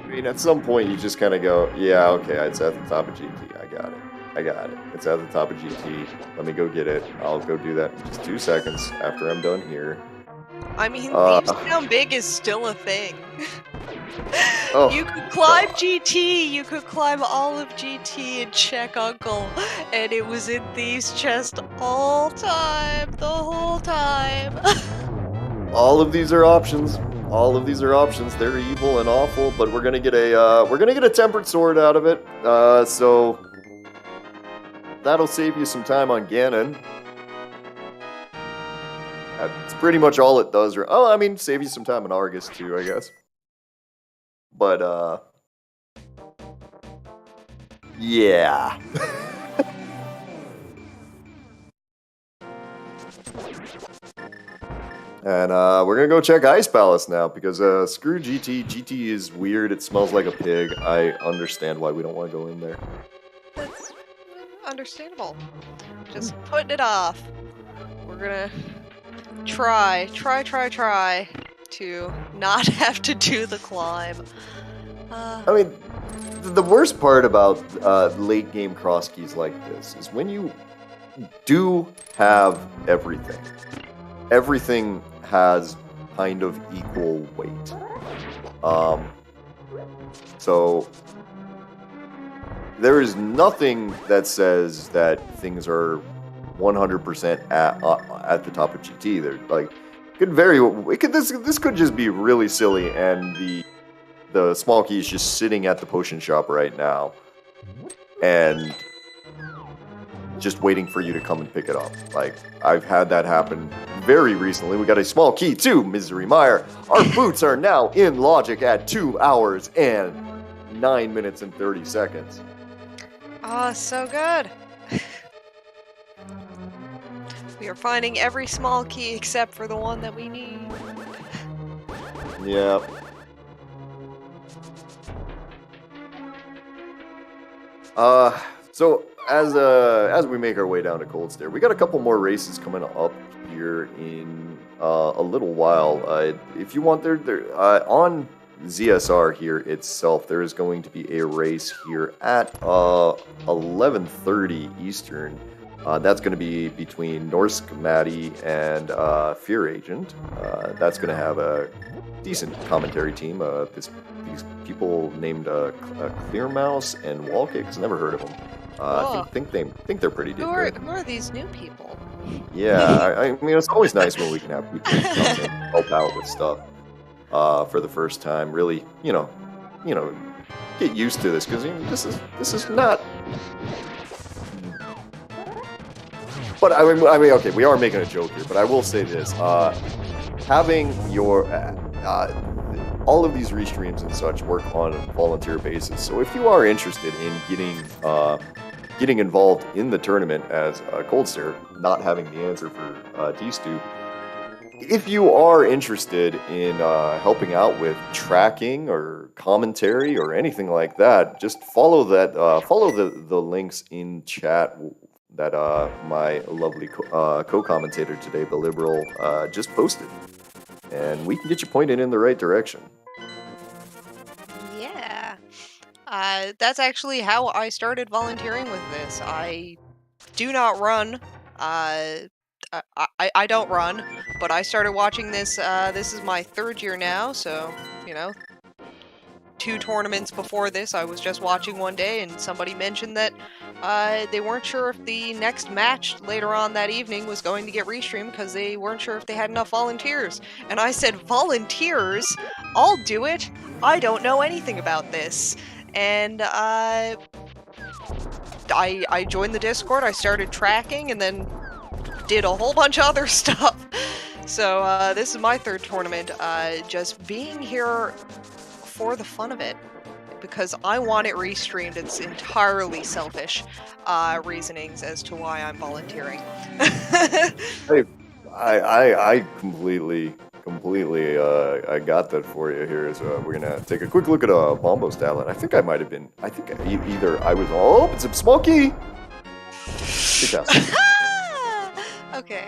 I mean, at some point you just kind of go, yeah, okay, it's at the top of GT. I got it. It's at the top of GT. Let me go get it. I'll go do that in just 2 seconds after I'm done here.
I mean, Thieves Down Big is still a thing.
Oh,
you could climb GT, you could climb all of GT and check Uncle, and it was in Thieves Chest all time, the whole time.
all of these are options. All of these are options. They're evil and awful, but we're gonna get a tempered sword out of it. So that'll save you some time on Ganon. That's pretty much all it does. Oh, I mean, save you some time on Argus too, I guess. But yeah. And we're gonna go check Ice Palace now because screw GT. GT is weird. It smells like a pig. I understand why we don't want to go in there.
That's understandable. Just putting it off. We're gonna try to not have to do the climb.
I mean, the worst part about late game Crosskeys like this is when you do have everything. Everything has kind of equal weight. So there is nothing that says that things are 100% at the top of GT. They're like this could just be really silly, and the small key is just sitting at the potion shop right now, and just waiting for you to come and pick it up. Like, I've had that happen very recently. We got a small key too, Misery Mire. Our boots are now in logic at 2 hours and 9 minutes and 30 seconds.
Oh, so good. We are finding every small key except for the one that we need.
Yeah. So as we make our way down to Cold Stair, we got a couple more races coming up here in a little while. If you want, on ZSR here itself, there is going to be a race here at 11:30 Eastern. That's going to be between Norsk Maddie and Fear Agent. That's going to have a decent commentary team. These people named Clearmouse and Wallkicks. Never heard of them. I think they're pretty good.
Who are these new people?
Yeah, I mean, it's always nice when we can have people come and help out with stuff for the first time. Really, you know, get used to this because this is not. But I mean, okay, we are making a joke here, but I will say this: having your all of these restreams and such work on a volunteer basis. So if you are interested in getting involved in the tournament as Cold Stair, not having the answer for tstew, if you are interested in helping out with tracking or commentary or anything like that, just follow the links in chat that my lovely co-commentator today, the Liberal, just posted. And we can get you pointed in the right direction.
Yeah. That's actually how I started volunteering with this. I do not run. I don't run, but I started watching this. This is my 3rd year now, so, 2 tournaments before this, I was just watching one day, and somebody mentioned that they weren't sure if the next match later on that evening was going to get restreamed because they weren't sure if they had enough volunteers. And I said, volunteers? I'll do it. I don't know anything about this. And I joined the Discord, I started tracking, and then did a whole bunch of other stuff. So this is my 3rd tournament. Just being here for the fun of it. because I want it restreamed. It's entirely selfish reasonings as to why I'm volunteering.
I completely I got that for you here. So we're gonna take a quick look at a Bombo style, and I think either I was it's a smoky.
Okay.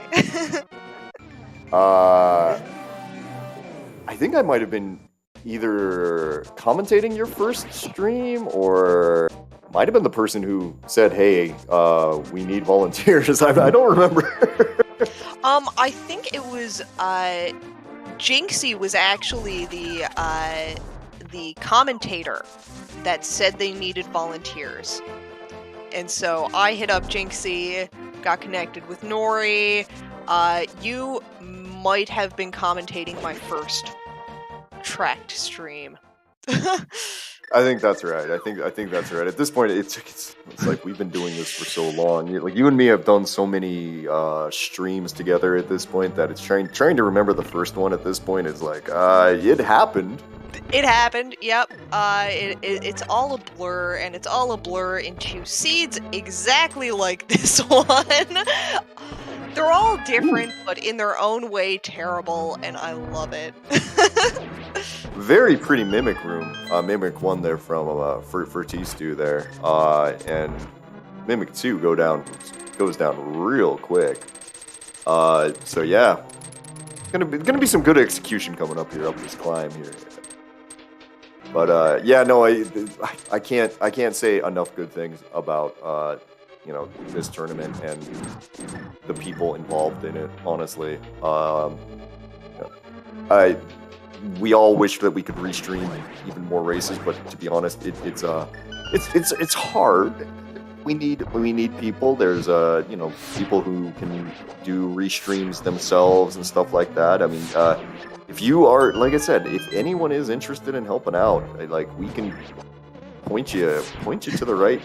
I think I might have been either commentating your first stream or might have been the person who said, "Hey, we need volunteers." I don't remember.
I think it was Jinxie was actually the commentator that said they needed volunteers. And so I hit up Jinxie, got connected with Nori. You might have been commentating my first tracked stream.
I think that's right. I think that's right. At this point, it's like we've been doing this for so long. You and me have done so many streams together at this point that it's trying to remember the first one at this point is like it happened.
It happened. Yep. It's all a blur, and it's all a blur into seeds exactly like this one. They're all different, but in their own way terrible, and I love it.
Very pretty Mimic room. Mimic 1 there from for T-Stew there. And Mimic 2 goes down real quick. So yeah. Gonna be some good execution coming up here up this climb here. But yeah, no, I can't say enough good things about this tournament and the people involved in it, honestly. We all wish that we could restream even more races, but to be honest, it's hard. We need people. There's people who can do restreams themselves and stuff like that. I mean, if you are, like I said, if anyone is interested in helping out, like we can point you to the right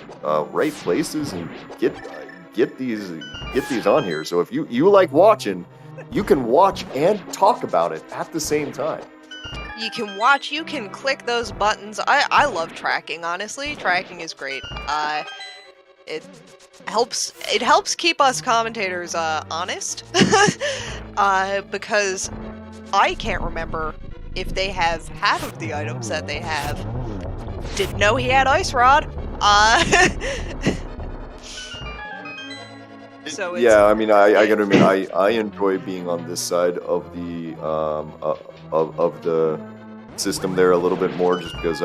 places and get these on here. So if you like watching, you can watch and talk about it at the same time.
You can watch, you can click those buttons. I love tracking, honestly. Tracking is great. It helps keep us commentators honest. Because I can't remember if they have half of the items that they have. Didn't know he had Ice Rod. So it's,
yeah, I mean, I gotta admit, I enjoy being on this side of the of the system there a little bit more, just because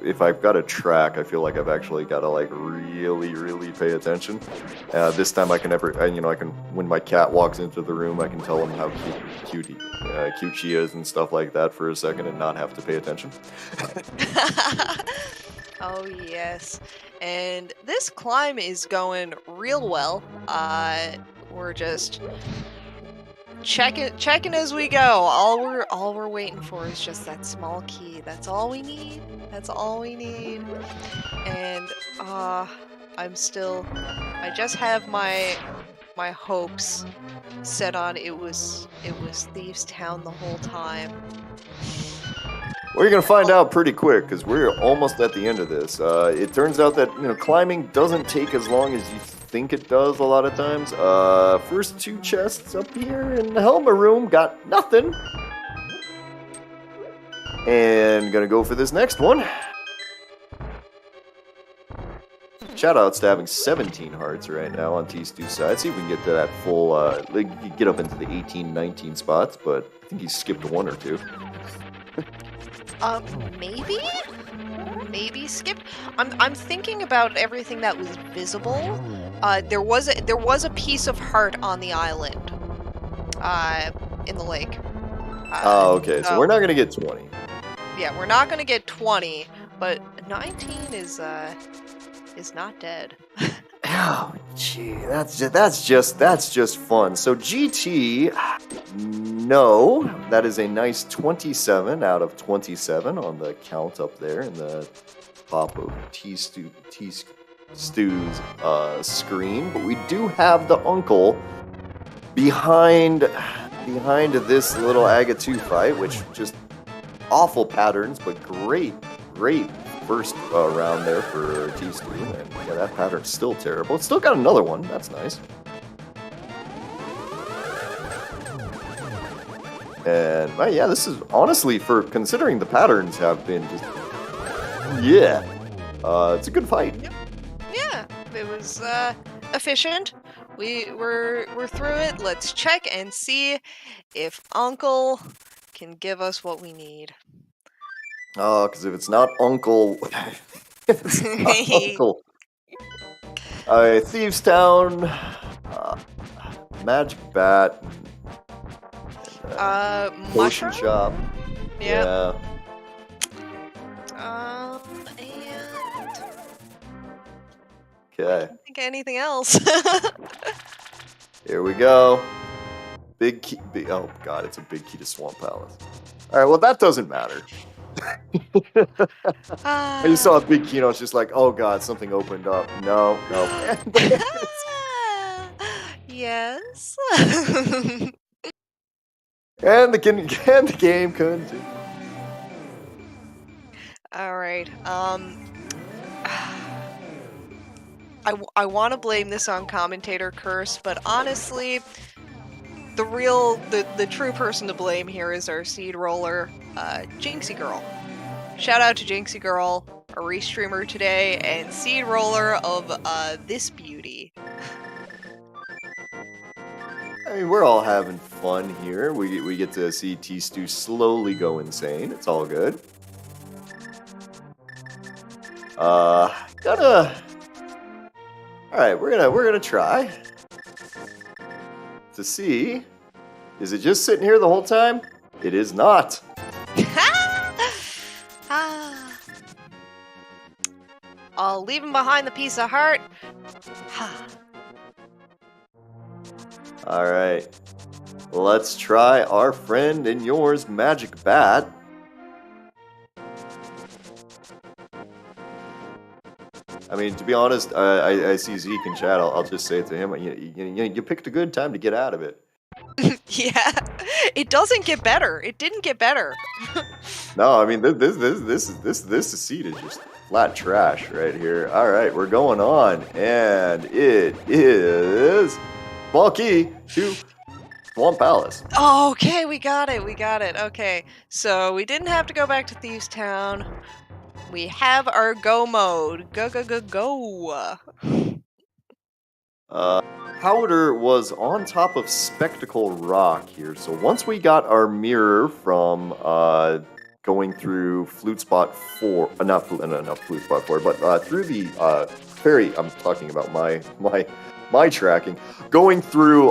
if I've got a track, I feel like I've actually got to like really pay attention. This time I can when my cat walks into the room, I can tell him how cute she is and stuff like that for a second and not have to pay attention.
Oh yes, and this climb is going real well. We're just checking as we go. All we're waiting for is just that small key. That's all we need. That's all we need. And I just have my hopes set on it was Thieves Town the whole time.
Well, you're going to find out pretty quick, because we're almost at the end of this. It turns out that climbing doesn't take as long as you think it does a lot of times. First two chests up here in the Helma room got nothing. And going to go for this next one. Shoutouts to having 17 hearts right now on T-Stew's side. See if we can get to that full, get up into the 18, 19 spots, but I think he skipped one or two.
Maybe skipped. I'm thinking about everything that was visible. There was a piece of heart on the island, in the lake.
Oh, okay. So we're not gonna get 20.
Yeah, we're not gonna get 20, but 19 is not dead.
Oh, gee, that's just fun. So GT, no, that is a nice 27 out of 27 on the count up there in the top of T-Stew's screen. But we do have the uncle behind this little Aga 2 fight, which just awful patterns, but great first round there for tstew, and yeah, that pattern's still terrible. It's still got another one. That's nice. And yeah, this is honestly, for considering the patterns have been just, yeah, it's a good fight.
Yep. Yeah, it was efficient. We're through it. Let's check and see if Uncle can give us what we need.
Oh, because if it's not Uncle, if it's not Uncle, Thieves Town, Magic Bat, Potion
Mushroom?
Shop.
Yep.
Yeah.
And
Okay.
I don't think anything else.
Here we go. Big key. Oh god, it's a big key to Swamp Palace. All right. Well, that doesn't matter. You saw a big key, and I was just like, "Oh god, something opened up." No.
Yes.
And the game continues.
All right. I want to blame this on commentator curse, but honestly, the true person to blame here is our seed roller, Jinxie Girl. Shout out to Jinxie Girl, a restreamer today, and seed roller of this beauty.
I mean, we're all having fun here. We get to see tstew slowly go insane. It's all good. All right, we're gonna try to see. Is it just sitting here the whole time? It is not.
I'll leave him behind the piece of heart.
All right, let's try our friend and yours, Magic Bat. I mean, to be honest, I see Zeke in chat. I'll just say it to him. You picked a good time to get out of it.
Yeah, it doesn't get better. It didn't get better.
No, I mean this seed is just flat trash right here. All right, we're going on, and it is small key to Swamp Palace.
Oh, okay, we got it. Okay, so we didn't have to go back to Thieves Town. We have our go mode. Go.
Powder was on top of Spectacle Rock here. So once we got our mirror from going through Flute Spot 4, not Flute Spot 4, but through the ferry, I'm talking about my tracking, going through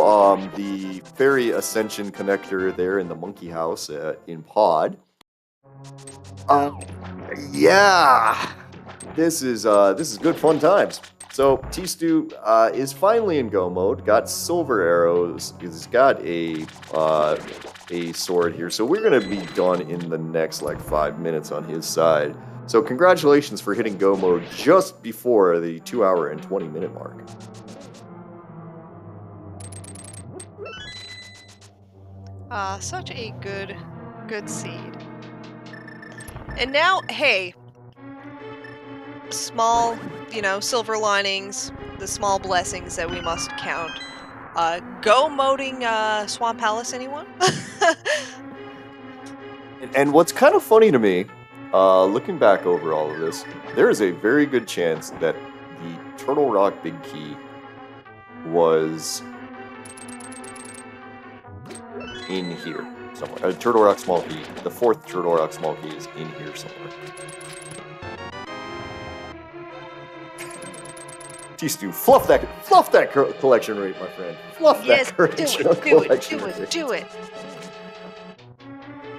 the ferry ascension connector there in the monkey house in Pod. Yeah, this is good fun times. So tstew is finally in go mode. Got silver arrows. He's got a sword here. So we're gonna be done in the next like 5 minutes on his side. So congratulations for hitting go mode just before the 2 hour and 20 minute mark.
Such a good seed. And now, hey, small, silver linings, the small blessings that we must count. Go moding Swamp Palace, anyone?
And what's kind of funny to me, looking back over all of this, there is a very good chance that the Turtle Rock Big Key was in here somewhere. Turtle Rock Small Key. The fourth Turtle Rock Small Key is in here somewhere. tstew, fluff that collection rate, my friend. Fluff that collection rate.
Do it.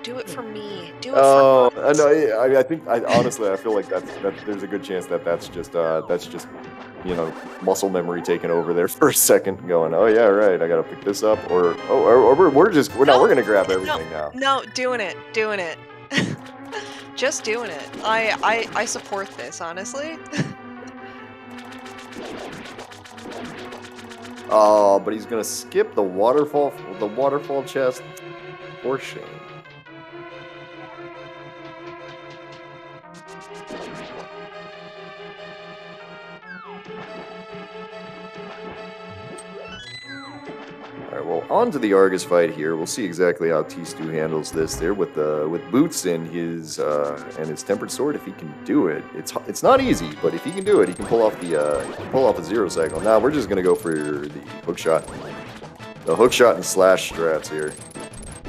Do it for me. Do it for me.
No, I think honestly I feel like that there's a good chance that's just muscle memory taking over there for a second, going, oh yeah, right, I gotta pick this up, or we're gonna grab everything now.
No, doing it. Just doing it. I support this, honestly.
Oh, but he's gonna skip the waterfall chest. For shame. on to the Argus fight here. We'll see exactly how tstew handles this there with boots and his tempered sword. If he can do it, it's not easy, but if he can do it, he can pull off a zero cycle. Now we're just gonna go for the hook shot, and slash strats here.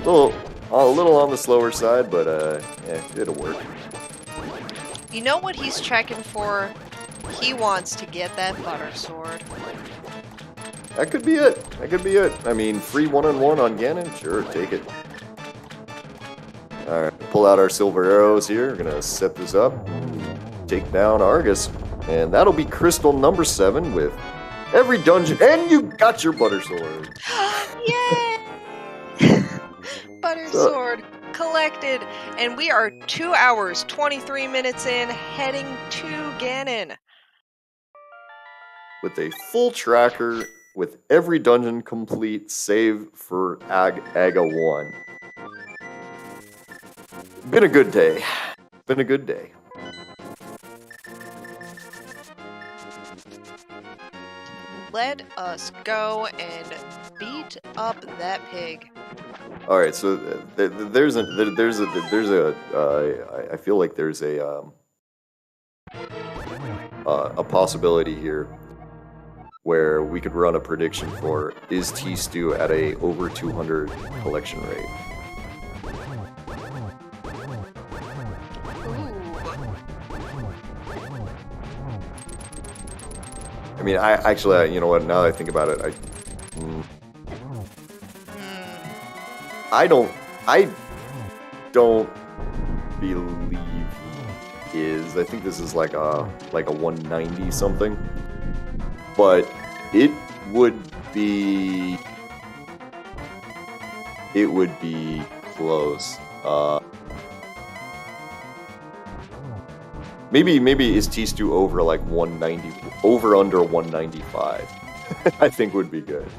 A little on the slower side, but it'll work.
You know what he's checking for? He wants to get that butter sword.
That could be it. I mean, free one-on-one on Ganon? Sure, take it. Alright, pull out our silver arrows here. We're gonna set this up. Take down Argus. And that'll be crystal number 7 with every dungeon. And you got your butter sword.
Yay! Butter sword collected. And we are 2 hours, 23 minutes in, heading to Ganon.
With a full tracker, with every dungeon complete, save for Aga 1. Been a good day.
Let us go and beat up that pig.
All right, so I feel like there's a possibility here where we could run a prediction for, is tstew at a over 200 collection rate? I mean, you know what, now that I think about it, I don't believe he is. I think this is like a 190 something. But it would be close. Maybe is tstew over like 190, over under 195. I think would be good.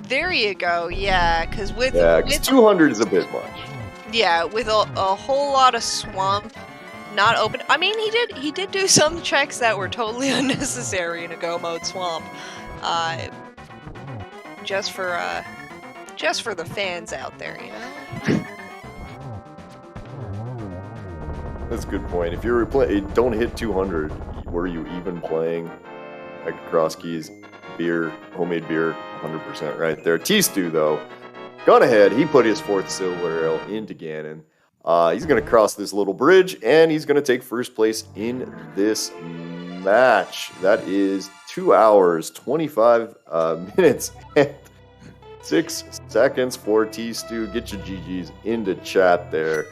There you go. Yeah, because with
200 is a bit much.
Yeah, with a whole lot of swamp not open. I mean, he did do some checks that were totally unnecessary in a go mode swamp. Just for the fans out there, you know.
That's a good point. If you don't hit 200, were you even playing like Crosskeys beer, homemade beer, 100% right there. tstew though, gone ahead. He put his 4th silver arrow into Ganon. He's going to cross this little bridge, and he's going to take first place in this match. That is 2 hours, 25 minutes, and 6 seconds for tstew. Get your GGs into chat there.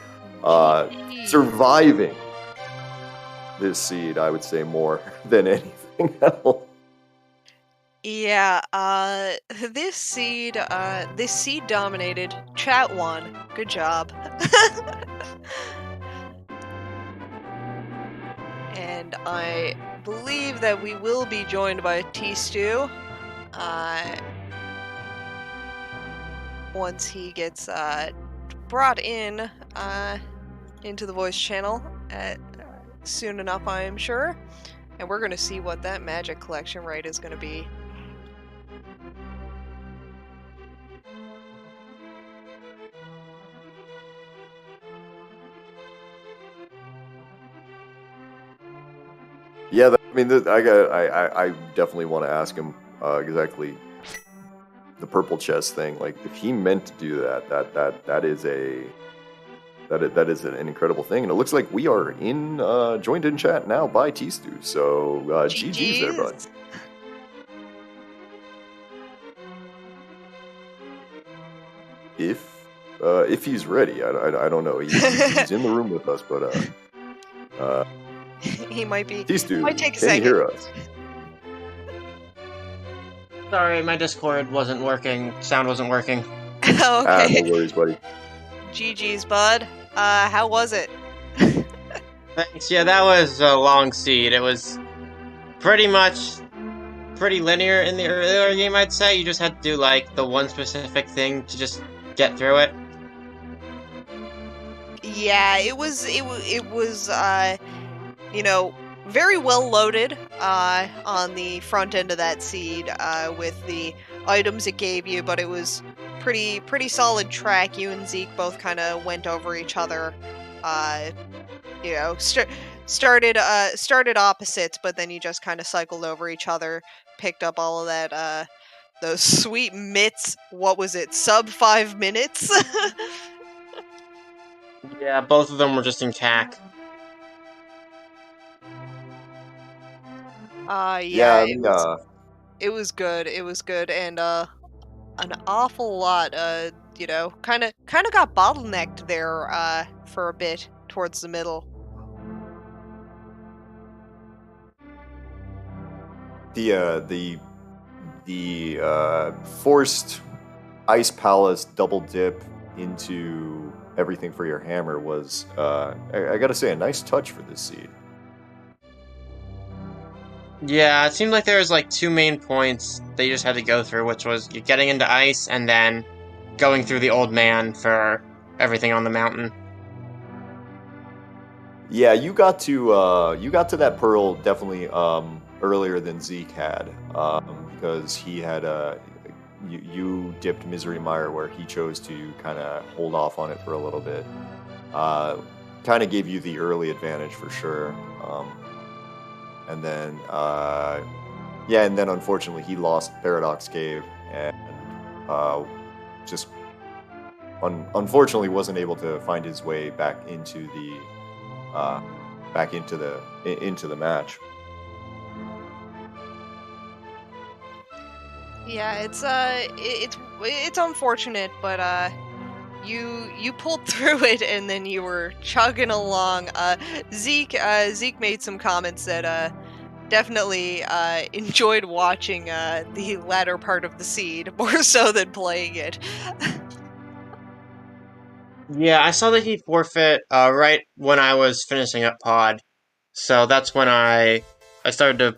Surviving this seed, I would say, more than anything else.
Yeah, this seed dominated. Chat won. Good job. And I believe that we will be joined by tstew once he gets brought in into the voice channel soon enough, I am sure. And we're going to see what that magic collection rate is going to be.
Yeah, I definitely want to ask him exactly the purple chest thing. Like, if he meant to do that is an incredible thing, and it looks like we are joined in chat now by tstew. So GG's there, bud. If he's ready, I don't know. He's in the room with us, but
he might be.
tstew,
might take a
can
second.
you hear us?
Sorry, my Discord wasn't working. Sound wasn't working.
Okay.
No worries, buddy.
GG's, bud. How was it?
Thanks. Yeah, that was a long seed. It was pretty linear in the earlier game, I'd say. You just had to do, like, the one specific thing to just get through it.
Yeah, it was very well loaded on the front end of that seed with the items it gave you, but it was pretty solid track. You and Zeke both kind of went over each other. You know, started opposites, but then you just kind of cycled over each other, picked up all of that those sweet mitts. What was it? Sub 5 minutes.
Yeah, both of them were just intact.
Yeah,
yeah.
it was good. It was good, and an awful lot. You know, kind of got bottlenecked there. For a bit towards the middle.
The forced ice palace double dip into everything for your hammer was, I gotta say, a nice touch for this seed.
Yeah, it seemed like there was like 2 main points that you just had to go through, which was getting into ice and then going through the old man for everything on the mountain.
Yeah, you got to that pearl definitely earlier than Zeke had, because he had you dipped Misery Mire where he chose to kind of hold off on it for a little bit. Kind of gave you the early advantage for sure. And then unfortunately he lost Paradox Cave and just unfortunately wasn't able to find his way back into the match.
Yeah, it's unfortunate, but you pulled through it, and then you were chugging along. Zeke made some comments that definitely enjoyed watching the latter part of the seed more so than playing it.
Yeah, I saw that he forfeit right when I was finishing up pod, so that's when I started to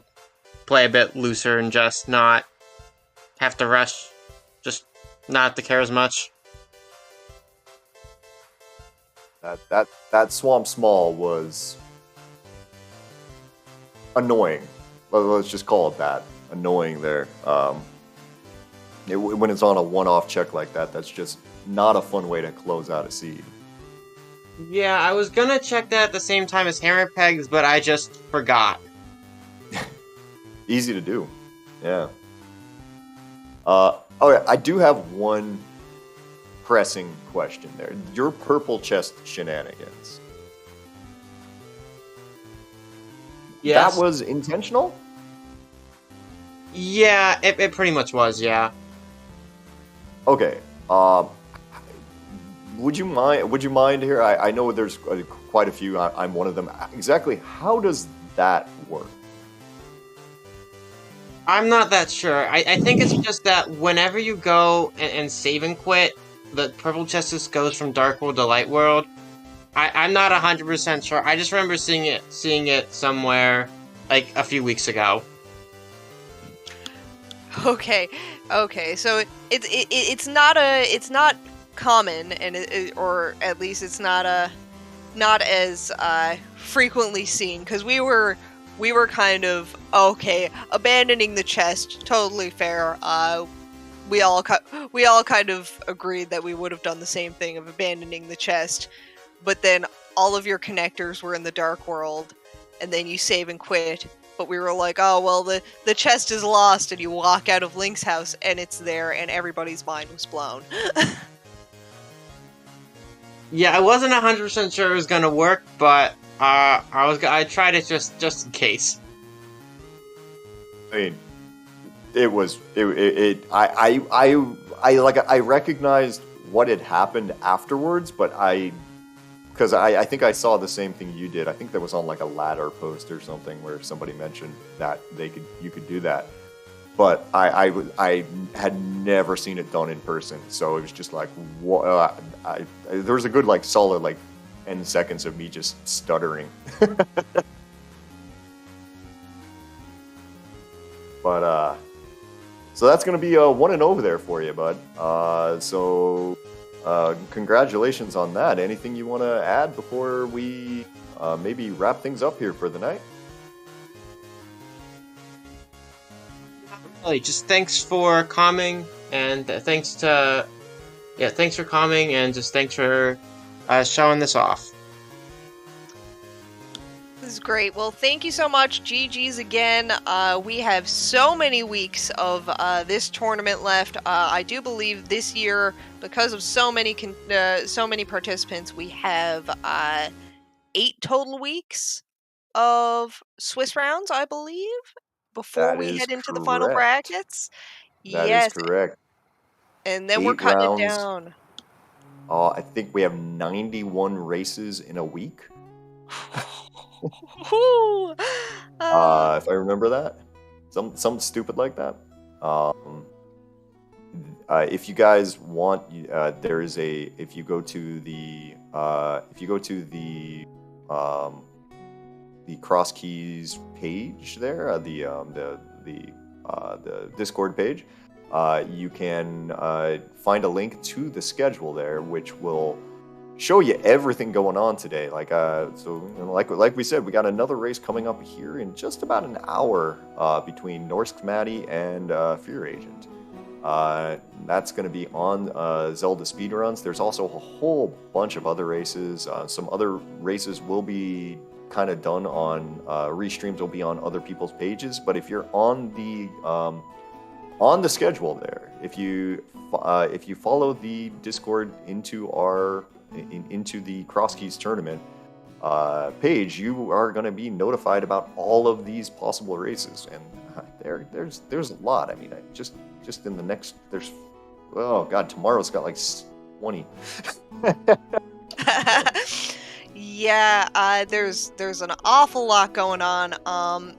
play a bit looser and just not have to rush, just not have to care as much.
That Swamp Small was annoying. Let's just call it that. Annoying there. When it's on a one-off check like that, that's just not a fun way to close out a seed.
Yeah, I was gonna check that at the same time as Hammer Pegs, but I just forgot.
Easy to do. Yeah. Okay, I do have one pressing question there. Your purple chest shenanigans.
Yes.
That was intentional?
Yeah, it pretty much was, yeah.
Okay. Would you mind here? I know there's quite a few. I'm one of them. Exactly how does that work?
I'm not that sure. I think it's just that whenever you go and save and quit, the purple chest just goes from Dark World to Light World. I'm not 100% sure. I just remember seeing it somewhere like a few weeks ago.
Okay, so it's not common, and or at least it's not as frequently seen, because we were kind of okay abandoning the chest. Totally fair. We all kind of agreed that we would have done the same thing of abandoning the chest, but then all of your connectors were in the Dark World, and then you save and quit. But we were like, oh, well, the chest is lost, and you walk out of Link's house, and it's there, and everybody's mind was blown.
Yeah, I wasn't 100% sure it was gonna work, but I tried it just in case.
I mean, I recognized what had happened afterwards, but because I think I saw the same thing you did. I think that was on like a ladder post or something where somebody mentioned that you could do that. But I had never seen it done in person, so it was just like there was a good like solid like 10 seconds of me just stuttering. But so that's gonna be a 1-0 there for you, bud. So congratulations on that. Anything you want to add before we maybe wrap things up here for the night?
Really, just thanks for coming, and thanks to yeah, thanks for coming, and just thanks for showing this off.
This is great. Well, thank you so much. GG's again. We have so many weeks of this tournament left. I do believe this year, because of so many participants, we have 8 total weeks of Swiss rounds, I believe, before
That
we
is
head into the final
correct.
brackets.
That is
Yes,
correct.
and then we're
8
cutting it
rounds.
down.
I think we have 91 races in a week.
Whew.
If I remember that, something stupid like that. If you guys want, there is a. If you go to the Crosskeys page there, the Discord page, you can find a link to the schedule there, which will show you everything going on today. Like like we said, we got another race coming up here in just about an hour between Norsk Maddie and Fear Agent. That's going to be on Zelda Speedruns. There's also a whole bunch of other races. Some other races will be kind of done on restreams. Will be on other people's pages. But if you're on the schedule there, if you follow the Discord into into the Crosskeys tournament page, you are going to be notified about all of these possible races, and there's a lot. I mean, just in the next, oh god, tomorrow's got like 20.
Yeah, there's an awful lot going on.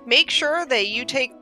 Make sure that you take